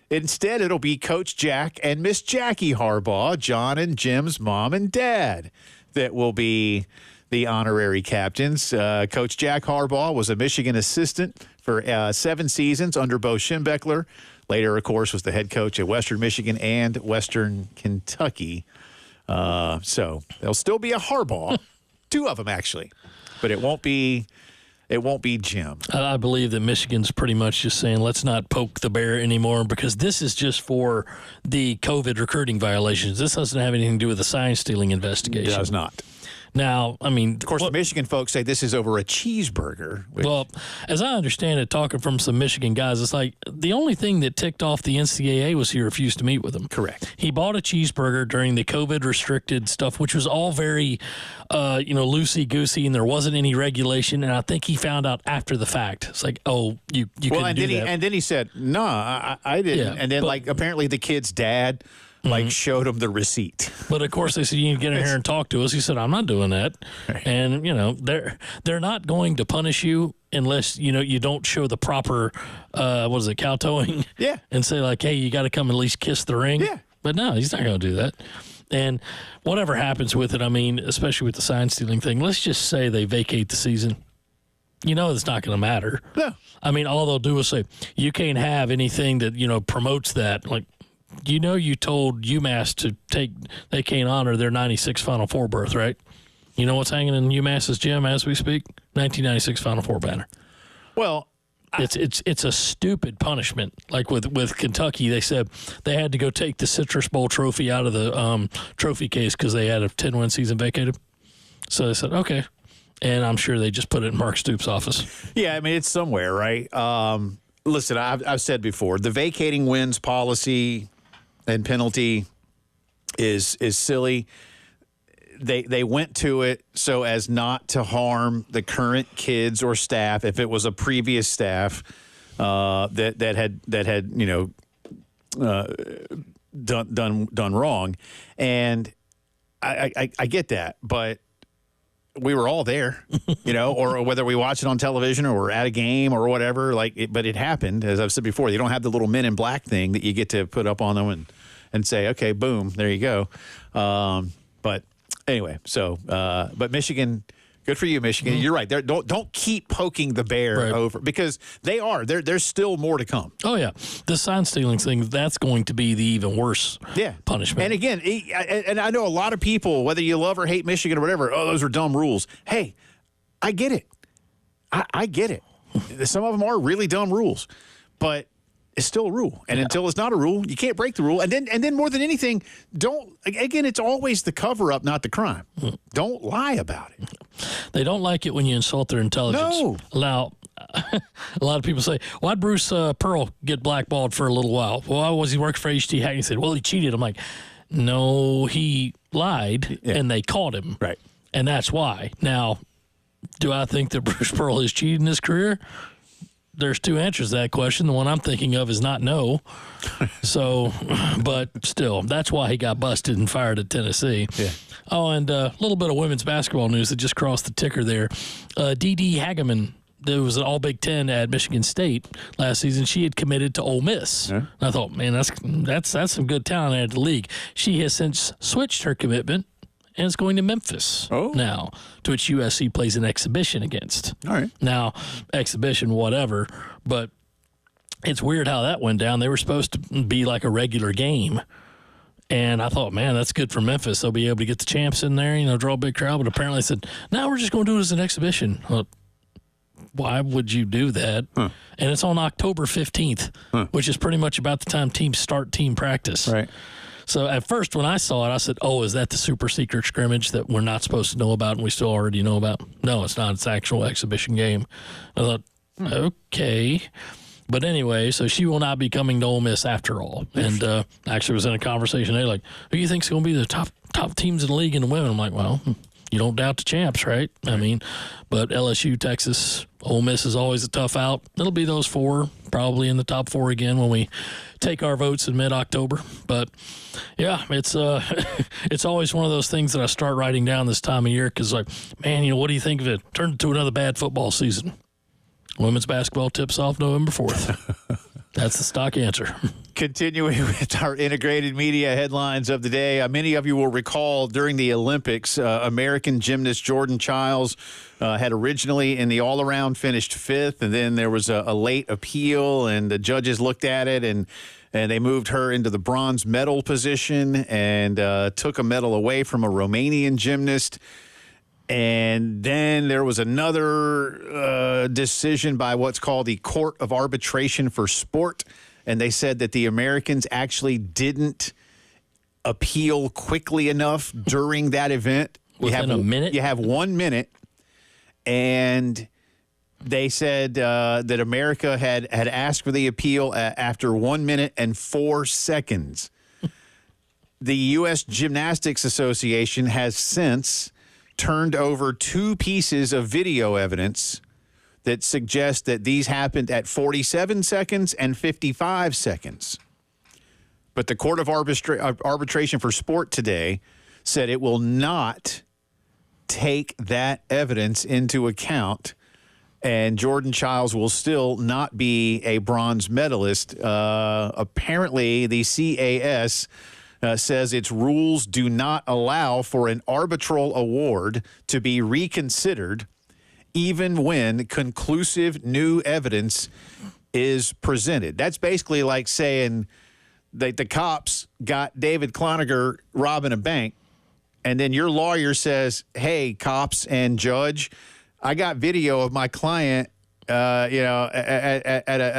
Speaker 1: Instead, it'll be Coach Jack and Miss Jackie Harbaugh, John and Jim's mom and dad, that will be the honorary captains. Coach Jack Harbaugh was a Michigan assistant for 7 seasons under Bo Schembechler. Later, of course, was the head coach at Western Michigan and Western Kentucky. So there'll still be a Harbaugh, 2 of them actually, but it won't be Jim.
Speaker 2: I believe that Michigan's pretty much just saying, let's not poke the bear anymore, because this is just for the COVID recruiting violations. This doesn't have anything to do with the sign stealing investigation.
Speaker 1: It does not.
Speaker 2: Now, I mean,
Speaker 1: of course, the Michigan folks say this is over a cheeseburger.
Speaker 2: Well, as I understand it, talking from some Michigan guys, it's like the only thing that ticked off the NCAA was he refused to meet with them.
Speaker 1: Correct.
Speaker 2: He bought a cheeseburger during the COVID restricted stuff, which was all very, loosey goosey, and there wasn't any regulation. And I think he found out after the fact. It's like, oh, you couldn't do that.
Speaker 1: And then he said, no, I didn't.
Speaker 2: Yeah,
Speaker 1: and then, apparently the kid's dad. Showed him the receipt.
Speaker 2: But of course they said, you need to get in here and talk to us. He said, I'm not doing that. Right. And they're not going to punish you unless you don't show the proper kowtowing.
Speaker 1: Yeah.
Speaker 2: And say like, hey, you got to come at least kiss the ring.
Speaker 1: Yeah.
Speaker 2: But no, he's not going to do that. And whatever happens with it, I mean, especially with the sign stealing thing, let's just say they vacate the season. You know it's not going to matter.
Speaker 1: No.
Speaker 2: I mean, all they'll do is say, you can't have anything that, promotes that. Like, you told UMass they can't honor their 96 Final Four berth, right? You know what's hanging in UMass's gym as we speak? 1996 Final Four banner.
Speaker 1: Well,
Speaker 2: it's a stupid punishment. Like with Kentucky, they said they had to go take the Citrus Bowl trophy out of the trophy case because they had a 10-win season vacated. So they said, okay. And I'm sure they just put it in Mark Stoops' office.
Speaker 1: yeah, I mean, it's somewhere, right? Listen, I've said before, the vacating wins policy and penalty is silly. They went to it so as not to harm the current kids or staff. If it was a previous staff that had done wrong, and I get that, but we were all there, or whether we watch it on television or we're at a game or whatever. But it happened, as I've said before. You don't have the little Men in Black thing that you get to put up on them and say, okay, boom, there you go. But anyway, but Michigan, good for you, Michigan. You're right. Don't keep poking the bear over, because there's still more to come.
Speaker 2: Oh yeah, the sign stealing thing, that's going to be the even worse punishment.
Speaker 1: And again, and I know a lot of people, whether you love or hate Michigan or whatever, those are dumb rules. Hey, I get it. I get it. Some of them are really dumb rules, but it's still a rule. And until it's not a rule, you can't break the rule. And then more than anything, it's always the cover-up, not the crime. Don't lie about it.
Speaker 2: They don't like it when you insult their intelligence.
Speaker 1: No.
Speaker 2: Now, a lot of people say, why'd Bruce Pearl get blackballed for a little while? Why was he working for HT Hack? He said, well, he cheated. I'm like, no, he lied, and they caught him.
Speaker 1: Right.
Speaker 2: And that's why. Now, do I think that Bruce Pearl has cheated in his career? There's two answers to that question. The one I'm thinking of is not no. So, but still, that's why he got busted and fired at Tennessee.
Speaker 1: Yeah.
Speaker 2: Oh, and a little bit of women's basketball news that just crossed the ticker there. Dee Hageman, there was an All-Big Ten at Michigan State last season. She had committed to Ole Miss. Yeah. I thought, man, that's some good talent at the league. She has since switched her commitment and is going to Memphis now, to which USC plays an exhibition against.
Speaker 1: All right.
Speaker 2: Now, exhibition, whatever, but it's weird how that went down. They were supposed to be like a regular game, and I thought, man, that's good for Memphis. They'll be able to get the champs in there, draw a big crowd, but apparently they said, no, we're just going to do it as an exhibition. Well, why would you do that? Huh. And it's on October 15th, which is pretty much about the time teams start team practice.
Speaker 1: Right.
Speaker 2: So at first when I saw it, I said, oh, is that the super secret scrimmage that we're not supposed to know about and we still already know about? No, it's not. It's an actual exhibition game. I thought, okay. But anyway, so she will not be coming to Ole Miss after all. And actually was in a conversation today, like, who do you think is going to be the top teams in the league in the women? I'm like, well, you don't doubt the champs, right? I mean, but LSU, Texas, Ole Miss is always a tough out. It'll be those four, probably in the top four again when we take our votes in mid-October. But, yeah, it's it's always one of those things that I start writing down this time of year because, like, man, what do you think of it? Turned into another bad football season. Women's basketball tips off November 4th. That's the stock answer.
Speaker 1: Continuing with our integrated media headlines of the day, many of you will recall during the Olympics, American gymnast Jordan Chiles had originally in the all-around finished fifth, and then there was a late appeal, and the judges looked at it, and they moved her into the bronze medal position and took a medal away from a Romanian gymnast. And then there was another decision by what's called the Court of Arbitration for Sport, and they said that the Americans actually didn't appeal quickly enough during that event.
Speaker 2: Within a minute?
Speaker 1: You have 1 minute, and they said that America had asked for the appeal after 1 minute and 4 seconds. The U.S. Gymnastics Association has since turned over 2 pieces of video evidence that suggest that these happened at 47 seconds and 55 seconds. But the Court of Arbitration for Sport today said it will not take that evidence into account, and Jordan Chiles will still not be a bronze medalist. Apparently, the CAS says its rules do not allow for an arbitral award to be reconsidered even when conclusive new evidence is presented. That's basically like saying that the cops got David Cloninger robbing a bank, and then your lawyer says, hey, cops and judge, I got video of my client at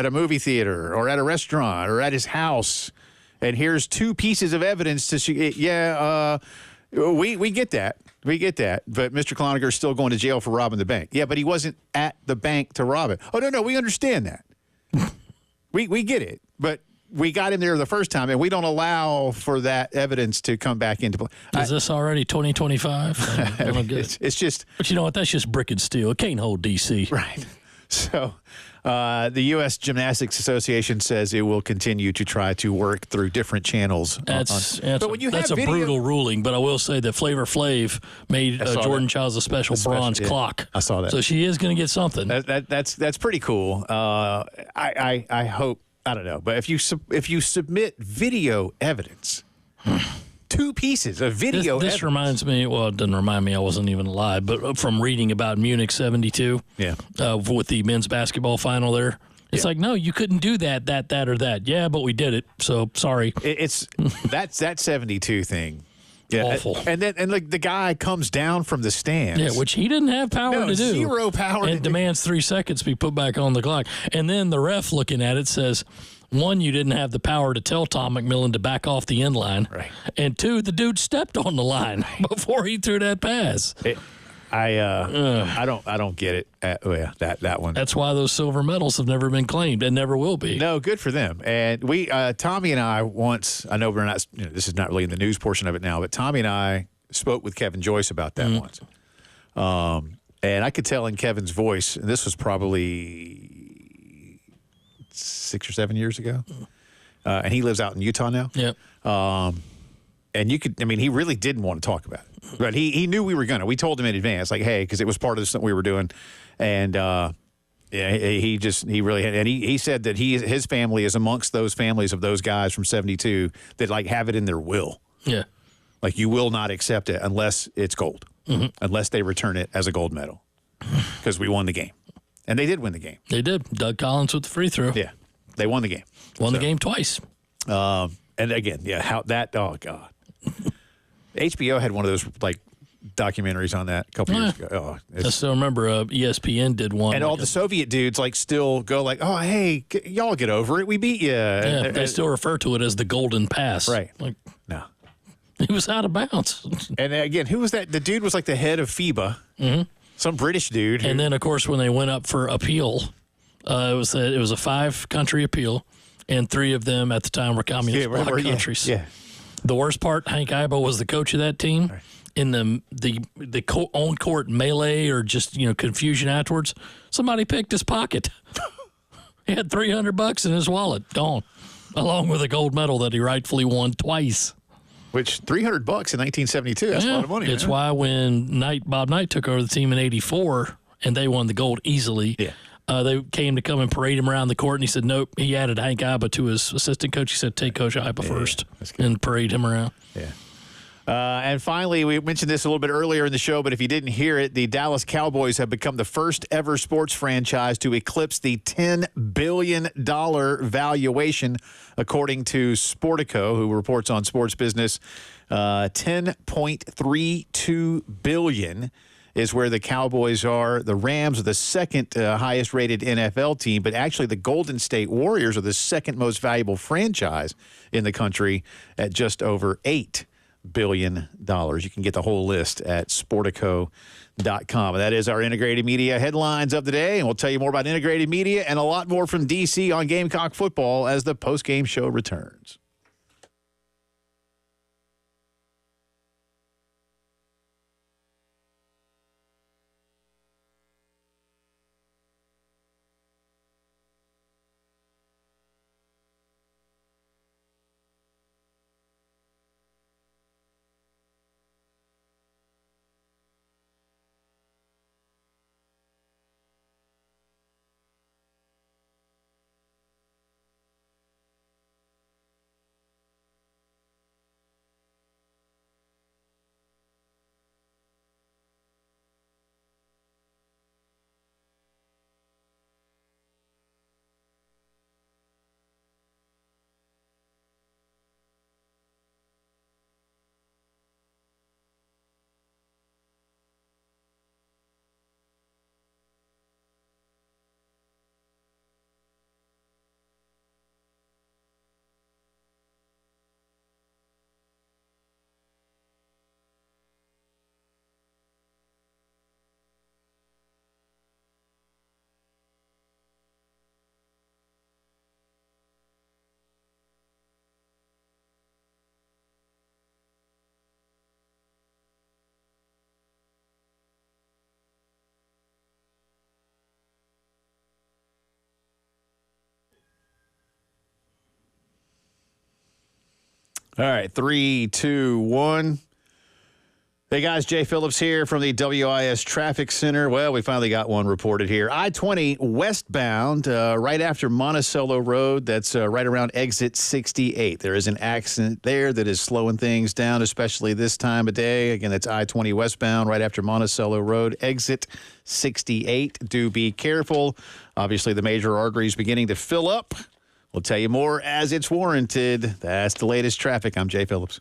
Speaker 1: a movie theater or at a restaurant or at his house, and here's two pieces of evidence to we get that. We get that. But Mr. Cloninger is still going to jail for robbing the bank. Yeah, but he wasn't at the bank to rob it. Oh, no, we understand that. we get it. But we got him there the first time, and we don't allow for that evidence to come back into play.
Speaker 2: Is this already 2025? I don't get it.
Speaker 1: It's just.
Speaker 2: But you know what? That's just brick and steel. It can't hold D.C.
Speaker 1: Right. So the U.S. Gymnastics Association says it will continue to try to work through different channels.
Speaker 2: That's
Speaker 1: a
Speaker 2: brutal ruling, but I will say that Flavor Flav made Jordan Childs a special bronze clock.
Speaker 1: I saw that.
Speaker 2: So she is going to get something.
Speaker 1: That's pretty cool. I hope, I don't know, but if you submit video evidence, two pieces of video
Speaker 2: this reminds me, well, it doesn't remind me, I wasn't even alive, but from reading about Munich 72, with the men's basketball final there, it's like, no, you couldn't do that, or that. Yeah, but we did it, so sorry.
Speaker 1: It's that 72 thing. Yeah,
Speaker 2: awful.
Speaker 1: And like the guy comes down from the stands.
Speaker 2: Yeah, which he didn't have power to do.
Speaker 1: Zero power.
Speaker 2: And demands 3 seconds be put back on the clock. And then the ref looking at it says, one, you didn't have the power to tell Tom McMillan to back off the end line.
Speaker 1: Right.
Speaker 2: And two, the dude stepped on the line before he threw that pass.
Speaker 1: I don't get it. That one.
Speaker 2: That's why those silver medals have never been claimed and never will be.
Speaker 1: No, good for them. And we, Tommy and I once, I know we're not, this is not really in the news portion of it now, but Tommy and I spoke with Kevin Joyce about that once. And I could tell in Kevin's voice, and this was probably 6 or 7 years ago, and he lives out in Utah now.
Speaker 2: Yep.
Speaker 1: And you could, he really didn't want to talk about it, but he knew we were gonna. We told him in advance, like, hey, because it was part of something we were doing, and he really had, and he said that his family is amongst those families of those guys from 72 that like have it in their will.
Speaker 2: Yeah.
Speaker 1: Like you will not accept it unless it's gold, unless they return it as a gold medal, because we won the game. And they did win the game.
Speaker 2: They did. Doug Collins with the free throw.
Speaker 1: Yeah. They won the game.
Speaker 2: Won the game twice.
Speaker 1: And again, oh, God. HBO had one of those, like, documentaries on that a couple years ago. Oh,
Speaker 2: I still remember ESPN did one.
Speaker 1: And all the Soviet dudes, like, still go like, oh, hey, y'all get over it. We beat you.
Speaker 2: Yeah, they still refer to it as the golden pass.
Speaker 1: Right.
Speaker 2: Like,
Speaker 1: no.
Speaker 2: He was out of bounds.
Speaker 1: And again, who was that? The dude was like the head of FIBA. Some British dude.
Speaker 2: And then, of course, when they went up for appeal, it was a 5-country appeal, and 3 of them at the time were communist bloc countries.
Speaker 1: Yeah.
Speaker 2: The worst part, Hank Ibo was the coach of that team. Right. In the on-court melee or just confusion afterwards, somebody picked his pocket. He had $300 in his wallet, gone, along with a gold medal that he rightfully won twice.
Speaker 1: Which $300 in 1972, that's a lot of money.
Speaker 2: It's why when Bob Knight took over the team in '84 and they won the gold easily, they came to come and parade him around the court, and he said, nope, he added Hank Iba to his assistant coach. He said, take Coach Iba first and parade him around.
Speaker 1: Yeah. And finally, we mentioned this a little bit earlier in the show, but if you didn't hear it, the Dallas Cowboys have become the first ever sports franchise to eclipse the $10 billion valuation, according to Sportico, who reports on sports business. $10.32 billion is where the Cowboys are. The Rams are the second highest rated NFL team, but actually the Golden State Warriors are the second most valuable franchise in the country at just over $8 billion. You can get the whole list at Sportico.com. And that is our Integrated Media headlines of the day. And we'll tell you more about Integrated Media and a lot more from DC on Gamecock football as the postgame show returns. All right, 3, 2, 1. Hey, guys, Jay Phillips here from the WIS Traffic Center. Well, we finally got one reported here. I-20 westbound, right after Monticello Road. That's right around exit 68. There is an accident there that is slowing things down, especially this time of day. Again, that's I-20 westbound, right after Monticello Road, exit 68. Do be careful. Obviously, the major artery is beginning to fill up. We'll tell you more as it's warranted. That's the latest traffic. I'm Jay Phillips.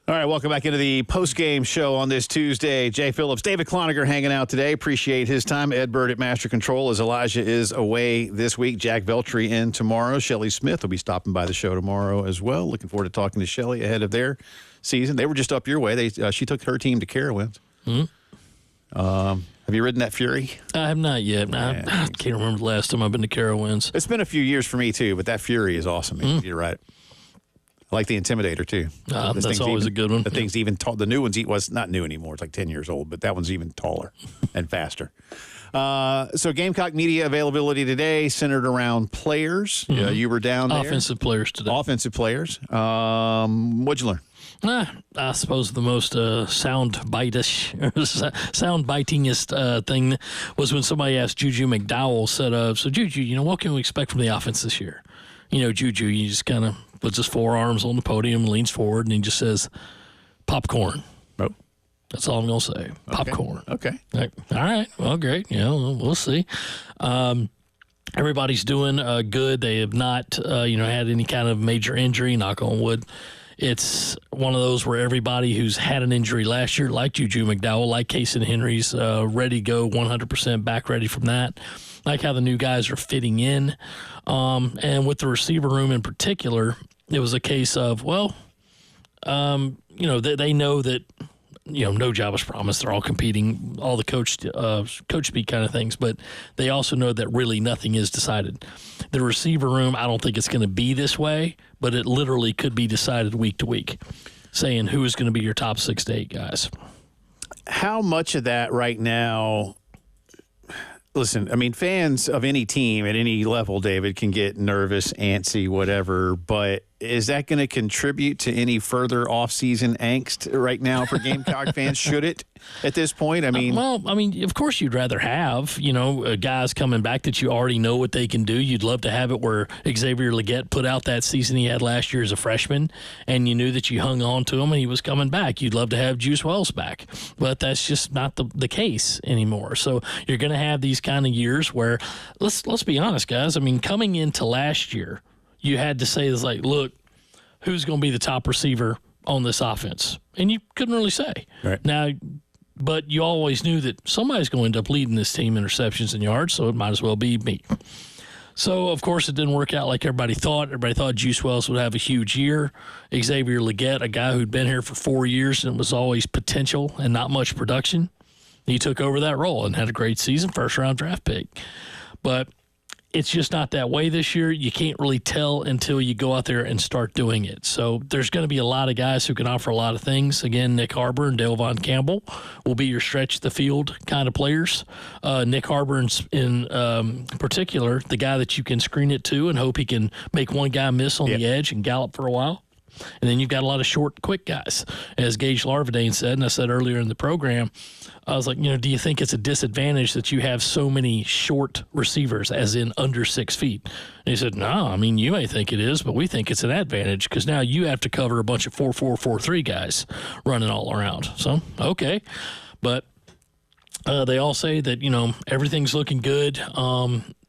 Speaker 1: All right, welcome back into the post-game show on this Tuesday. Jay Phillips, David Cloninger hanging out today. Appreciate his time. Ed Bird at Master Control as Elijah is away this week. Jack Veltri in tomorrow. Shelley Smith will be stopping by the show tomorrow as well. Looking forward to talking to Shelley ahead of their season. They were just up your way. She took her team to Carowinds.
Speaker 2: Mm-hmm.
Speaker 1: Have you ridden that Fury?
Speaker 2: I have not yet. I can't remember the last time I've been to Carowinds.
Speaker 1: It's been a few years for me, too, but that Fury is awesome. Mm-hmm. You're right. I like the Intimidator, too.
Speaker 2: That's always a good one.
Speaker 1: The thing's even tall. The new one's not new anymore. It's like 10 years old, but that one's even taller and faster. So Gamecock media availability today centered around players.
Speaker 2: Mm-hmm.
Speaker 1: You were down there.
Speaker 2: Offensive players today.
Speaker 1: Offensive players. What'd you learn?
Speaker 2: I suppose the most sound bitingest thing was when somebody asked Juju McDowell, said, so Juju, what can we expect from the offense this year? Juju, he just kind of puts his forearms on the podium, leans forward, and he just says, popcorn.
Speaker 1: Oh.
Speaker 2: That's all I'm going to say. Popcorn.
Speaker 1: Okay.
Speaker 2: All right. Well, great. We'll see. Everybody's doing good. They have not, had any kind of major injury, knock on wood, it's one of those where everybody who's had an injury last year, like Juju McDowell, like Casey Henry's ready to go 100% back ready from that. Like how the new guys are fitting in. And with the receiver room in particular, it was a case of, well, they know that, no job is promised. They're all competing, all the coach speak kind of things, but they also know that really nothing is decided. The receiver room, I don't think it's going to be this way, but it literally could be decided week to week, saying who is going to be your top 6 to 8 guys.
Speaker 1: How much of that right now? Listen, I mean, fans of any team at any level, David, can get nervous, antsy, whatever, but is that going to contribute to any further offseason angst right now for Gamecock fans? Should it at this point? I mean,
Speaker 2: of course you'd rather have, guys coming back that you already know what they can do. You'd love to have it where Xavier Legette put out that season he had last year as a freshman, and you knew that you hung on to him and he was coming back. You'd love to have Juice Wells back, but that's just not the case anymore. So you're going to have these kind of years where, let's be honest, guys. I mean, coming into last year, you had to say, it's like, look, who's going to be the top receiver on this offense? And you couldn't really say.
Speaker 1: Right.
Speaker 2: Now, but you always knew that somebody's going to end up leading this team in receptions and yards, so it might as well be me. So, of course, it didn't work out like everybody thought. Everybody thought Juice Wells would have a huge year. Xavier Legette, a guy who'd been here for 4 years and was always potential and not much production, he took over that role and had a great season, first-round draft pick. But it's just not that way this year. You can't really tell until you go out there and start doing it. So there's going to be a lot of guys who can offer a lot of things. Again, Nick Harbor and Dale Von Campbell will be your stretch the field kind of players. Nick Harbor in particular, the guy that you can screen it to and hope he can make one guy miss on the edge and gallop for a while. And then you've got a lot of short, quick guys. As Gage Larvadain said, and I said earlier in the program, I was like, do you think it's a disadvantage that you have so many short receivers, as in under 6 feet? And he said, no, I mean, you may think it is, but we think it's an advantage because now you have to cover a bunch of 4-4, 4-3 guys running all around. So, okay. But they all say that, everything's looking good.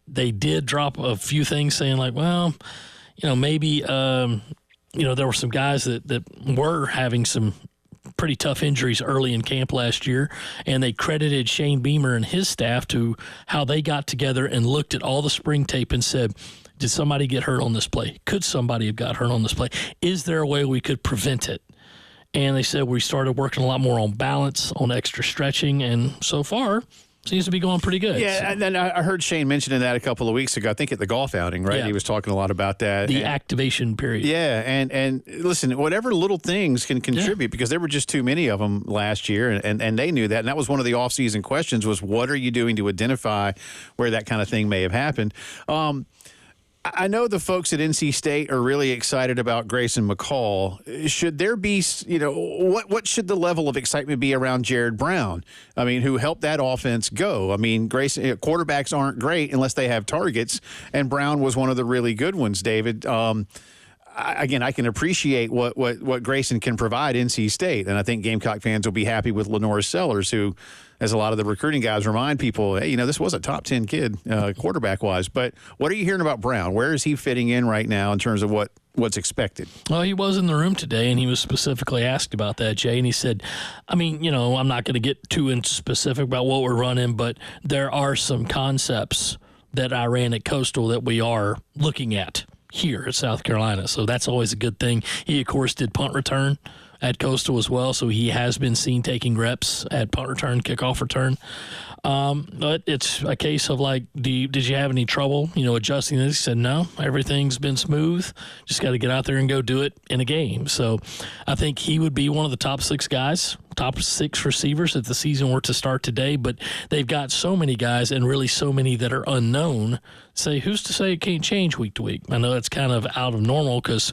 Speaker 2: They did drop a few things saying like, well, maybe there were some guys that were having some pretty tough injuries early in camp last year, and they credited Shane Beamer and his staff to how they got together and looked at all the spring tape and said, did somebody get hurt on this play? Could somebody have got hurt on this play? Is there a way we could prevent it? And they said we started working a lot more on balance, on extra stretching, and so far seems to be going pretty good.
Speaker 1: Yeah, and then I heard Shane mentioning that a couple of weeks ago, I think at the golf outing, right?
Speaker 2: Yeah.
Speaker 1: He was talking a lot about that.
Speaker 2: The activation period.
Speaker 1: Yeah, and listen, whatever little things can contribute, because there were just too many of them last year, and they knew that. And that was one of the offseason questions was, what are you doing to identify where that kind of thing may have happened? I know the folks at NC State are really excited about Grayson McCall. Should there be, what should the level of excitement be around Jared Brown? I mean, who helped that offense go? I mean, quarterbacks aren't great unless they have targets, and Brown was one of the really good ones, David. Again, I can appreciate what Grayson can provide NC State, and I think Gamecock fans will be happy with Lenore Sellers, who, as a lot of the recruiting guys remind people, hey, this was a top 10 kid quarterback-wise. But what are you hearing about Brown? Where is he fitting in right now in terms of what's expected?
Speaker 2: Well, he was in the room today, and he was specifically asked about that, Jay, and he said, I mean, I'm not going to get too specific about what we're running, but there are some concepts that I ran at Coastal that we are looking at here at South Carolina. So that's always a good thing. He, of course, did punt return at Coastal as well, so he has been seen taking reps at punt return, kickoff return. But it's a case of like, did you have any trouble, adjusting this? He said, no, everything's been smooth. Just got to get out there and go do it in a game. So I think he would be one of the top 6 guys, top 6 receivers if the season were to start today. But they've got so many guys and really so many that are unknown. Say, who's to say it can't change week to week? I know it's kind of out of normal because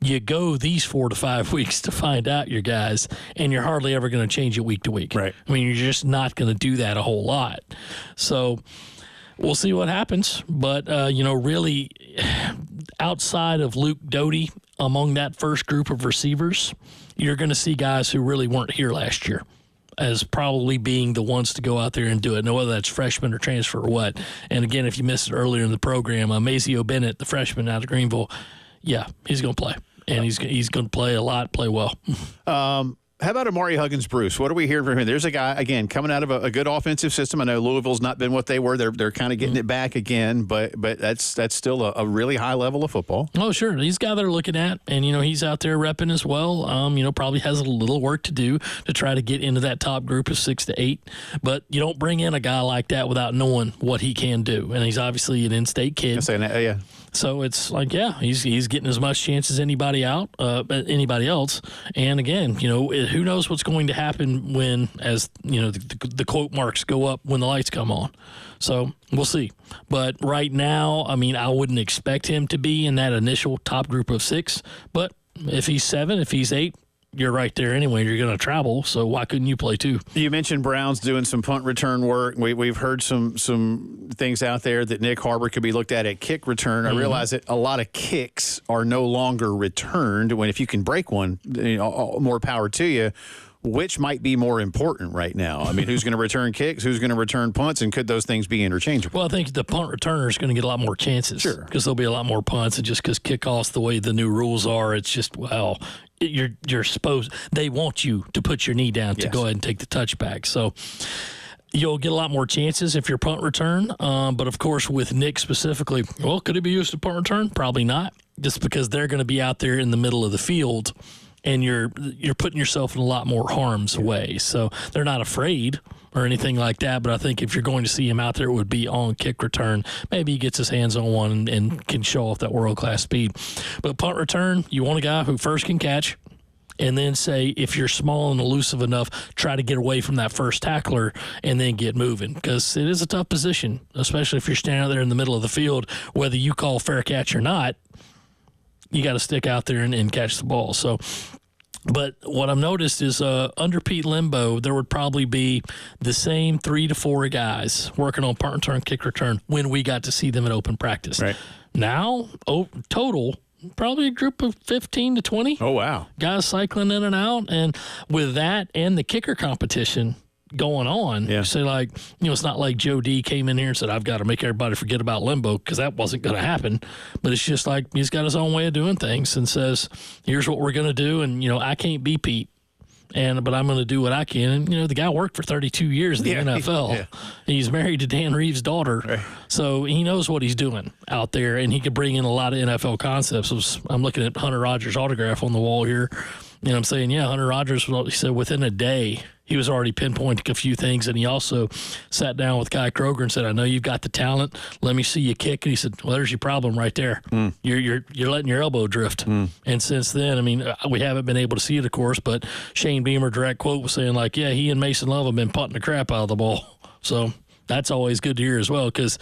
Speaker 2: you go these 4 to 5 weeks to find out your guys, and you're hardly ever going to change it week to week.
Speaker 1: Right.
Speaker 2: I mean, you're just not going to do that a whole lot. So we'll see what happens. But, really, outside of Luke Doty, among that first group of receivers, you're going to see guys who really weren't here last year as probably being the ones to go out there and do it, no whether that's freshman or transfer or what. And again, if you missed it earlier in the program, Mazio Bennett, the freshman out of Greenville, yeah, he's going to play. and he's going to play a lot, play well.
Speaker 1: How about Amari Huggins-Bruce? What are we hearing from him? There's a guy, again, coming out of a good offensive system. I know Louisville's not been what they were. They're kind of getting it back again, but that's still a really high level of football.
Speaker 2: Oh, sure. He's a guy they're looking at, and, he's out there repping as well. Probably has a little work to do to try to get into that top group of 6 to 8. But you don't bring in a guy like that without knowing what he can do. And he's obviously an in-state kid.
Speaker 1: Yeah.
Speaker 2: So it's like, he's getting as much chance as anybody else. And again, who knows what's going to happen when, as the quote marks go up when the lights come on. So we'll see. But right now, I wouldn't expect him to be in that initial top group of 6. But if he's 7, if he's 8, you're right there anyway. You're going to travel, so why couldn't you play too?
Speaker 1: You mentioned Brown's doing some punt return work. We've heard some things out there that Nick Harbor could be looked at kick return. I realize that a lot of kicks are no longer returned. If you can break one, more power to you. Which might be more important right now? Who's going to return kicks? Who's going to return punts? And could those things be interchangeable?
Speaker 2: Well, I think the punt returner is going to get a lot more chances.
Speaker 1: Sure.
Speaker 2: Because there'll be a lot more punts. And just because kickoffs, the way the new rules are, it's just, you're supposed, they want you to put your knee down to go ahead and take the touchback. So you'll get a lot more chances if you're punt return. But, of course, with Nick specifically, could it be used to punt return? Probably not, just because they're going to be out there in the middle of the field. And you're putting yourself in a lot more harm's way. So they're not afraid or anything like that. But I think if you're going to see him out there, it would be on kick return. Maybe he gets his hands on one and can show off that world-class speed. But punt return, you want a guy who first can catch, and then say, if you're small and elusive enough, try to get away from that first tackler and then get moving. Because it is a tough position, especially if you're standing out there in the middle of the field, whether you call fair catch or not. You got to stick out there and catch the ball. So, but what I've noticed is under Pete Limbo, there would probably be the same 3 to 4 guys working on punt return, kick return when we got to see them in open practice.
Speaker 1: Right.
Speaker 2: Now, total, probably a group of 15 to 20.
Speaker 1: Oh, wow.
Speaker 2: Guys cycling in and out. And with that and the kicker competition going on, so it's not like Joe D came in here and said, I've got to make everybody forget about Limbo, because that wasn't going to happen. But it's just like he's got his own way of doing things and says, here's what we're going to do. And, I can't be Pete, but I'm going to do what I can. And, the guy worked for 32 years in the NFL. Yeah. He's married to Dan Reeves' daughter. Right. So he knows what he's doing out there, and he could bring in a lot of NFL concepts. I'm looking at Hunter Rogers' autograph on the wall here. I'm saying, Hunter Rogers, he said within a day, he was already pinpointing a few things, and he also sat down with Kai Kroger and said, I know you've got the talent. Let me see you kick. And he said, well, there's your problem right there. You're letting your elbow drift. And since then, we haven't been able to see it, of course, but Shane Beamer, direct quote, was saying, he and Mason Love have been punting the crap out of the ball. So that's always good to hear as well, because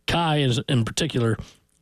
Speaker 2: Kai is, in particular,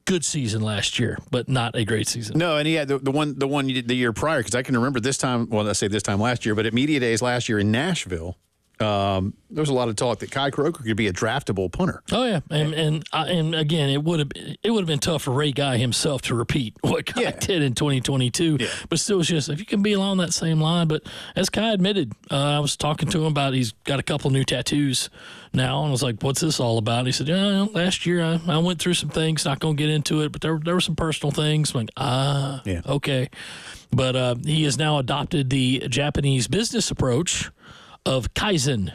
Speaker 2: good season last year, but not a great season.
Speaker 1: No, and he had the one the year prior, because I can remember this time. Well, I say this time last year, but at media days last year in Nashville, there was a lot of talk that Kai Kroger could be a draftable punter.
Speaker 2: Oh yeah, and again, it would have been tough for Ray Guy himself to repeat what Kai did in 2022. Yeah. But still, it's just if you can be along that same line. But as Kai admitted, I was talking to him about he's got a couple new tattoos now, and I was like, "What's this all about?" And he said, last year I went through some things. Not going to get into it, but there were some personal things. I'm like, okay. But he has now adopted the Japanese business approach of Kaizen,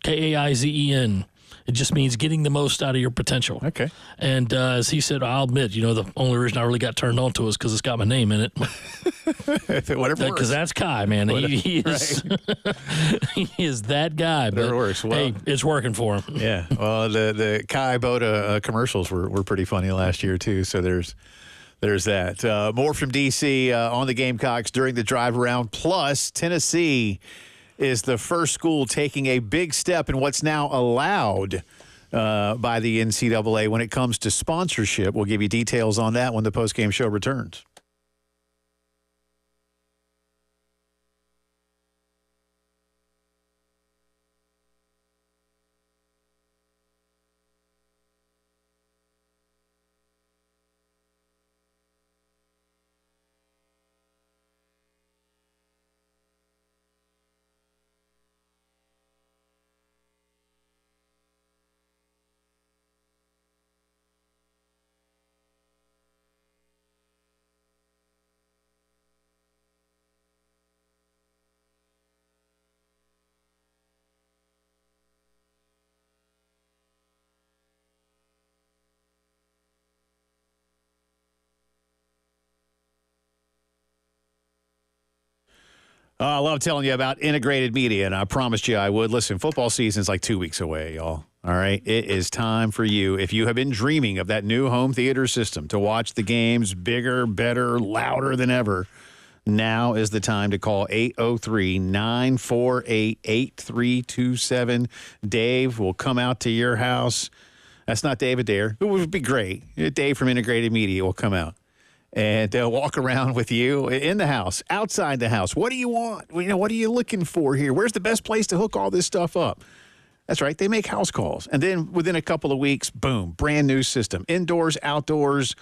Speaker 2: Kaizen. It just means getting the most out of your potential.
Speaker 1: Okay.
Speaker 2: And as he said, I'll admit, the only reason I really got turned on to it is because it's got my name in it.
Speaker 1: Whatever.
Speaker 2: Because that's Kai, man. He is he is that guy. But
Speaker 1: works. Well,
Speaker 2: hey, it's working for him.
Speaker 1: Yeah. Well, the Kai Boda commercials were pretty funny last year too. So there's that. More from DC on the Gamecocks during the drive around. Plus, Tennessee is the first school taking a big step in what's now allowed by the NCAA when it comes to sponsorship. We'll give you details on that when the postgame show returns. I love telling you about integrated media, and I promised you I would. Listen, football season's like 2 weeks away, y'all. All right? It is time for you. If you have been dreaming of that new home theater system to watch the games bigger, better, louder than ever, now is the time to call 803-948-8327. Dave will come out to your house. That's not Dave Adair. It would be great. Dave from Integrated Media will come out and walk around with you in the house, outside the house. What do you want? What are you looking for here? Where's the best place to hook all this stuff up? That's right. They make house calls. And then within a couple of weeks, boom, brand new system. Indoors, outdoors,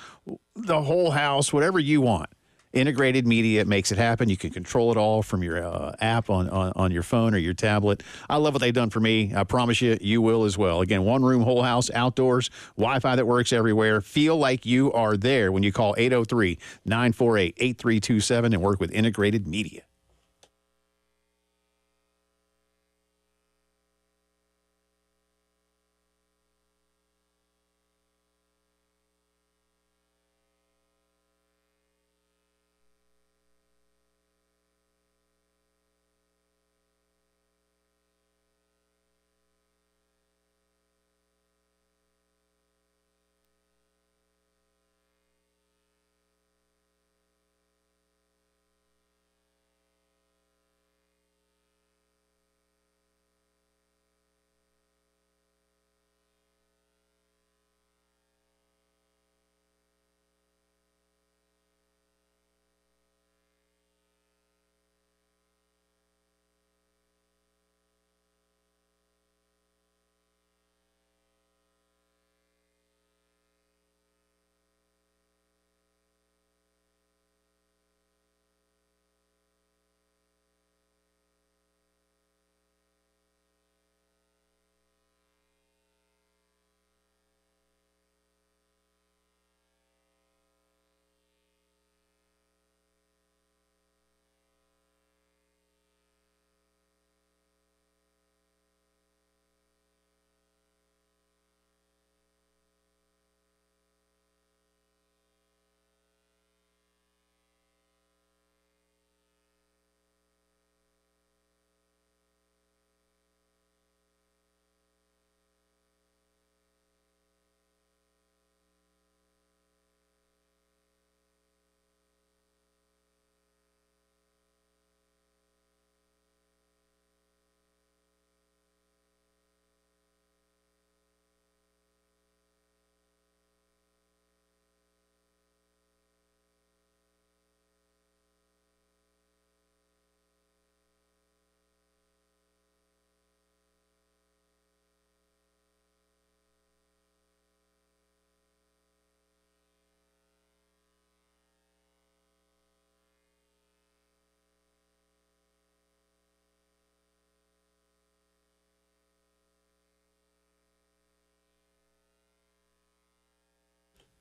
Speaker 1: the whole house, whatever you want. Integrated Media makes it happen. You can control it all from your app on your phone or your tablet. I love what they've done for me. I promise you, you will as well. Again, one room, whole house, outdoors, Wi-Fi that works everywhere. Feel like you are there when you call 803-948-8327 and work with Integrated Media.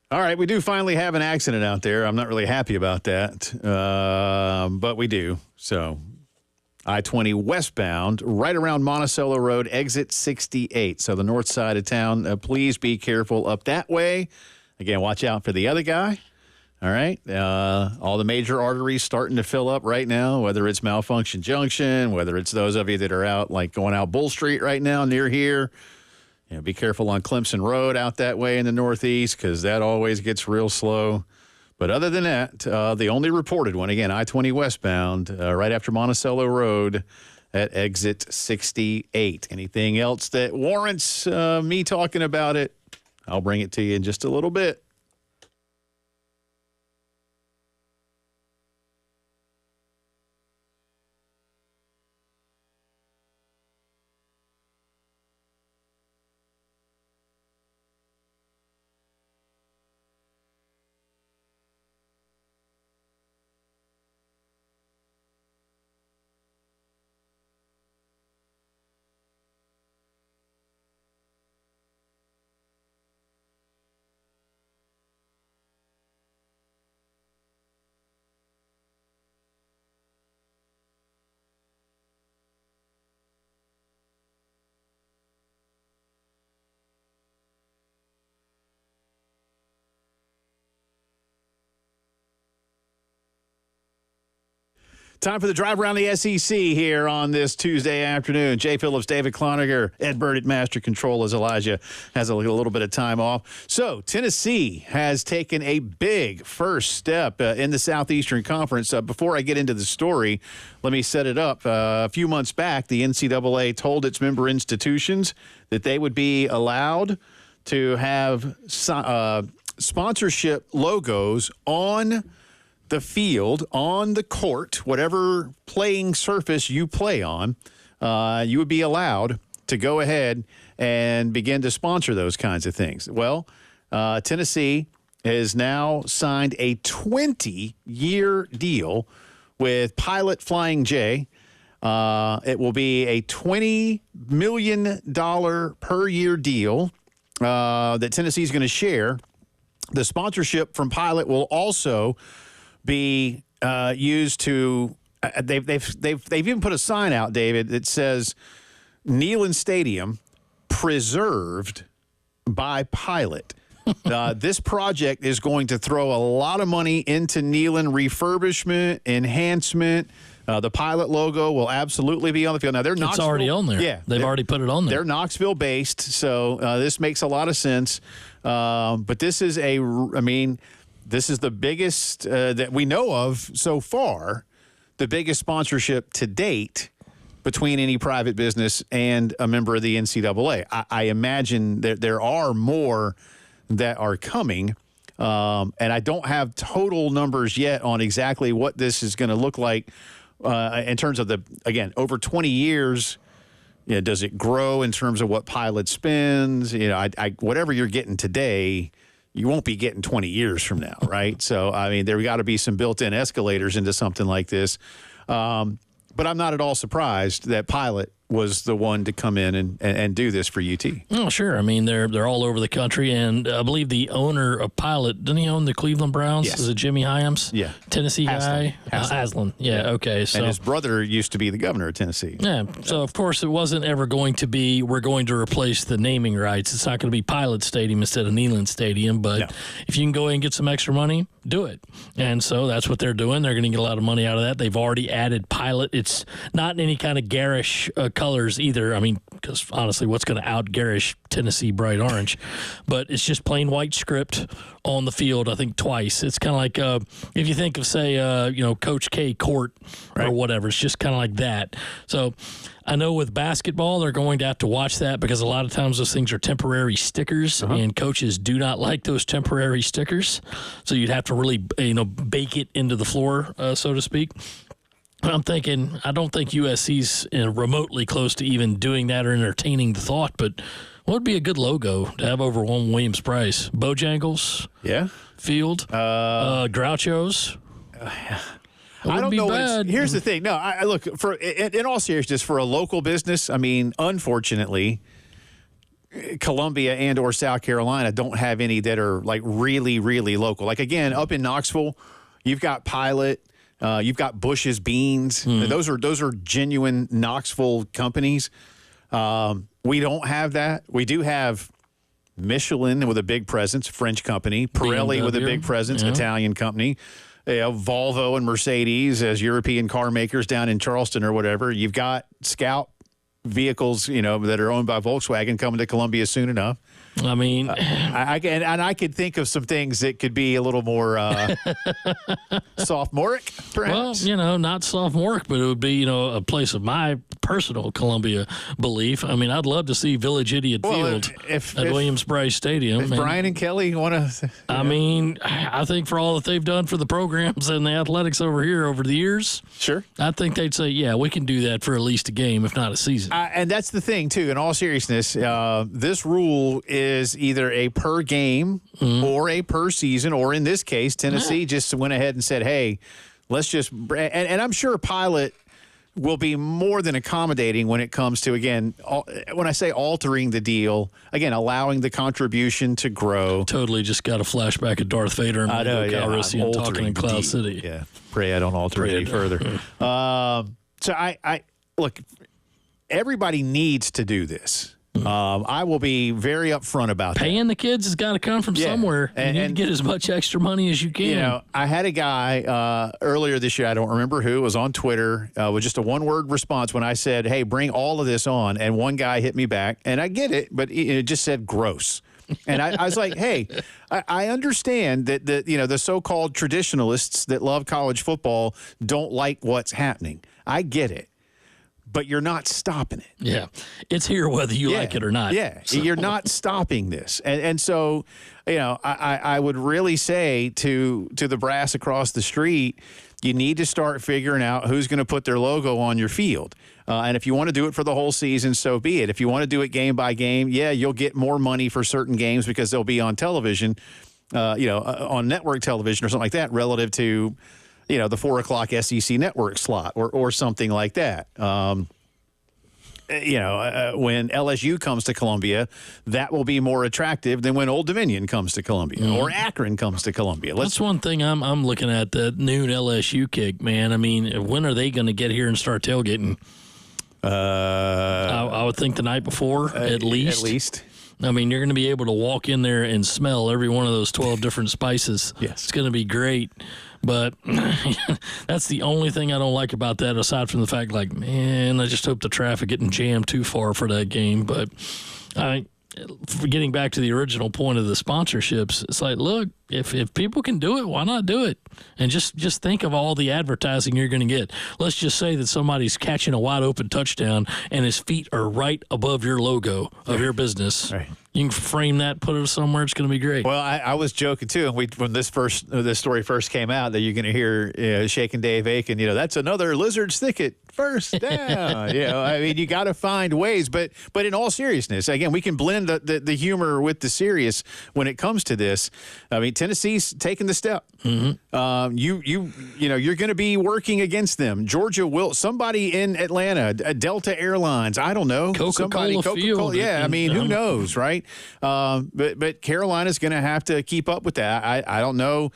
Speaker 1: All right, we do finally have an accident out there. I'm not really happy about that, but we do. So I-20 westbound, right around Monticello Road, exit 68. So the north side of town, please be careful up that way. Again, watch out for the other guy. All right. All the major arteries starting to fill up right now, whether it's Malfunction Junction, whether it's those of you that are out, like going out Bull Street right now near here. Be careful on Clemson Road out that way in the northeast because that always gets real slow. But other than that, the only reported one, again, I-20 westbound, right after Monticello Road at exit 68. Anything else that warrants me talking about it, I'll bring it to you in just a little bit. Time for the drive around the SEC here on this Tuesday afternoon. Jay Phillips, David Cloninger, Ed Bird at Master Control as Elijah has a little bit of time off. So Tennessee has taken a big first step in the Southeastern Conference. Before I get into the story, let me set it up. A few months back, the NCAA told its member institutions that they would be allowed to have sponsorship logos on the field, on the court, whatever playing surface you play on, you would be allowed to go ahead and begin to sponsor those kinds of things. Well, Tennessee has now signed a 20-year deal with Pilot Flying J. It will be a $20 million per year deal that Tennessee is going to share. The sponsorship from Pilot will also be used to. They've even put a sign out, David, that says Neyland Stadium preserved by Pilot. This project is going to throw a lot of money into Neyland refurbishment, enhancement. The Pilot logo will absolutely be on the field. Now,
Speaker 2: It's already on there.
Speaker 1: Yeah.
Speaker 2: They've already put it on there.
Speaker 1: They're Knoxville-based, so this makes a lot of sense. But this is this is the biggest that we know of so far, the biggest sponsorship to date between any private business and a member of the NCAA. I imagine that there are more that are coming, and I don't have total numbers yet on exactly what this is going to look like in terms of over 20 years. Does it grow in terms of what Pilot spends? Whatever you're getting today, you won't be getting 20 years from now, right? So, there got to be some built-in escalators into something like this. But I'm not at all surprised that Pilot was the one to come in and do this for UT.
Speaker 2: Oh, sure. They're all over the country, and I believe the owner of Pilot, didn't he own the Cleveland Browns?
Speaker 1: Yes.
Speaker 2: Is it Jimmy Hyams?
Speaker 1: Yeah.
Speaker 2: Tennessee guy?
Speaker 1: Haslam.
Speaker 2: Yeah, okay. So,
Speaker 1: and his brother used to be the governor of Tennessee.
Speaker 2: Yeah, so of course it wasn't ever going to be, we're going to replace the naming rights. It's not going to be Pilot Stadium instead of Neyland Stadium, but if you can go ahead and get some extra money, do it. And so that's what they're doing. They're going to get a lot of money out of that. They've already added Pilot. It's not in any kind of garish colors either. Because honestly, what's going to out-garish Tennessee bright orange? But it's just plain white script on the field, I think, twice. It's kind of like if you think of, say, Coach K Court or whatever. It's just kind of like that. So I know with basketball, they're going to have to watch that because a lot of times those things are temporary stickers, and coaches do not like those temporary stickers. So you'd have to really, bake it into the floor, so to speak. I'm thinking, I don't think USC's remotely close to even doing that or entertaining the thought, but what would be a good logo to have over one Williams-Brice? Bojangles?
Speaker 1: Yeah.
Speaker 2: Field? Grouchos?
Speaker 1: I don't know. Here's the thing. No, I look, in all seriousness, for a local business, unfortunately, Columbia and or South Carolina don't have any that are like really, really local. Like, again, up in Knoxville, you've got Pilot. You've got Bush's Beans. Those are genuine Knoxville companies. We don't have that. We do have Michelin with a big presence, French company. Pirelli with a big presence, Italian company. Volvo and Mercedes as European car makers down in Charleston or whatever. You've got Scout vehicles, that are owned by Volkswagen coming to Columbia soon enough. I could think of some things that could be a little more sophomoric, perhaps.
Speaker 2: Well, not sophomoric, but it would be, a place of my personal Columbia belief. I'd love to see Village Idiot Field at Williams-Brice Stadium.
Speaker 1: If Brian and Kelly want to...
Speaker 2: I think for all that they've done for the programs and the athletics over here over the years,
Speaker 1: sure,
Speaker 2: I think they'd say, yeah, we can do that for at least a game, if not a season.
Speaker 1: And that's the thing, too. In all seriousness, this rule is either a per game or a per season, or in this case, Tennessee just went ahead and said, hey, let's just – and I'm sure Pilot will be more than accommodating when it comes to, again, when I say altering the deal, again, allowing the contribution to grow.
Speaker 2: Totally just got a flashback of Darth Vader and Mando Calrissian talking in Cloud City.
Speaker 1: Yeah, pray I don't alter it any further. So I look – everybody needs to do this. I will be very upfront about that.
Speaker 2: Paying the kids has got to come from somewhere. You need to get as much extra money as you can.
Speaker 1: You know, I had a guy earlier this year, I don't remember who, was on Twitter with just a one-word response when I said, hey, bring all of this on. And one guy hit me back, and I get it, but it just said gross. And I was like, hey, I understand that the so-called traditionalists that love college football don't like what's happening. I get it. But you're not stopping it.
Speaker 2: Yeah. It's here whether you like it or not.
Speaker 1: Yeah.
Speaker 2: So.
Speaker 1: You're not stopping this. And so, I would really say to the brass across the street, you need to start figuring out who's going to put their logo on your field. And if you want to do it for the whole season, so be it. If you want to do it game by game, you'll get more money for certain games because they'll be on television, on network television or something like that relative to the 4 o'clock SEC network slot or something like that. When LSU comes to Columbia, that will be more attractive than when Old Dominion comes to Columbia or Akron comes to Columbia.
Speaker 2: That's one thing I'm looking at, the noon LSU kick, man. I mean, when are they going to get here and start tailgating? I would think the night before, at least.
Speaker 1: At least.
Speaker 2: I mean, you're going to be able to walk in there and smell every one of those 12 different spices.
Speaker 1: Yes.
Speaker 2: It's going to be great. But that's the only thing I don't like about that, aside from the fact, man, I just hope the traffic getting jammed too far for that game. But getting back to the original point of the sponsorships, it's like, look, if people can do it, why not do it? And just think of all the advertising you're going to get. Let's just say that somebody's catching a wide open touchdown and his feet are right above your logo of your business.
Speaker 1: Right.
Speaker 2: You can frame that, put it somewhere. It's going to be great.
Speaker 1: Well, I was joking too, and when this story first came out, that you're going to hear Shaking Dave Aiken. That's another Lizard's Thicket first down. I mean, you got to find ways, but in all seriousness, again, we can blend the humor with the serious when it comes to this. I mean, Tennessee's taking the step. Mm-hmm. You're going to be working against them. Georgia will. Somebody in Atlanta, Delta Airlines. I don't know.
Speaker 2: Coca-Cola Field.
Speaker 1: Yeah, I mean, who knows, right? But Carolina's going to have to keep up with that. I don't know,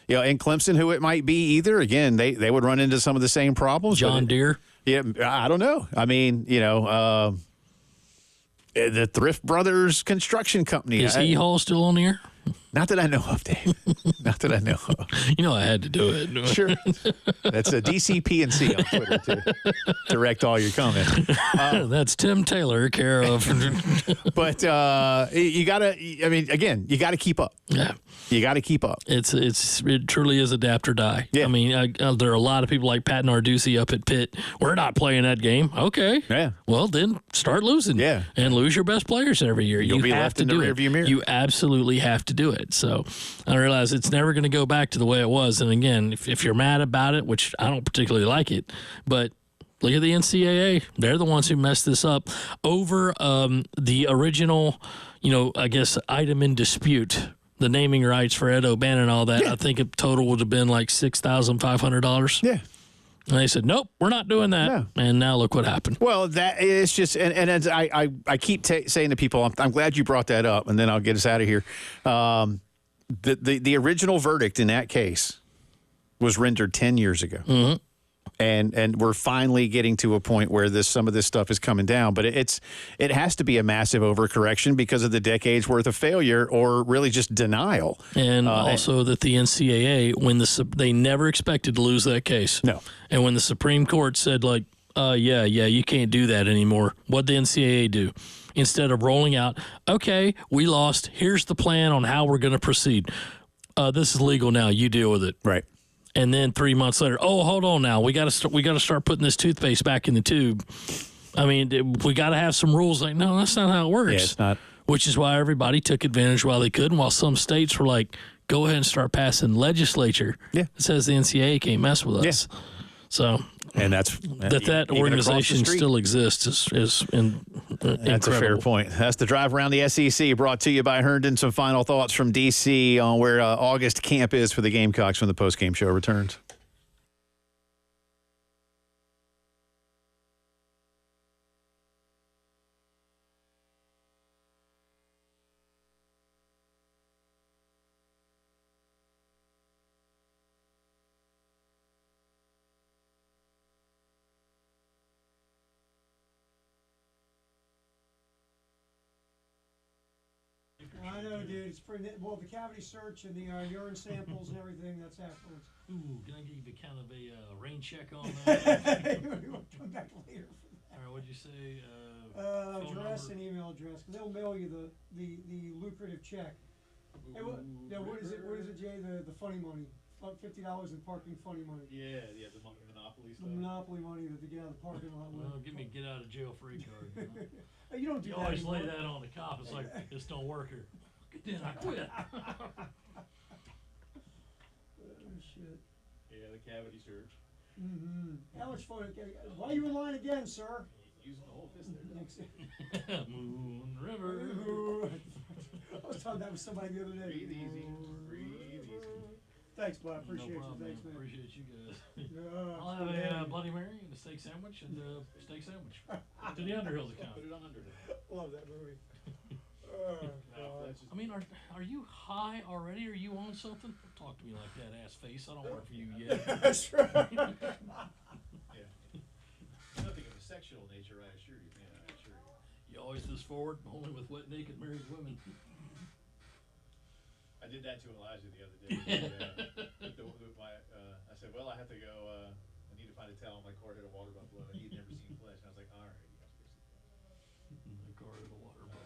Speaker 1: in Clemson who it might be either. Again, they would run into some of the same problems.
Speaker 2: John Deere.
Speaker 1: Yeah, I don't know. I mean, the Thrift Brothers Construction Company.
Speaker 2: Is Hall still on the air?
Speaker 1: Not that I know of, Dave. Not that I know of.
Speaker 2: I had to do it.
Speaker 1: Sure. That's a DCP&C on Twitter to direct all your comments.
Speaker 2: That's Tim Taylor, care of.
Speaker 1: But you got to, again, you got to keep up.
Speaker 2: Yeah.
Speaker 1: You got to keep up.
Speaker 2: It truly is adapt or die.
Speaker 1: Yeah.
Speaker 2: I mean, there are a lot of people like Pat Narduzzi up at Pitt. We're not playing that game. Okay.
Speaker 1: Yeah.
Speaker 2: Well, then start losing.
Speaker 1: Yeah.
Speaker 2: And lose your best players every year.
Speaker 1: You'll be left in the rearview mirror.
Speaker 2: You absolutely have to do it. So I realize it's never going to go back to the way it was. And again, if you're mad about it, which I don't particularly like it, but look at the NCAA. They're the ones who messed this up over the original, I guess, item in dispute. The naming rights for Ed O'Bannon and all that, I think it total would have been like $6,500.
Speaker 1: Yeah.
Speaker 2: And they said, nope, we're not doing that.
Speaker 1: No.
Speaker 2: And now look what happened.
Speaker 1: Well, that is just, and as I keep saying to people, I'm glad you brought that up, and then I'll get us out of here. The original verdict in that case was rendered 10 years ago. Mm-hmm. And we're finally getting to a point where some of this stuff is coming down, but it has to be a massive overcorrection because of the decades worth of failure or really just denial.
Speaker 2: And also that the NCAA, they never expected to lose that case.
Speaker 1: No.
Speaker 2: And when the Supreme Court said you can't do that anymore, what'd the NCAA do? Instead of rolling out, okay, we lost, here's the plan on how we're going to proceed. This is legal now, you deal with it.
Speaker 1: Right.
Speaker 2: And then 3 months later, hold on now. We got to start putting this toothpaste back in the tube. I mean, we got to have some rules. Like, no, that's not how it works.
Speaker 1: Yeah, it's not.
Speaker 2: Which is why everybody took advantage while they could, and while some states were like, go ahead and start passing legislature.
Speaker 1: Yeah.
Speaker 2: It says the NCAA can't mess with us.
Speaker 1: Yeah.
Speaker 2: So
Speaker 1: and that's
Speaker 2: that organization still exists is
Speaker 1: that's a fair point. That's the drive around the SEC, brought to you by Herndon. Some final thoughts from DC on where August camp is for the Gamecocks when the postgame show returns.
Speaker 4: know, dude. It's pretty. Well, the cavity search and the urine samples and everything. That's afterwards.
Speaker 2: Ooh, can I give you kind of a rain check on that?
Speaker 4: We'll come back later for that.
Speaker 2: All right, what'd you say?
Speaker 4: Address and email address, because they'll mail you the lucrative check. Hey, what is it? What is it, Jay? The funny money, $50 in parking funny money.
Speaker 5: Yeah, the Monopoly
Speaker 4: The
Speaker 5: stuff.
Speaker 4: monopoly money that they get out of the parking lot with.
Speaker 2: Well, give me a get out of jail free card. You know?
Speaker 4: Hey, you don't do
Speaker 2: You
Speaker 4: that
Speaker 2: always lay
Speaker 4: anymore.
Speaker 2: that on the cop. It's like, this don't work here. Then I quit.
Speaker 4: Oh, shit.
Speaker 5: Yeah, the cavity search.
Speaker 4: Mm-hmm. How much fun? Why are you in line again, sir?
Speaker 5: Using the whole fist there.
Speaker 2: Moon River.
Speaker 4: I was talking that with somebody the other day.
Speaker 5: Breathe easy. Breathe easy.
Speaker 4: Thanks, bud. Appreciate
Speaker 2: No
Speaker 4: you.
Speaker 2: problem,
Speaker 4: Thanks, man.
Speaker 2: Appreciate you guys.
Speaker 4: Yeah,
Speaker 2: I'll have a Bloody Mary and a steak sandwich and a steak sandwich to the Underhills account.
Speaker 5: Put it on under there.
Speaker 4: love that movie. Oh,
Speaker 5: No,
Speaker 4: God.
Speaker 5: that's just,
Speaker 2: I mean, are you high already? Are you on something? Don't talk to me like that, ass face. I don't work for you yet.
Speaker 4: That's right.
Speaker 5: yeah. Nothing of a sexual nature, I assure you, man. I assure you.
Speaker 2: You always this forward, only with wet, naked married women.
Speaker 5: I did that to Elijah the other day. I said, well, I have to go. I need to find a towel. My cord had a water buffalo, and he'd never seen flesh. And I was like, all right, you guys go see flesh.
Speaker 2: The car of the water buffalo.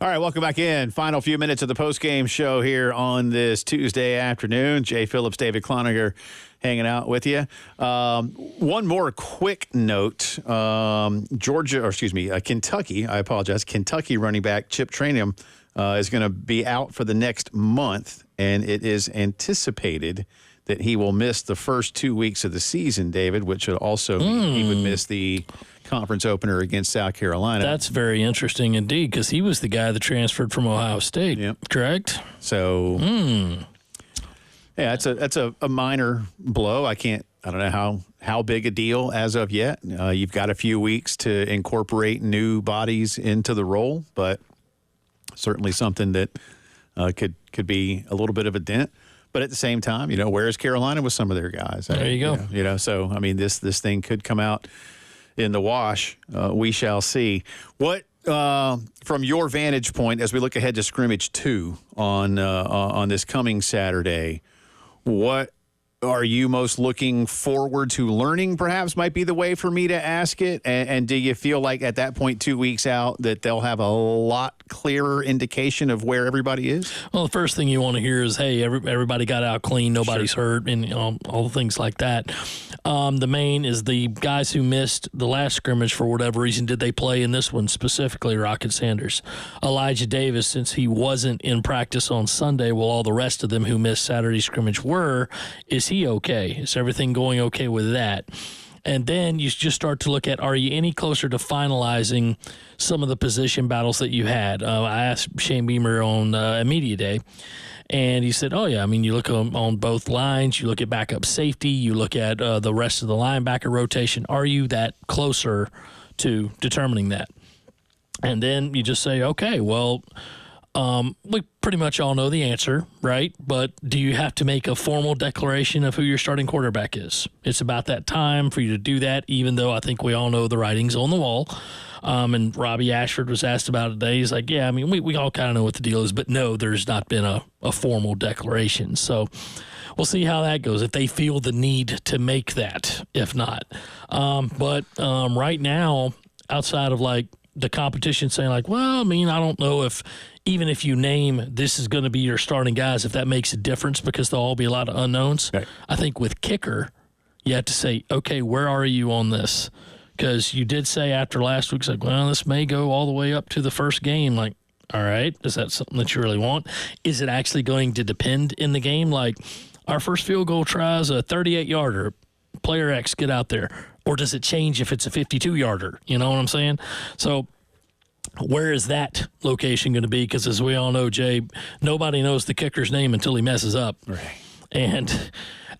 Speaker 1: All right, welcome back in. Final few minutes of the post-game show here on this afternoon. Jay Phillips, David Cloninger hanging out with you. One more quick note. Kentucky, I apologize, Kentucky running back Chip Trayanum is going to be out for the next month, and it is anticipated that he will miss the first 2 weeks of the season, David, which would also mean he would miss the conference opener against South Carolina.
Speaker 2: That's very interesting indeed, because he was the guy that transferred from Ohio State,
Speaker 1: correct? So, yeah, that's a minor blow. I can't I don't know how big a deal as of yet. You've got a few weeks to incorporate new bodies into the role, but certainly something that could be a little bit of a dent. But at the same time, where is Carolina with some of their guys?
Speaker 2: There you go.
Speaker 1: So I mean, this thing could come out in the wash. We shall see. What from your vantage point as we look ahead to scrimmage 2 on this coming Saturday? What are you most looking forward to learning, perhaps might be the way for me to ask it? And do you feel like at that point, 2 weeks out, that they'll have a lot clearer indication of where everybody is?
Speaker 2: Well, the first thing you want to hear is, hey, everybody got out clean, nobody's hurt, and all the things like that. The main is the guys who missed the last scrimmage for whatever reason. Did they play in this one specifically, Rocket Sanders? Elijah Davis, since he wasn't in practice on Sunday, while all the rest of them who missed Saturday scrimmage were, is he okay? Is everything going okay with that? And then you just start to look at, are you any closer to finalizing some of the position battles that you had? I asked Shane Beamer on Media Day, and he said, oh, yeah, I mean, you look on both lines, you look at backup safety, you look at the rest of the linebacker rotation. Are you that closer to determining that? And then you just say, okay, well, we pretty much all know the answer, right? But do you have to make a formal declaration of who your starting quarterback is? It's about that time for you to do that, even though I think we all know the writing's on the wall. And Robbie Ashford was asked about it today. He's like, yeah, I mean, we all kind of know what the deal is, but no, there's not been a formal declaration. So we'll see how that goes, if they feel the need to make that, if not. But right now, outside of like the competition saying like, well, I mean, I don't know if even if you name this is going to be your starting guys, if that makes a difference, because there'll all be a lot of unknowns. Right. I think with kicker, you have to say, okay, where are you on this? Because you did say after last week's like, well, this may go all the way up to the first game. Like, all right, is that something that you really want? Is it actually going to depend in the game? Like, our first field goal tries a 38-yarder. Player X, get out there. Or does it change if it's a 52-yarder? You know what I'm saying? So where is that location going to be? Because as we all know, Jay, nobody knows the kicker's name until he messes up.
Speaker 1: Right.
Speaker 2: And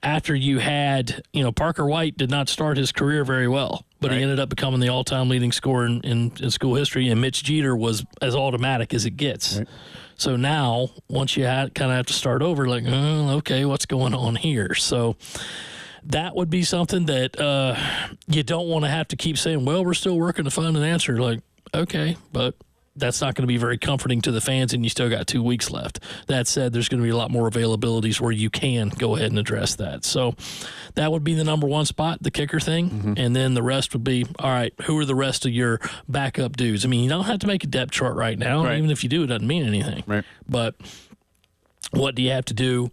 Speaker 2: after you had, Parker White did not start his career very well, but he ended up becoming the all-time leading scorer in school history, and Mitch Jeter was as automatic as it gets. Right. So now, once you kind of have to start over, like, okay, what's going on here? So that would be something that you don't want to have to keep saying, well, we're still working to find an answer. Like, okay, but that's not going to be very comforting to the fans, and you still got 2 weeks left. That said, there's going to be a lot more availabilities where you can go ahead and address that. So that would be the number one spot, the kicker thing, and then the rest would be, all right, who are the rest of your backup dudes? I mean, you don't have to make a depth chart right now. Right. Even if you do, it doesn't mean anything. Right. But what do you have to do?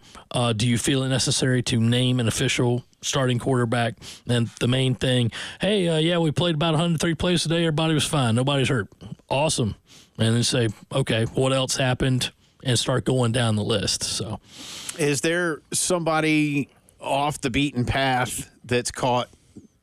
Speaker 2: Do you feel it necessary to name an official starting quarterback? And the main thing, hey, yeah, we played about 103 plays today. Everybody was fine. Nobody's hurt. Awesome. And then say, okay, what else happened? And start going down the list. So,
Speaker 1: is there somebody off the beaten path that's caught,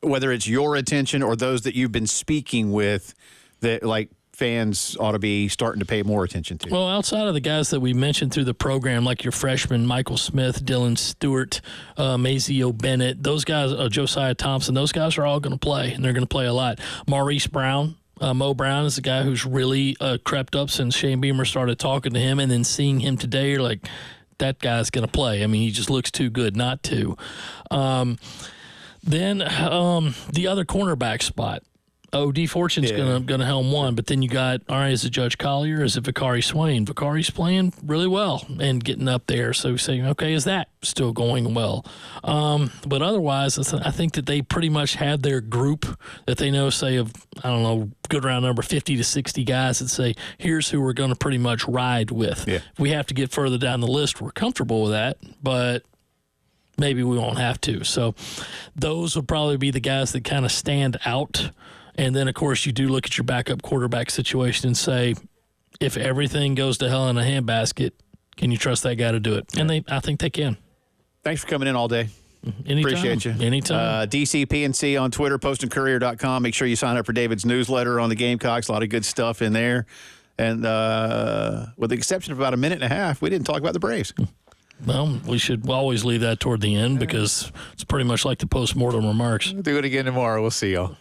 Speaker 1: whether it's your attention or those that you've been speaking with, that like fans ought to be starting to pay more attention to?
Speaker 2: Well, outside of the guys that we mentioned through the program, like your freshman Michael Smith, Dylan Stewart, Mazeo Bennett, those guys, Josiah Thompson, those guys are all going to play, and they're going to play a lot. Maurice Brown, Mo Brown is a guy who's really crept up since Shane Beamer started talking to him, and then seeing him today, you're like, that guy's going to play. I mean, he just looks too good not to. Then the other cornerback spot, O.D. Fortune's gonna helm one, but then you got, all right, is it Judge Collier? Is it Vicari Swain? Vicari's playing really well and getting up there. So saying, okay, is that still going well? But otherwise, I think that they pretty much have their group that they know, say, of, I don't know, good round number 50 to 60 guys that say, here's who we're going to pretty much ride with. Yeah. If we have to get further down the list, we're comfortable with that, but maybe we won't have to. So those would probably be the guys that kind of stand out. And then, of course, you do look at your backup quarterback situation and say, if everything goes to hell in a handbasket, can you trust that guy to do it? And I think they can.
Speaker 1: Thanks for coming in all day.
Speaker 2: Anytime.
Speaker 1: Appreciate you.
Speaker 2: Anytime.
Speaker 1: DCPNC on Twitter, postandcourier.com. Make sure you sign up for David's newsletter on the Gamecocks. A lot of good stuff in there. And with the exception of about a minute and a half, we didn't talk about the Braves.
Speaker 2: Well, we should always leave that toward the end because it's pretty much like the post-mortem remarks.
Speaker 6: Do it again tomorrow. We'll see y'all.